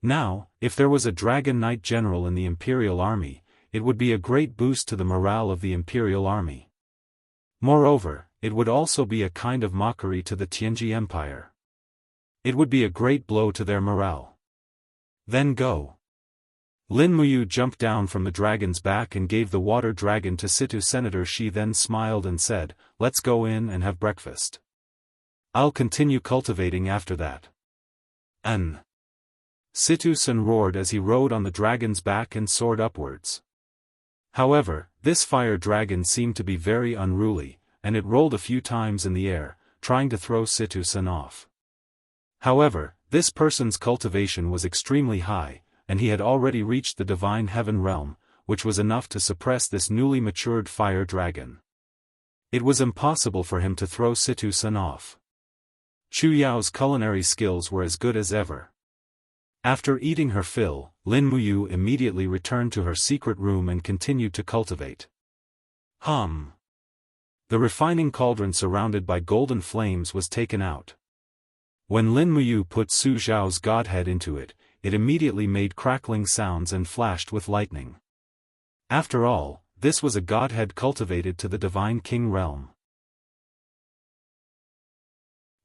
Now, if there was a Dragon Knight general in the Imperial Army, it would be a great boost to the morale of the Imperial Army. Moreover, it would also be a kind of mockery to the Tianji Empire. It would be a great blow to their morale. Then go. Lin Muyu jumped down from the dragon's back and gave the water dragon to Situ Senator. She then smiled and said, let's go in and have breakfast. I'll continue cultivating after that. Situ Sun roared as he rode on the dragon's back and soared upwards. However, this fire dragon seemed to be very unruly, and it rolled a few times in the air, trying to throw Situ Sun off. However, this person's cultivation was extremely high, and he had already reached the divine heaven realm, which was enough to suppress this newly matured fire dragon. It was impossible for him to throw Situ Sun off. Chu Yao's culinary skills were as good as ever. After eating her fill, Lin Muyu immediately returned to her secret room and continued to cultivate. The refining cauldron surrounded by golden flames was taken out. When Lin Muyu put Su Zhao's godhead into it, it immediately made crackling sounds and flashed with lightning. After all, this was a godhead cultivated to the divine king realm.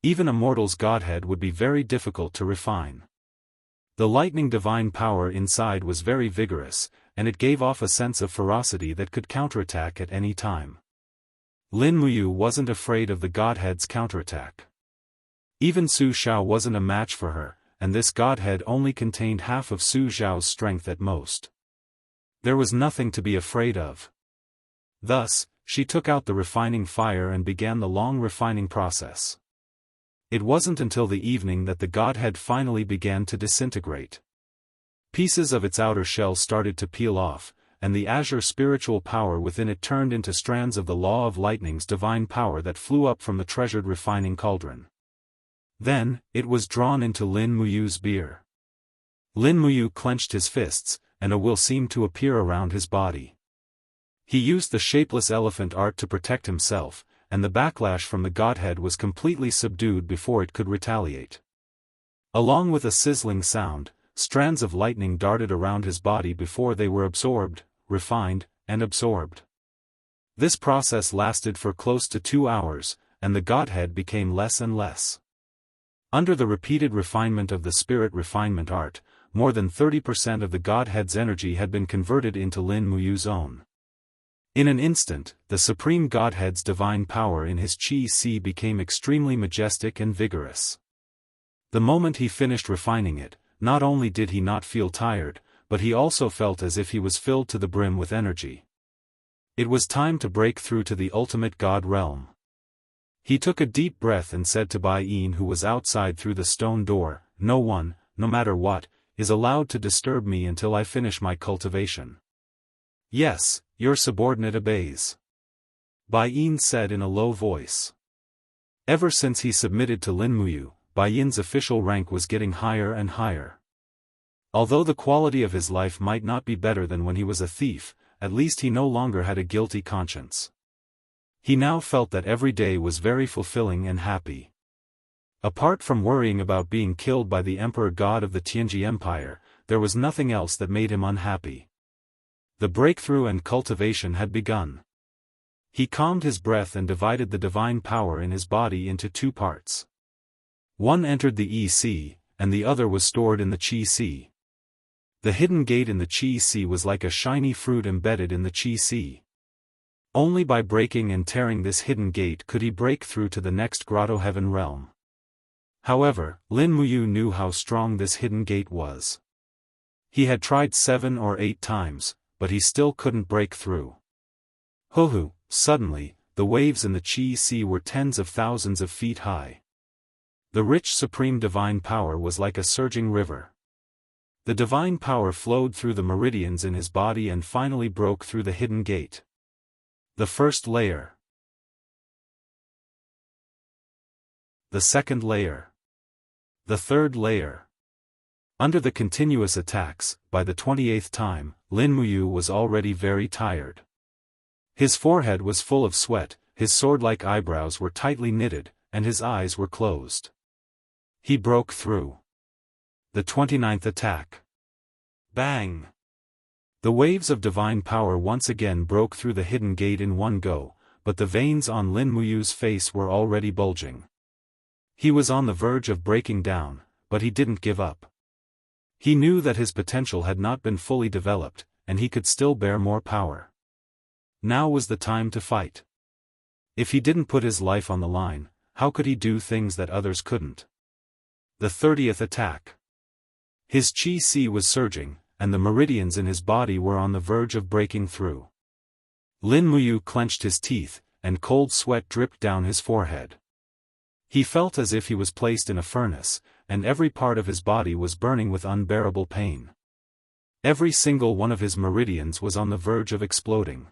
Even a mortal's godhead would be very difficult to refine. The lightning divine power inside was very vigorous, and it gave off a sense of ferocity that could counterattack at any time. Lin Muyu wasn't afraid of the godhead's counterattack. Even Su Zhao wasn't a match for her, and this godhead only contained half of Su Zhao's strength at most. There was nothing to be afraid of. Thus, she took out the refining fire and began the long refining process. It wasn't until the evening that the godhead finally began to disintegrate. Pieces of its outer shell started to peel off, and the azure spiritual power within it turned into strands of the law of lightning's divine power that flew up from the treasured refining cauldron. Then, it was drawn into Lin Muyu's beer. Lin Muyu clenched his fists, and a will seemed to appear around his body. He used the shapeless elephant art to protect himself, and the backlash from the godhead was completely subdued before it could retaliate. Along with a sizzling sound, strands of lightning darted around his body before they were absorbed, refined, and absorbed. This process lasted for close to 2 hours, and the godhead became less and less. Under the repeated refinement of the spirit refinement art, more than 30% of the godhead's energy had been converted into Lin Muyu's own. In an instant, the Supreme Godhead's divine power in his Qi became extremely majestic and vigorous. The moment he finished refining it, not only did he not feel tired, but he also felt as if he was filled to the brim with energy. It was time to break through to the ultimate God realm. He took a deep breath and said to Bai Yin, who was outside through the stone door, "No one, no matter what, is allowed to disturb me until I finish my cultivation." "Yes, your subordinate obeys," Bai Yin said in a low voice. Ever since he submitted to Lin Muyu, Bai Yin's official rank was getting higher and higher. Although the quality of his life might not be better than when he was a thief, at least he no longer had a guilty conscience. He now felt that every day was very fulfilling and happy. Apart from worrying about being killed by the emperor god of the Tianji Empire, there was nothing else that made him unhappy. The breakthrough and cultivation had begun. He calmed his breath and divided the divine power in his body into two parts. One entered the EC, and the other was stored in the Qi Ci. The hidden gate in the Qi Ci was like a shiny fruit embedded in the Qi Ci. Only by breaking and tearing this hidden gate could he break through to the next grotto heaven realm. However, Lin Muyu knew how strong this hidden gate was. He had tried 7 or 8 times, but he still couldn't break through. Hoo-hoo, suddenly, the waves in the Qi Ci were tens of thousands of feet high. The rich supreme divine power was like a surging river. The divine power flowed through the meridians in his body and finally broke through the hidden gate. The first layer. The second layer. The third layer. Under the continuous attacks, by the 28th time, Lin Muyu was already very tired. His forehead was full of sweat, his sword-like eyebrows were tightly knitted, and his eyes were closed. He broke through. The 29th attack. Bang! The waves of divine power once again broke through the hidden gate in one go, but the veins on Lin Muyu's face were already bulging. He was on the verge of breaking down, but he didn't give up. He knew that his potential had not been fully developed, and he could still bear more power. Now was the time to fight. If he didn't put his life on the line, how could he do things that others couldn't? The 30th attack. His Qi Ci was surging, and the meridians in his body were on the verge of breaking through. Lin Muyu clenched his teeth, and cold sweat dripped down his forehead. He felt as if he was placed in a furnace, and every part of his body was burning with unbearable pain. Every single one of his meridians was on the verge of exploding.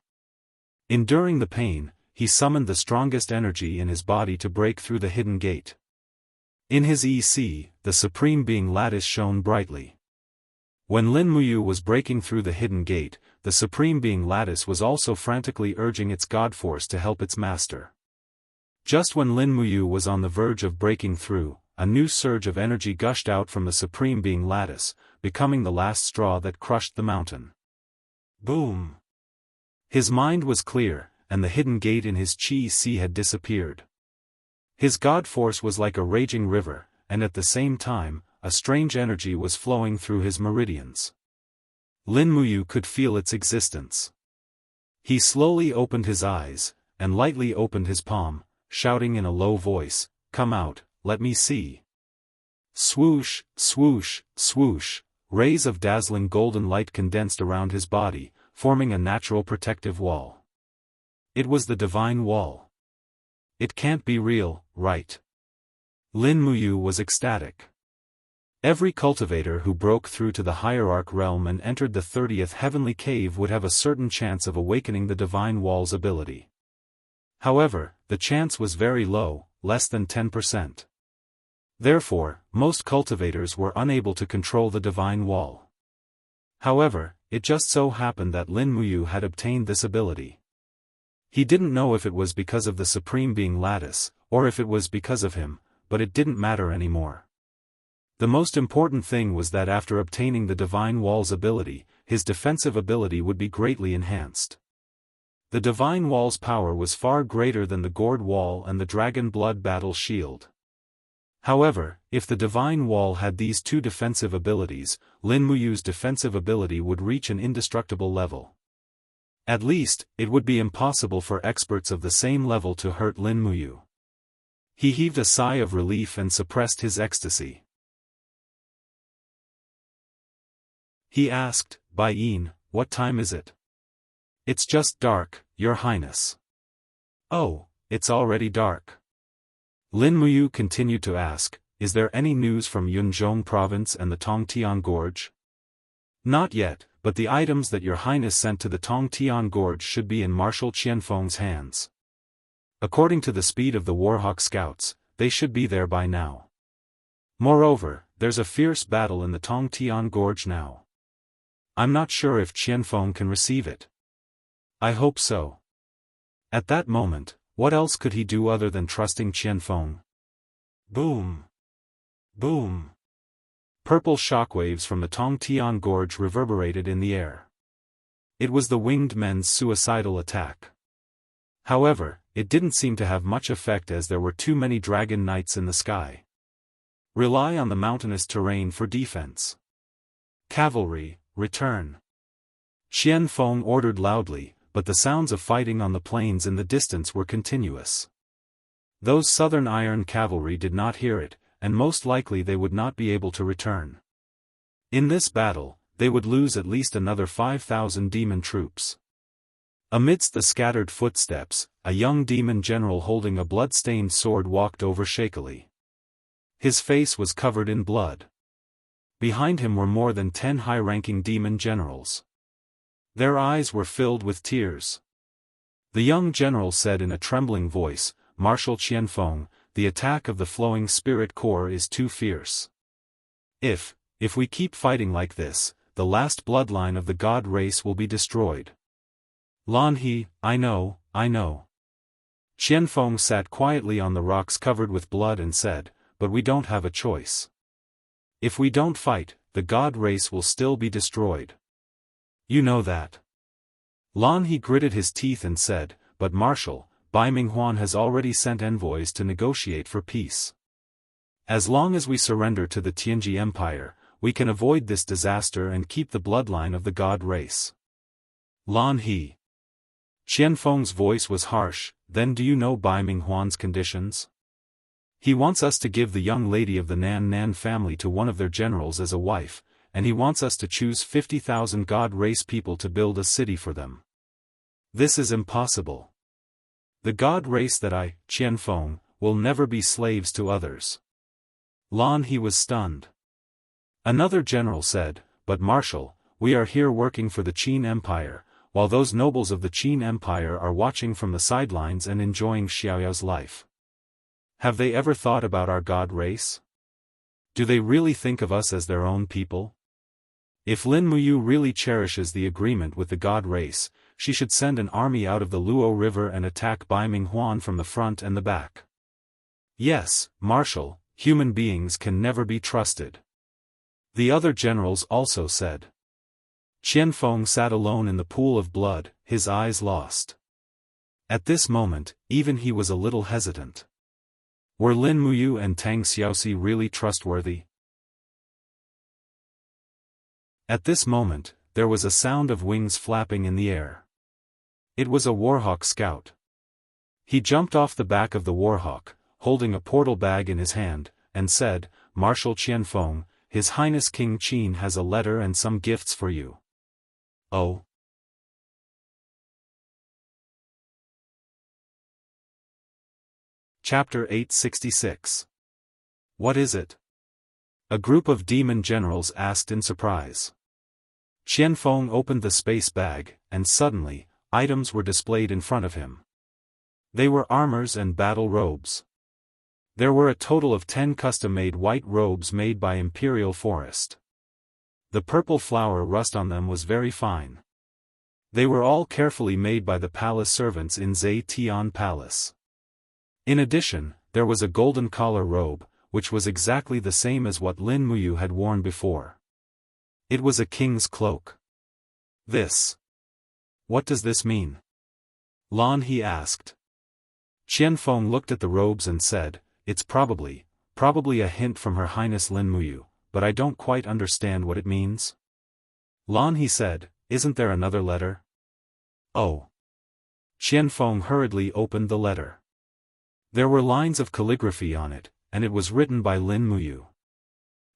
Enduring the pain, he summoned the strongest energy in his body to break through the hidden gate. In his EC, the Supreme Being lattice shone brightly. When Lin Muyu was breaking through the hidden gate, the Supreme Being lattice was also frantically urging its God Force to help its master. Just when Lin Muyu was on the verge of breaking through, a new surge of energy gushed out from the Supreme Being lattice, becoming the last straw that crushed the mountain. Boom! His mind was clear, and the hidden gate in his Qi Ci had disappeared. His God Force was like a raging river, and at the same time, a strange energy was flowing through his meridians. Lin Muyu could feel its existence. He slowly opened his eyes, and lightly opened his palm, shouting in a low voice, "Come out, let me see." Swoosh, swoosh, swoosh, rays of dazzling golden light condensed around his body, forming a natural protective wall. It was the divine wall. It can't be real, right? Lin Muyu was ecstatic. Every cultivator who broke through to the hierarch realm and entered the 30th heavenly cave would have a certain chance of awakening the divine wall's ability. However, the chance was very low, less than 10%. Therefore, most cultivators were unable to control the divine wall. However, it just so happened that Lin Muyu had obtained this ability. He didn't know if it was because of the Supreme Being lattice, or if it was because of him, but it didn't matter anymore. The most important thing was that after obtaining the divine wall's ability, his defensive ability would be greatly enhanced. The divine wall's power was far greater than the gourd wall and the dragon blood battle shield. However, if the divine wall had these two defensive abilities, Lin Muyu's defensive ability would reach an indestructible level. At least, it would be impossible for experts of the same level to hurt Lin Muyu. He heaved a sigh of relief and suppressed his ecstasy. He asked, "Baiyin, what time is it?" "It's just dark, Your Highness." "Oh, it's already dark." Lin Muyu continued to ask, "Is there any news from Yunzhong province and the Tongtian Gorge?" "Not yet, but the items that Your Highness sent to the Tongtian Gorge should be in Marshal Qianfeng's hands. According to the speed of the Warhawk scouts, they should be there by now. Moreover, there's a fierce battle in the Tongtian Gorge now. I'm not sure if Qianfeng can receive it. I hope so. At that moment, what else could he do other than trusting Qianfeng? Boom! Boom! Purple shockwaves from the Tongtian Gorge reverberated in the air. It was the winged men's suicidal attack. However, it didn't seem to have much effect as there were too many dragon knights in the sky. Rely on the mountainous terrain for defense. Cavalry, return. Qianfeng ordered loudly, but the sounds of fighting on the plains in the distance were continuous. Those southern iron cavalry did not hear it, and most likely they would not be able to return. In this battle, they would lose at least another 5,000 demon troops. Amidst the scattered footsteps, a young demon general holding a blood-stained sword walked over shakily. His face was covered in blood. Behind him were more than 10 high-ranking demon generals. Their eyes were filled with tears. The young general said in a trembling voice, "Marshal Qianfeng, the attack of the Flowing Spirit Corps is too fierce. If we keep fighting like this, the last bloodline of the god race will be destroyed." Lan He, I know. Qianfeng sat quietly on the rocks covered with blood and said, "But we don't have a choice. If we don't fight, the god race will still be destroyed. You know that." Lan He gritted his teeth and said, "But Marshal, Bai Minghuan has already sent envoys to negotiate for peace. As long as we surrender to the Tianji Empire, we can avoid this disaster and keep the bloodline of the god race." Lan He. Qianfeng's voice was harsh. "Then do you know Bai Minghuan's conditions? He wants us to give the young lady of the Nan family to one of their generals as a wife, and he wants us to choose 50,000 god race people to build a city for them. This is impossible. The god race that I, Qianfeng, will never be slaves to others." Lan He was stunned. Another general said, "But Marshal, we are here working for the Qin Empire, while those nobles of the Qin Empire are watching from the sidelines and enjoying Xiaoyao's life. Have they ever thought about our god race? Do they really think of us as their own people? If Lin Muyu really cherishes the agreement with the god race, she should send an army out of the Luo River and attack Bai Minghuan from the front and the back. Yes, Marshal, human beings can never be trusted." The other generals also said. Qianfeng sat alone in the pool of blood, his eyes lost. At this moment, even he was a little hesitant. Were Lin Muyu and Tang Xiaoxi really trustworthy? At this moment, there was a sound of wings flapping in the air. It was a warhawk scout. He jumped off the back of the warhawk, holding a portal bag in his hand, and said, "Marshal Qianfeng, His Highness King Qin has a letter and some gifts for you." Oh. Chapter 866. What is it? A group of demon generals asked in surprise. Qianfeng opened the space bag, and suddenly, items were displayed in front of him. They were armors and battle robes. There were a total of 10 custom-made white robes made by Imperial Forest. The purple flower rust on them was very fine. They were all carefully made by the palace servants in Zhe Tian Palace. In addition, there was a golden collar robe, which was exactly the same as what Lin Muyu had worn before. It was a king's cloak. What does this mean? Lan He asked. Qianfeng looked at the robes and said, "It's probably a hint from Her Highness Lin Muyu, but I don't quite understand what it means." Lan He said, "Isn't there another letter?" Oh. Qianfeng hurriedly opened the letter. There were lines of calligraphy on it, and it was written by Lin Muyu.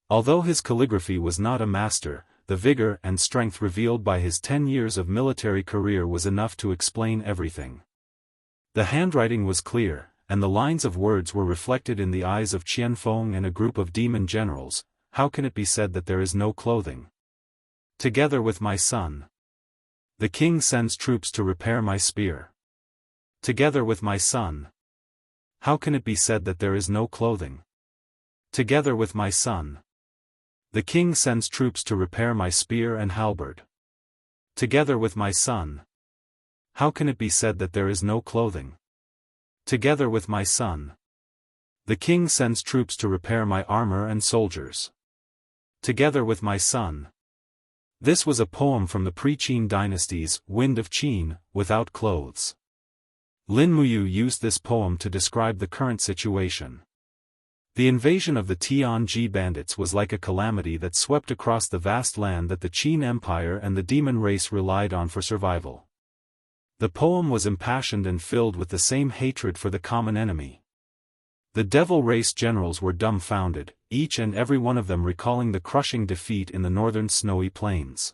Although his calligraphy was not a master, the vigor and strength revealed by his 10 years of military career was enough to explain everything. The handwriting was clear, and the lines of words were reflected in the eyes of Qianfeng and a group of demon generals. How can it be said that there is no clothing? Together with my son. The king sends troops to repair my spear. Together with my son. How can it be said that there is no clothing? Together with my son. The king sends troops to repair my spear and halberd. Together with my son. How can it be said that there is no clothing? Together with my son. The king sends troops to repair my armor and soldiers. Together with my son. This was a poem from the pre-Qin dynasty's Wind of Qin, without clothes. Lin Muyu used this poem to describe the current situation. The invasion of the Tianji bandits was like a calamity that swept across the vast land that the Qin Empire and the demon race relied on for survival. The poem was impassioned and filled with the same hatred for the common enemy. The devil race generals were dumbfounded, each and every one of them recalling the crushing defeat in the northern snowy plains.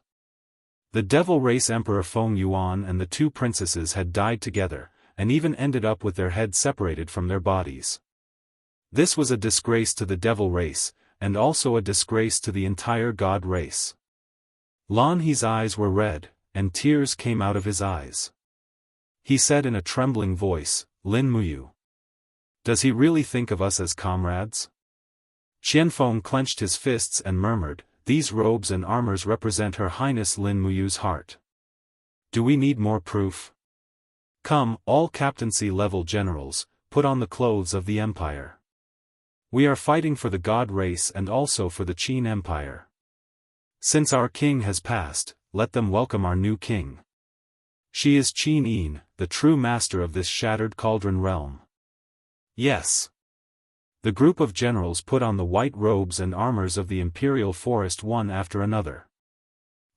The devil race Emperor Feng Yuan and the two princesses had died together, and even ended up with their heads separated from their bodies. This was a disgrace to the devil race, and also a disgrace to the entire god race. Lan He's eyes were red, and tears came out of his eyes. He said in a trembling voice, Lin Muyu. Does he really think of us as comrades? Qianfeng clenched his fists and murmured, these robes and armors represent Her Highness Lin Muyu's heart. Do we need more proof? Come, all captaincy-level generals, put on the clothes of the empire. We are fighting for the god race and also for the Qin Empire. Since our king has passed, let them welcome our new king. She is Qin Yin, the true master of this shattered cauldron realm. Yes. The group of generals put on the white robes and armors of the imperial forest one after another.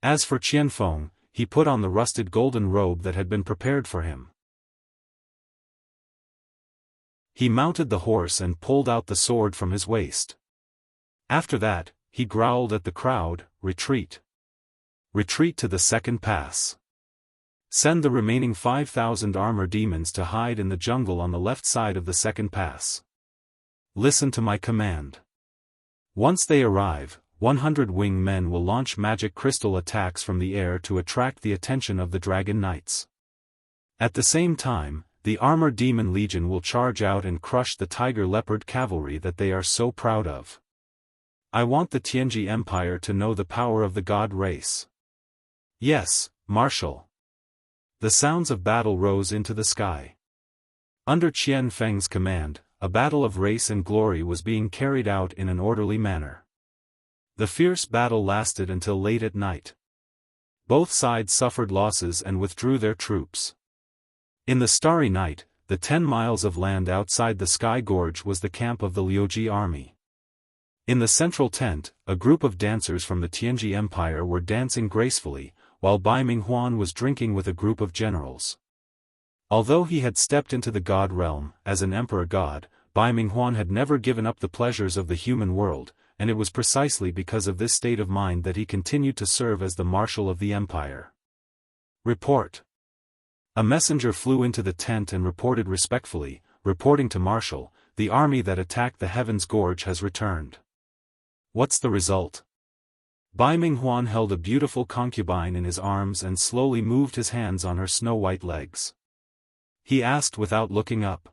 As for Qianfeng, he put on the rusted golden robe that had been prepared for him. He mounted the horse and pulled out the sword from his waist. After that, he growled at the crowd, retreat. Retreat to the second pass. Send the remaining 5,000 armor demons to hide in the jungle on the left side of the second pass. Listen to my command. Once they arrive, 100 wing men will launch magic crystal attacks from the air to attract the attention of the Dragon Knights. At the same time, the Armor Demon Legion will charge out and crush the Tiger Leopard cavalry that they are so proud of. I want the Tianji Empire to know the power of the god race. Yes, Marshal. The sounds of battle rose into the sky. Under Qian Feng's command, a battle of race and glory was being carried out in an orderly manner. The fierce battle lasted until late at night. Both sides suffered losses and withdrew their troops. In the starry night, the 10 miles of land outside the Sky Gorge was the camp of the Liuji army. In the central tent, a group of dancers from the Tianji Empire were dancing gracefully, while Bai Minghuan was drinking with a group of generals. Although he had stepped into the god realm, as an emperor god, Bai Minghuan had never given up the pleasures of the human world, and it was precisely because of this state of mind that he continued to serve as the marshal of the empire. Report. A messenger flew into the tent and reported respectfully, reporting to Marshal, the army that attacked the Heaven's Gorge has returned. What's the result? Bai Minghuan held a beautiful concubine in his arms and slowly moved his hands on her snow-white legs. He asked without looking up.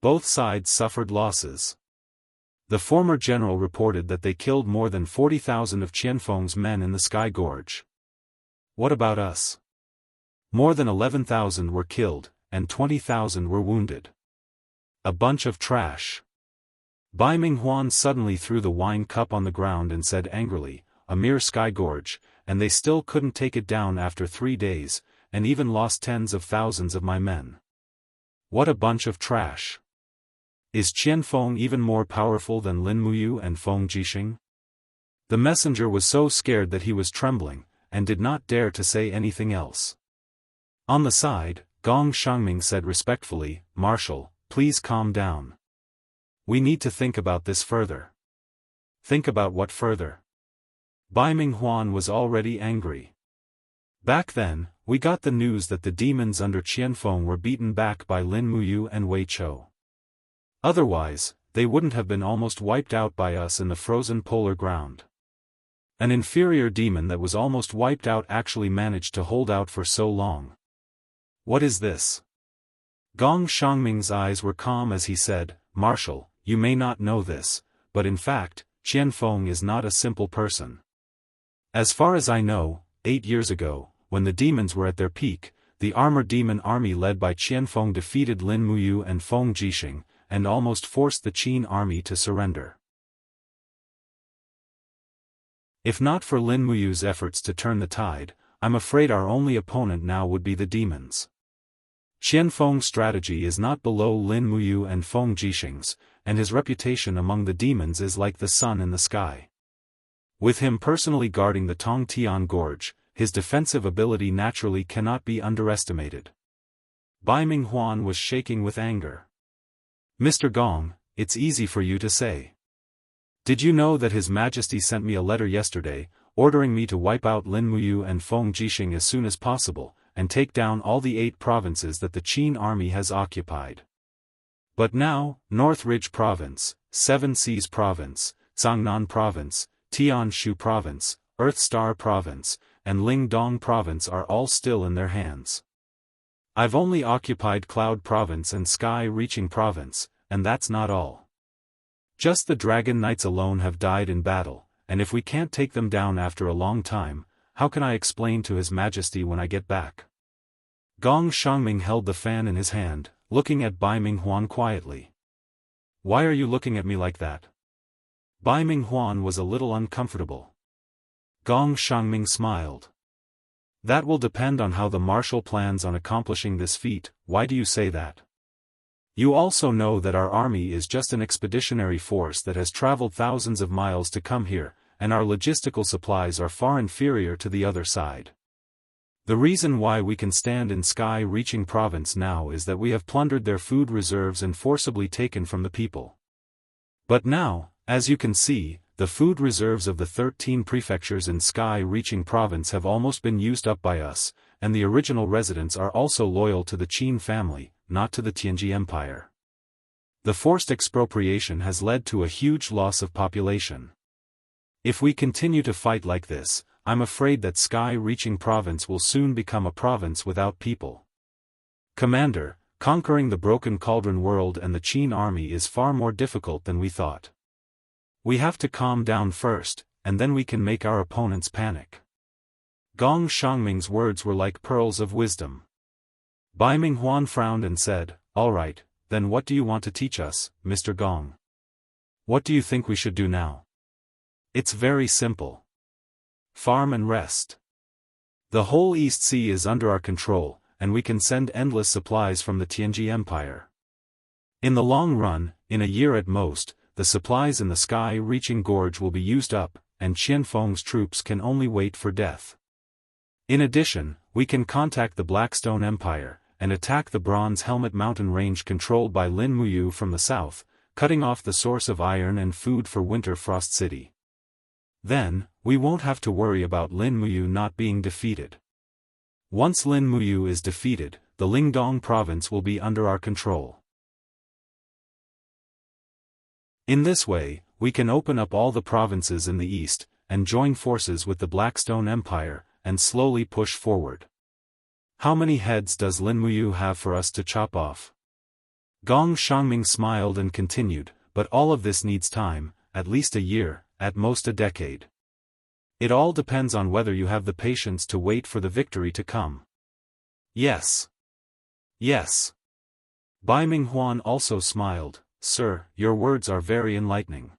Both sides suffered losses. The former general reported that they killed more than 40,000 of Qianfeng's men in the Sky Gorge. What about us? More than 11,000 were killed, and 20,000 were wounded. A bunch of trash. Bai Minghuan suddenly threw the wine cup on the ground and said angrily, a mere Sky Gorge, and they still couldn't take it down after 3 days, and even lost tens of thousands of my men. What a bunch of trash. Is Qianfeng even more powerful than Lin Muyu and Feng Jixing? The messenger was so scared that he was trembling, and did not dare to say anything else. On the side, Gong Shangming said respectfully, Marshal, please calm down. We need to think about this further. Think about what further? Bai Minghuan was already angry. Back then, we got the news that the demons under Qianfeng were beaten back by Lin Muyu and Wei Chou. Otherwise, they wouldn't have been almost wiped out by us in the frozen polar ground. An inferior demon that was almost wiped out actually managed to hold out for so long. What is this? Gong Shangming's eyes were calm as he said, Marshal, you may not know this, but in fact, Qianfeng is not a simple person. As far as I know, 8 years ago, when the demons were at their peak, the armored demon army led by Qianfeng defeated Lin Muyu and Feng Jixing, and almost forced the Qin army to surrender. If not for Lin Muyu's efforts to turn the tide, I'm afraid our only opponent now would be the demons. Qianfeng's strategy is not below Lin Muyu and Feng Jixing's, and his reputation among the demons is like the sun in the sky. With him personally guarding the Tongtian Gorge, his defensive ability naturally cannot be underestimated. Bai Minghuan was shaking with anger. Mr. Gong, it's easy for you to say. Did you know that His Majesty sent me a letter yesterday, ordering me to wipe out Lin Muyu and Feng Jixing as soon as possible, and take down all the 8 provinces that the Qin army has occupied. But now, North Ridge Province, Seven Seas Province, Zhangnan Province, Tianshu Province, Earth Star Province, and Lingdong Province are all still in their hands. I've only occupied Cloud Province and Sky Reaching Province, and that's not all. Just the Dragon Knights alone have died in battle, and if we can't take them down after a long time, how can I explain to His Majesty when I get back? Gong Shangming held the fan in his hand, looking at Bai Minghuan quietly. Why are you looking at me like that? Bai Minghuan was a little uncomfortable. Gong Shangming smiled. That will depend on how the marshal plans on accomplishing this feat. Why do you say that? You also know that our army is just an expeditionary force that has traveled thousands of miles to come here, and our logistical supplies are far inferior to the other side. The reason why we can stand in Sky-Reaching Province now is that we have plundered their food reserves and forcibly taken from the people. But now, as you can see, the food reserves of the 13 prefectures in Sky-Reaching Province have almost been used up by us, and the original residents are also loyal to the Qin family, not to the Tianji Empire. The forced expropriation has led to a huge loss of population. If we continue to fight like this, I'm afraid that Sky-Reaching Province will soon become a province without people. Commander, conquering the Broken Cauldron world and the Qin army is far more difficult than we thought. We have to calm down first, and then we can make our opponents panic. Gong Shangming's words were like pearls of wisdom. Bai Minghuan frowned and said, All right, then what do you want to teach us, Mr. Gong? What do you think we should do now? It's very simple. Farm and rest. The whole East Sea is under our control, and we can send endless supplies from the Tianji Empire. In the long run, in a year at most, the supplies in the Sky-Reaching Gorge will be used up, and Qianfeng's troops can only wait for death. In addition, we can contact the Blackstone Empire, and attack the Bronze Helmet Mountain range controlled by Lin Muyu from the south, cutting off the source of iron and food for Winter Frost City. Then, we won't have to worry about Lin Muyu not being defeated. Once Lin Muyu is defeated, the Lingdong province will be under our control. In this way, we can open up all the provinces in the east, and join forces with the Blackstone Empire, and slowly push forward. How many heads does Lin Muyu have for us to chop off? Gong Shangming smiled and continued, but all of this needs time, at least a year, at most a decade. It all depends on whether you have the patience to wait for the victory to come. Yes. Yes. Bai Minghuan also smiled. Sir, your words are very enlightening.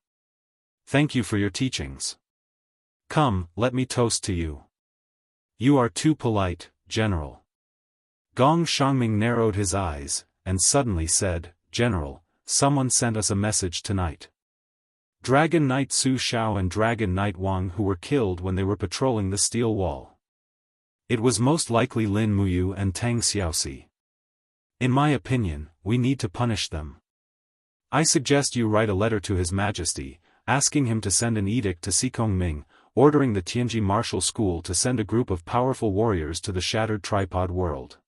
Thank you for your teachings. Come, let me toast to you. You are too polite, General. Gong Shangming narrowed his eyes, and suddenly said, General, someone sent us a message tonight. Dragon Knight Su Xiao and Dragon Knight Wang who were killed when they were patrolling the steel wall. It was most likely Lin Muyu and Tang Xiaoxi. In my opinion, we need to punish them. I suggest you write a letter to His Majesty, asking him to send an edict to Sikong Ming, ordering the Tianji Martial School to send a group of powerful warriors to the Shattered Tripod world.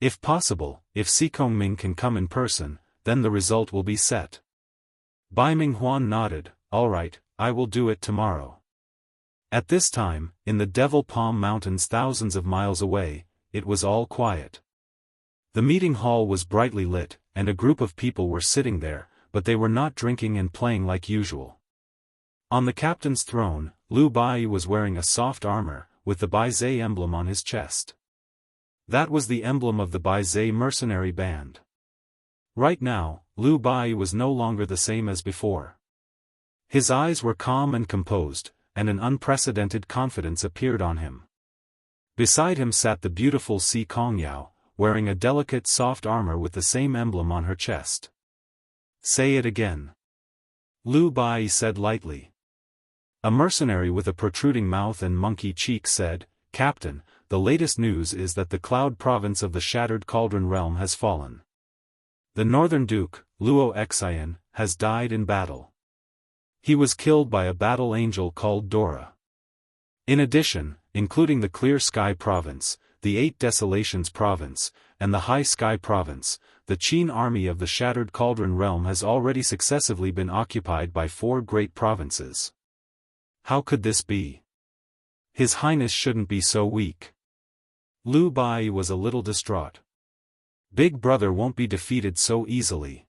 If possible, if Sikong Ming can come in person, then the result will be set. Bai Minghuan nodded, All right, I will do it tomorrow. At this time, in the Devil Palm Mountains thousands of miles away, it was all quiet. The meeting hall was brightly lit, and a group of people were sitting there, but they were not drinking and playing like usual. On the captain's throne, Liu Bai was wearing a soft armor, with the Baizhe emblem on his chest. That was the emblem of the Baizhe mercenary band. Right now, Liu Bai was no longer the same as before. His eyes were calm and composed, and an unprecedented confidence appeared on him. Beside him sat the beautiful Si Kongyao, wearing a delicate soft armor with the same emblem on her chest. "Say it again," Liu Bai said lightly. A mercenary with a protruding mouth and monkey cheeks said, "Captain, the latest news is that the Cloud province of the Shattered Cauldron realm has fallen. The Northern Duke, Luo Xian, has died in battle. He was killed by a battle angel called Dora. In addition, including the Clear Sky province, the Eight Desolations province, and the High Sky province, the Qin army of the Shattered Cauldron realm has already successively been occupied by 4 great provinces. How could this be? His Highness shouldn't be so weak." Liu Bai was a little distraught. Big Brother won't be defeated so easily.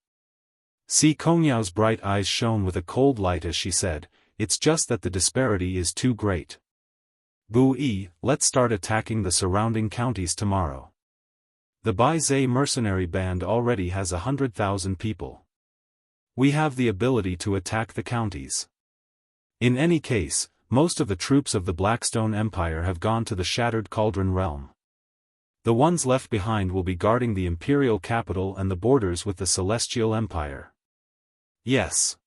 Si Kongyao's bright eyes shone with a cold light as she said, "It's just that the disparity is too great. Bu Yi, let's start attacking the surrounding counties tomorrow. The Baizhe mercenary band already has 100,000 people. We have the ability to attack the counties. In any case, most of the troops of the Blackstone Empire have gone to the Shattered Cauldron realm. The ones left behind will be guarding the imperial capital and the borders with the Celestial Empire." "Yes."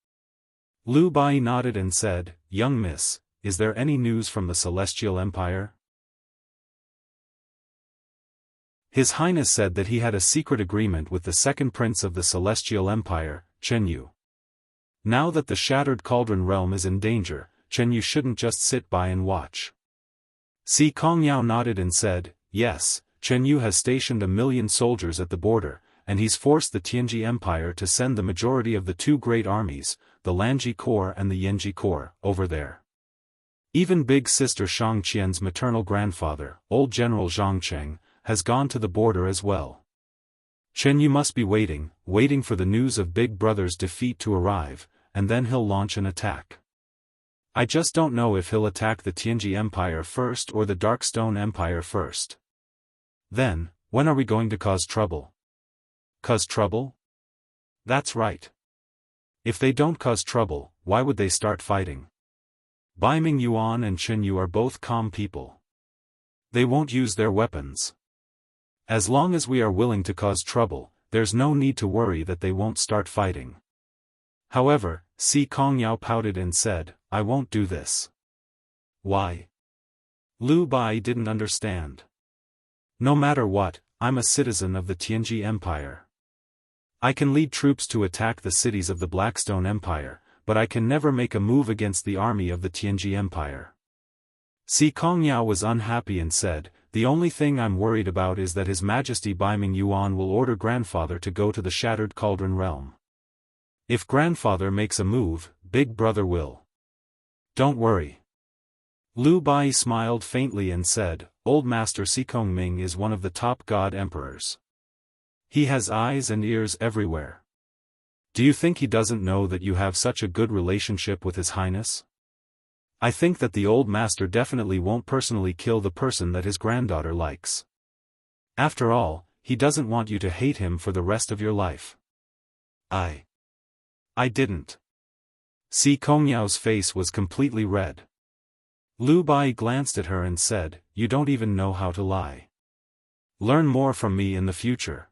Liu Bai nodded and said, "Young miss, is there any news from the Celestial Empire?" His Highness said that he had a secret agreement with the second prince of the Celestial Empire, Chen Yu. Now that the Shattered Cauldron realm is in danger, Chen Yu shouldn't just sit by and watch. Si Kongyao nodded and said, "Yes, Chen Yu has stationed 1,000,000 soldiers at the border, and he's forced the Tianji Empire to send the majority of the 2 great armies, the Lanji Corps and the Yanji Corps, over there. Even big sister Shang Qian's maternal grandfather, old General Zhang Cheng, has gone to the border as well. Chen Yu must be waiting for the news of Big Brother's defeat to arrive, and then he'll launch an attack. I just don't know if he'll attack the Tianji Empire first or the Darkstone Empire first. Then, when are we going to cause trouble?" "Cause trouble?" "That's right. If they don't cause trouble, why would they start fighting? Bai Ming Yuan and Chen Yu are both calm people. They won't use their weapons. As long as we are willing to cause trouble, there's no need to worry that they won't start fighting." However, Si Kongyao pouted and said, "I won't do this." "Why?" Liu Bai didn't understand. "No matter what, I'm a citizen of the Tianji Empire. I can lead troops to attack the cities of the Blackstone Empire, but I can never make a move against the army of the Tianji Empire." Si Kongyao was unhappy and said, "The only thing I'm worried about is that His Majesty Bai Ming Yuan will order Grandfather to go to the Shattered Cauldron realm. If Grandfather makes a move, Big Brother will." "Don't worry." Liu Bai smiled faintly and said, "Old Master Si Kongming is one of the top god emperors. He has eyes and ears everywhere. Do you think he doesn't know that you have such a good relationship with His Highness? I think that the old master definitely won't personally kill the person that his granddaughter likes. After all, he doesn't want you to hate him for the rest of your life." I didn't." Si Kongyao's face was completely red. Liu Bai glanced at her and said, "You don't even know how to lie. Learn more from me in the future.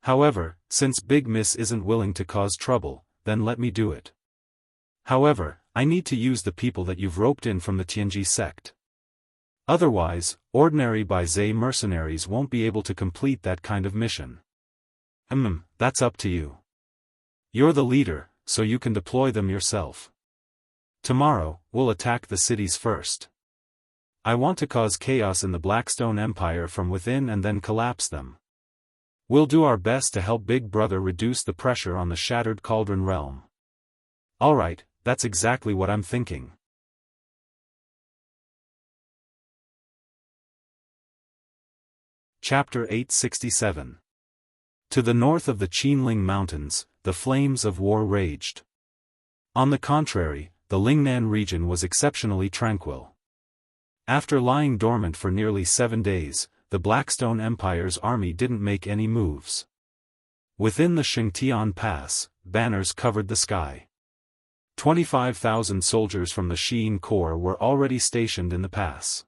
However, since Big Miss isn't willing to cause trouble, then let me do it. However, I need to use the people that you've roped in from the Tianji sect. Otherwise, ordinary Baizhe mercenaries won't be able to complete that kind of mission. That's up to you. You're the leader, so you can deploy them yourself. Tomorrow, we'll attack the cities first. I want to cause chaos in the Blackstone Empire from within and then collapse them. We'll do our best to help Big Brother reduce the pressure on the Shattered Cauldron realm." "Alright, that's exactly what I'm thinking." Chapter 867. To the north of the Qinling Mountains, the flames of war raged. On the contrary, the Lingnan region was exceptionally tranquil. After lying dormant for nearly 7 days, the Blackstone Empire's army didn't make any moves. Within the Xingtian Pass, banners covered the sky. 25,000 soldiers from the Xi'an Corps were already stationed in the pass.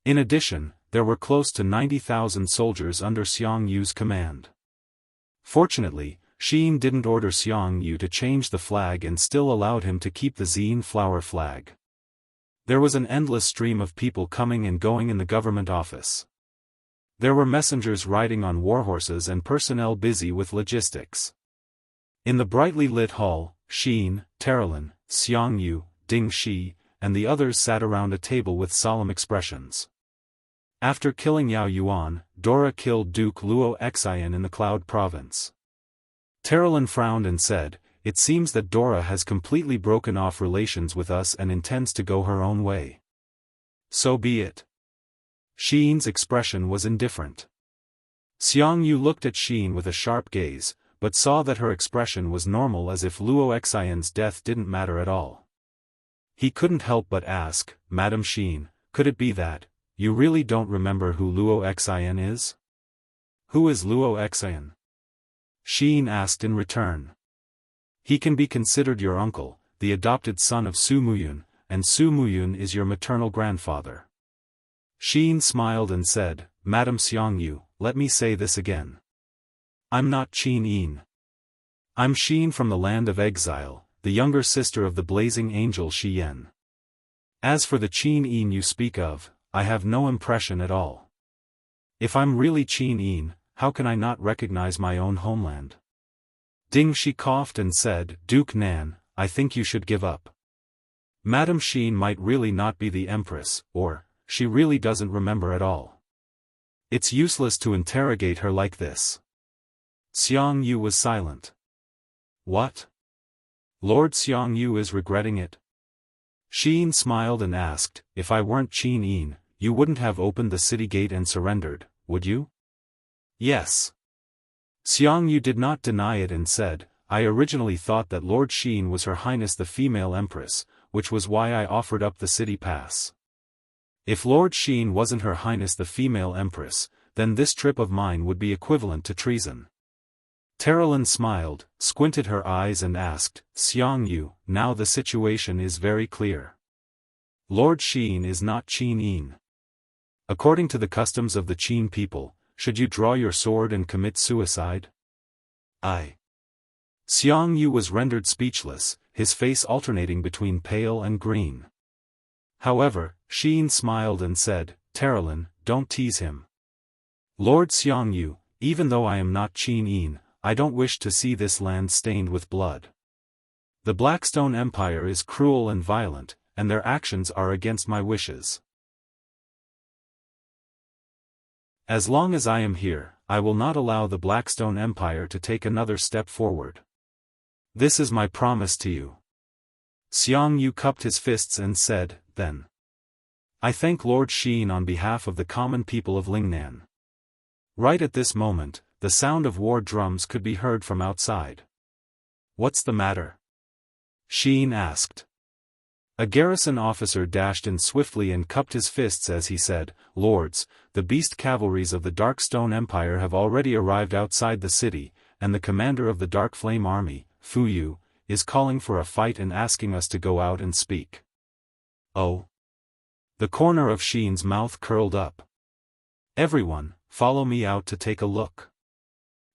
In addition, there were close to 90,000 soldiers under Xiang Yu's command. Fortunately, Xi'an didn't order Xiang Yu to change the flag and still allowed him to keep the Xi'an flower flag. There was an endless stream of people coming and going in the government office. There were messengers riding on warhorses and personnel busy with logistics. In the brightly lit hall, Xi'an, Terralin, Xiang Yu, Ding Shi, and the others sat around a table with solemn expressions. After killing Yao Yuan, Dora killed Duke Luo Xian in the Cloud Province. Terralin frowned and said, "It seems that Dora has completely broken off relations with us and intends to go her own way." "So be it." Xi'an's expression was indifferent. Xiang Yu looked at Xi'an with a sharp gaze, but saw that her expression was normal, as if Luo Xian's death didn't matter at all. He couldn't help but ask, "Madam Xi'an, could it be that you really don't remember who Luo Xian is?" "Who is Luo Xian?" Xi'an asked in return. "He can be considered your uncle, the adopted son of Su Muyun, and Su Muyun is your maternal grandfather." Xi'an smiled and said, "Madam Xiang Yu, let me say this again. I'm not Qin Yin. I'm Xi'an from the land of exile, the younger sister of the blazing angel Shi Yan. As for the Qin Yin you speak of, I have no impression at all. If I'm really Qin Yin, how can I not recognize my own homeland?" Ding Shi coughed and said, "Duke Nan, I think you should give up. Madam Xi'an might really not be the empress, or she really doesn't remember at all. It's useless to interrogate her like this." Xiang Yu was silent. "What? Lord Xiang Yu is regretting it?" Xi'an smiled and asked, "If I weren't Qin Yin, you wouldn't have opened the city gate and surrendered, would you?" "Yes." Xiang Yu did not deny it and said, "I originally thought that Lord Xi'an was Her Highness the female empress, which was why I offered up the city pass. If Lord Xi'an wasn't Her Highness the female empress, then this trip of mine would be equivalent to treason." Terralin smiled, squinted her eyes and asked, "Xiang Yu, now the situation is very clear. Lord Xi'an is not Qin Yin. According to the customs of the Qin people, should you draw your sword and commit suicide?" Xiang Yu was rendered speechless, his face alternating between pale and green. However, Xi'an smiled and said, "Terralin, don't tease him. Lord Xiang Yu, even though I am not Qin Yin, I don't wish to see this land stained with blood. The Blackstone Empire is cruel and violent, and their actions are against my wishes. As long as I am here, I will not allow the Blackstone Empire to take another step forward. This is my promise to you." Xiang Yu cupped his fists and said, "Then I thank Lord Xi'an on behalf of the common people of Lingnan." Right at this moment, the sound of war drums could be heard from outside. "What's the matter?" Xi'an asked. A garrison officer dashed in swiftly and cupped his fists as he said, "Lords, the beast cavalries of the Darkstone Empire have already arrived outside the city, and the commander of the Dark Flame Army, Fu Yu, is calling for a fight and asking us to go out and speak." "Oh." The corner of Xi'an's mouth curled up. "Everyone, follow me out to take a look."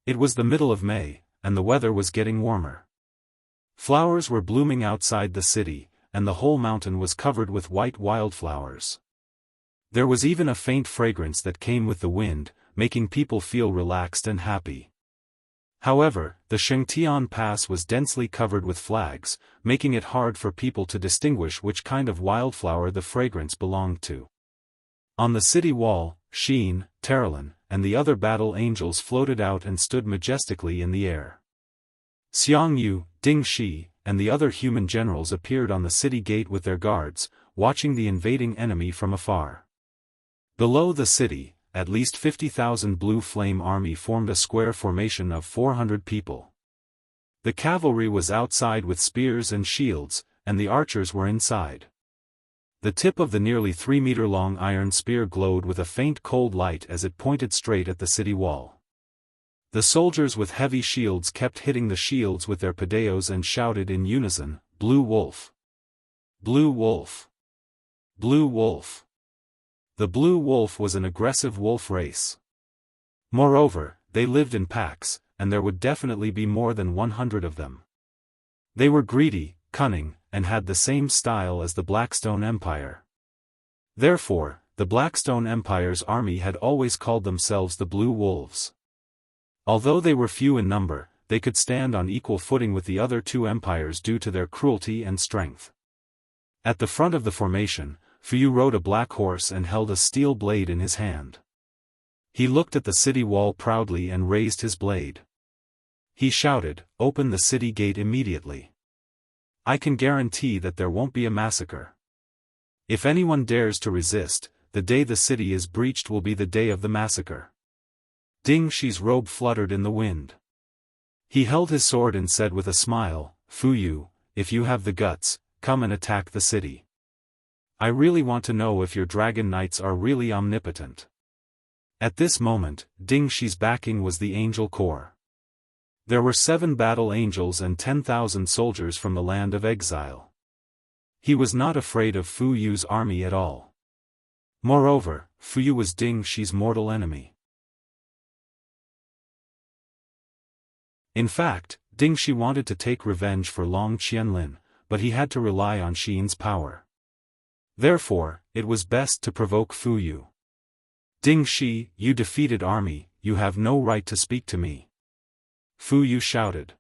It was the middle of May, and the weather was getting warmer. Flowers were blooming outside the city, and the whole mountain was covered with white wildflowers. There was even a faint fragrance that came with the wind, making people feel relaxed and happy. However, the Xingtian Pass was densely covered with flags, making it hard for people to distinguish which kind of wildflower the fragrance belonged to. On the city wall, Xi'an, Terralin, and the other battle angels floated out and stood majestically in the air. Xiang Yu, Ding Shi, and the other human generals appeared on the city gate with their guards, watching the invading enemy from afar. Below the city, at least 50,000 Blue Flame Army formed a square formation of 400 people. The cavalry was outside with spears and shields, and the archers were inside. The tip of the nearly 3-meter-long iron spear glowed with a faint cold light as it pointed straight at the city wall. The soldiers with heavy shields kept hitting the shields with their padeos and shouted in unison, "Blue Wolf! Blue Wolf! Blue Wolf!" The Blue Wolf was an aggressive wolf race. Moreover, they lived in packs, and there would definitely be more than 100 of them. They were greedy, cunning, and had the same style as the Blackstone Empire. Therefore, the Blackstone Empire's army had always called themselves the Blue Wolves. Although they were few in number, they could stand on equal footing with the other two empires due to their cruelty and strength. At the front of the formation, Fuyu rode a black horse and held a steel blade in his hand. He looked at the city wall proudly and raised his blade. He shouted, "Open the city gate immediately. I can guarantee that there won't be a massacre. If anyone dares to resist, the day the city is breached will be the day of the massacre." Ding Shi's robe fluttered in the wind. He held his sword and said with a smile, "Fuyu, if you have the guts, come and attack the city. I really want to know if your dragon knights are really omnipotent." At this moment, Ding Shi's backing was the Angel Corps. There were 7 battle angels and 10,000 soldiers from the land of exile. He was not afraid of Fu Yu's army at all. Moreover, Fu Yu was Ding Shi's mortal enemy. In fact, Ding Shi wanted to take revenge for Long Qianlin, but he had to rely on Xian's power. Therefore, it was best to provoke Fu Yu. "Ding Shi, you defeated army, you have no right to speak to me," Fu Yu shouted.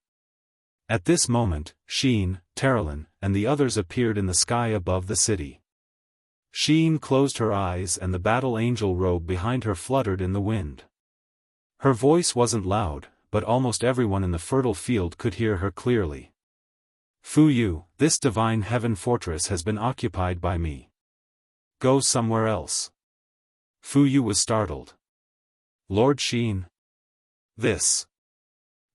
At this moment, Xian, Terralin, and the others appeared in the sky above the city. Xian closed her eyes and the battle angel robe behind her fluttered in the wind. Her voice wasn't loud, but almost everyone in the fertile field could hear her clearly. "Fu Yu, this divine heaven fortress has been occupied by me. Go somewhere else." Fu Yu was startled. "Lord Xian? This?"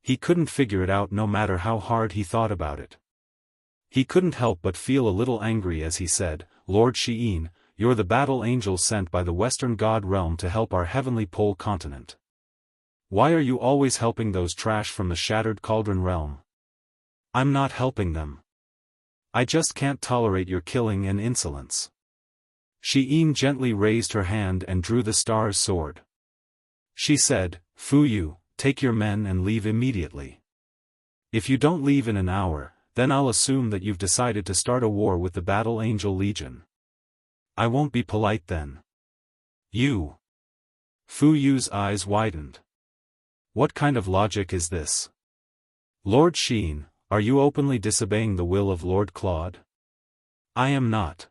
He couldn't figure it out no matter how hard he thought about it. He couldn't help but feel a little angry as he said, "Lord Xian, you're the battle angel sent by the Western God realm to help our heavenly pole continent. Why are you always helping those trash from the Shattered Cauldron realm?" "I'm not helping them. I just can't tolerate your killing and insolence." Xian gently raised her hand and drew the star's sword. She said, "Fu Yu, take your men and leave immediately. If you don't leave in an hour, then I'll assume that you've decided to start a war with the Battle Angel Legion. I won't be polite then." "You?" Fu Yu's eyes widened. "What kind of logic is this? Lord Xian, are you openly disobeying the will of Lord Claude?" "I am not.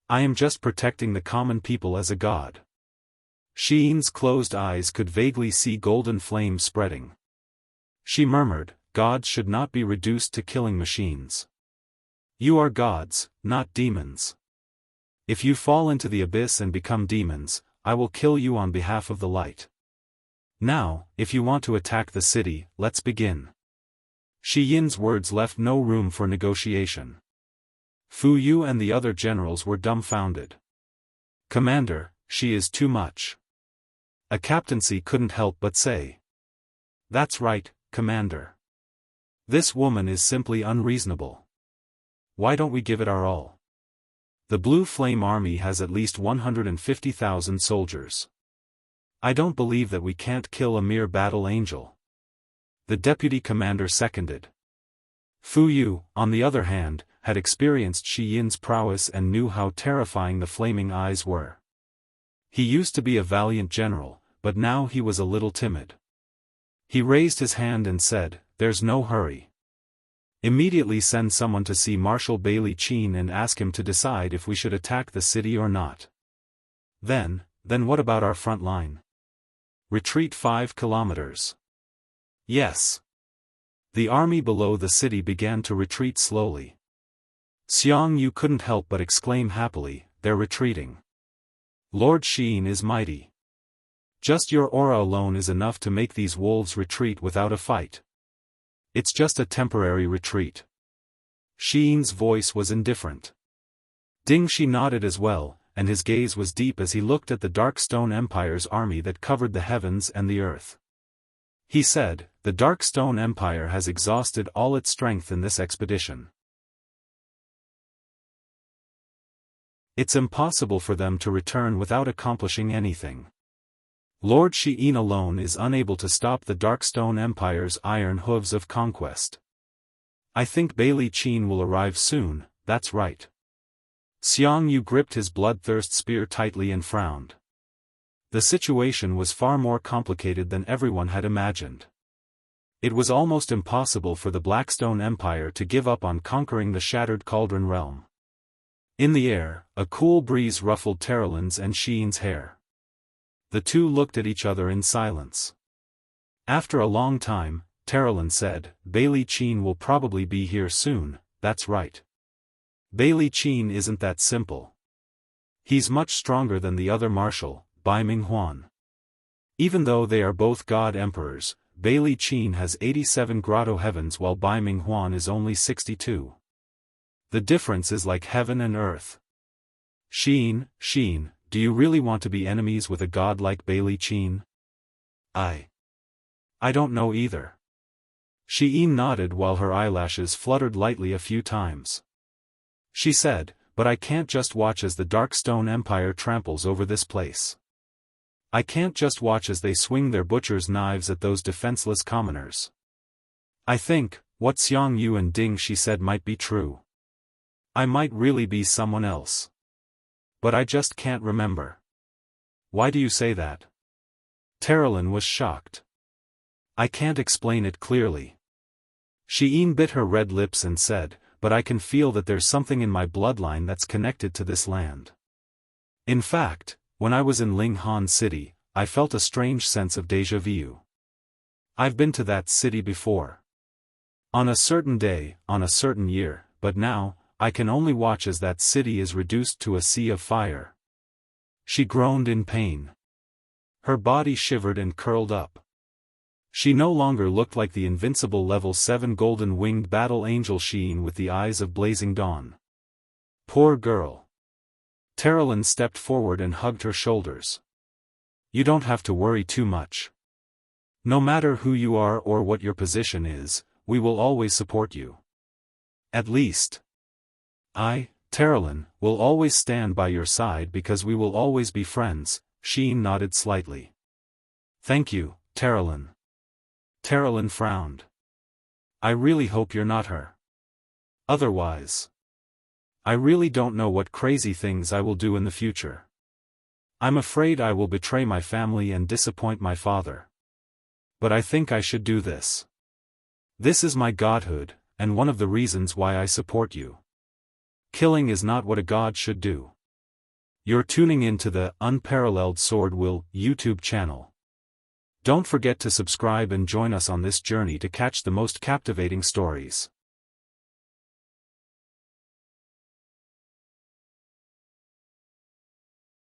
I am just protecting the common people as a god." Xian's closed eyes could vaguely see golden flames spreading. She murmured, "Gods should not be reduced to killing machines. You are gods, not demons. If you fall into the abyss and become demons, I will kill you on behalf of the light. Now, if you want to attack the city, let's begin." Shi Yin's words left no room for negotiation. Fu Yu and the other generals were dumbfounded. "Commander, she is too much." A captaincy couldn't help but say. "That's right, Commander. This woman is simply unreasonable. Why don't we give it our all? The Blue Flame Army has at least 150,000 soldiers. I don't believe that we can't kill a mere battle angel." The deputy commander seconded. Fu Yu, on the other hand, had experienced Shi Yin's prowess and knew how terrifying the flaming eyes were. He used to be a valiant general, but now he was a little timid. He raised his hand and said, "There's no hurry. Immediately send someone to see Marshal Bailey Qin and ask him to decide if we should attack the city or not. Then what about our front line? Retreat 5 kilometers. Yes." The army below the city began to retreat slowly. Xiang Yu couldn't help but exclaim happily, "They're retreating. Lord Xian is mighty. Just your aura alone is enough to make these wolves retreat without a fight. It's just a temporary retreat." Xian's voice was indifferent. Ding Shi nodded as well, and his gaze was deep as he looked at the Dark Stone Empire's army that covered the heavens and the earth. He said, "The Dark Stone Empire has exhausted all its strength in this expedition. It's impossible for them to return without accomplishing anything. Lord Xian alone is unable to stop the Darkstone Empire's iron hooves of conquest. I think Bailey Qin will arrive soon, that's right." Xiangyu gripped his bloodthirst spear tightly and frowned. The situation was far more complicated than everyone had imagined. It was almost impossible for the Blackstone Empire to give up on conquering the Shattered Cauldron realm. In the air, a cool breeze ruffled Terrellin's and Xian's hair. The two looked at each other in silence. After a long time, Terrellin said, "Bailey Qin will probably be here soon, that's right." Bailey Qin isn't that simple. He's much stronger than the other marshal, Bai Minghuan. Even though they are both god emperors, Bailey Qin has 87 grotto heavens while Bai Minghuan is only 62. The difference is like heaven and earth. Xian, do you really want to be enemies with a god like Bailey Qin? I don't know either. Xian nodded while her eyelashes fluttered lightly a few times. She said, "But I can't just watch as the Darkstone Empire tramples over this place. I can't just watch as they swing their butcher's knives at those defenseless commoners." I think, what Xiangyu and Ding Shi said might be true. I might really be someone else. But I just can't remember. Why do you say that? Terrellin was shocked. I can't explain it clearly. Xian bit her red lips and said, "But I can feel that there's something in my bloodline that's connected to this land. In fact, when I was in Linghan City, I felt a strange sense of déjà vu. I've been to that city before. On a certain day, on a certain year, but now, I can only watch as that city is reduced to a sea of fire." She groaned in pain. Her body shivered and curled up. She no longer looked like the invincible level 7 golden-winged battle angel Xian with the eyes of blazing dawn. Poor girl. Terrellin stepped forward and hugged her shoulders. "You don't have to worry too much. No matter who you are or what your position is, we will always support you. At least, Terrellin, will always stand by your side because we will always be friends." Xian nodded slightly. "Thank you, Terrellin." Terrellin frowned. "I really hope you're not her. Otherwise, I really don't know what crazy things I will do in the future. I'm afraid I will betray my family and disappoint my father. But I think I should do this. This is my godhood, and one of the reasons why I support you. Killing is not what a god should do." You're tuning in to the Unparalleled SwordWill YouTube channel. Don't forget to subscribe and join us on this journey to catch the most captivating stories.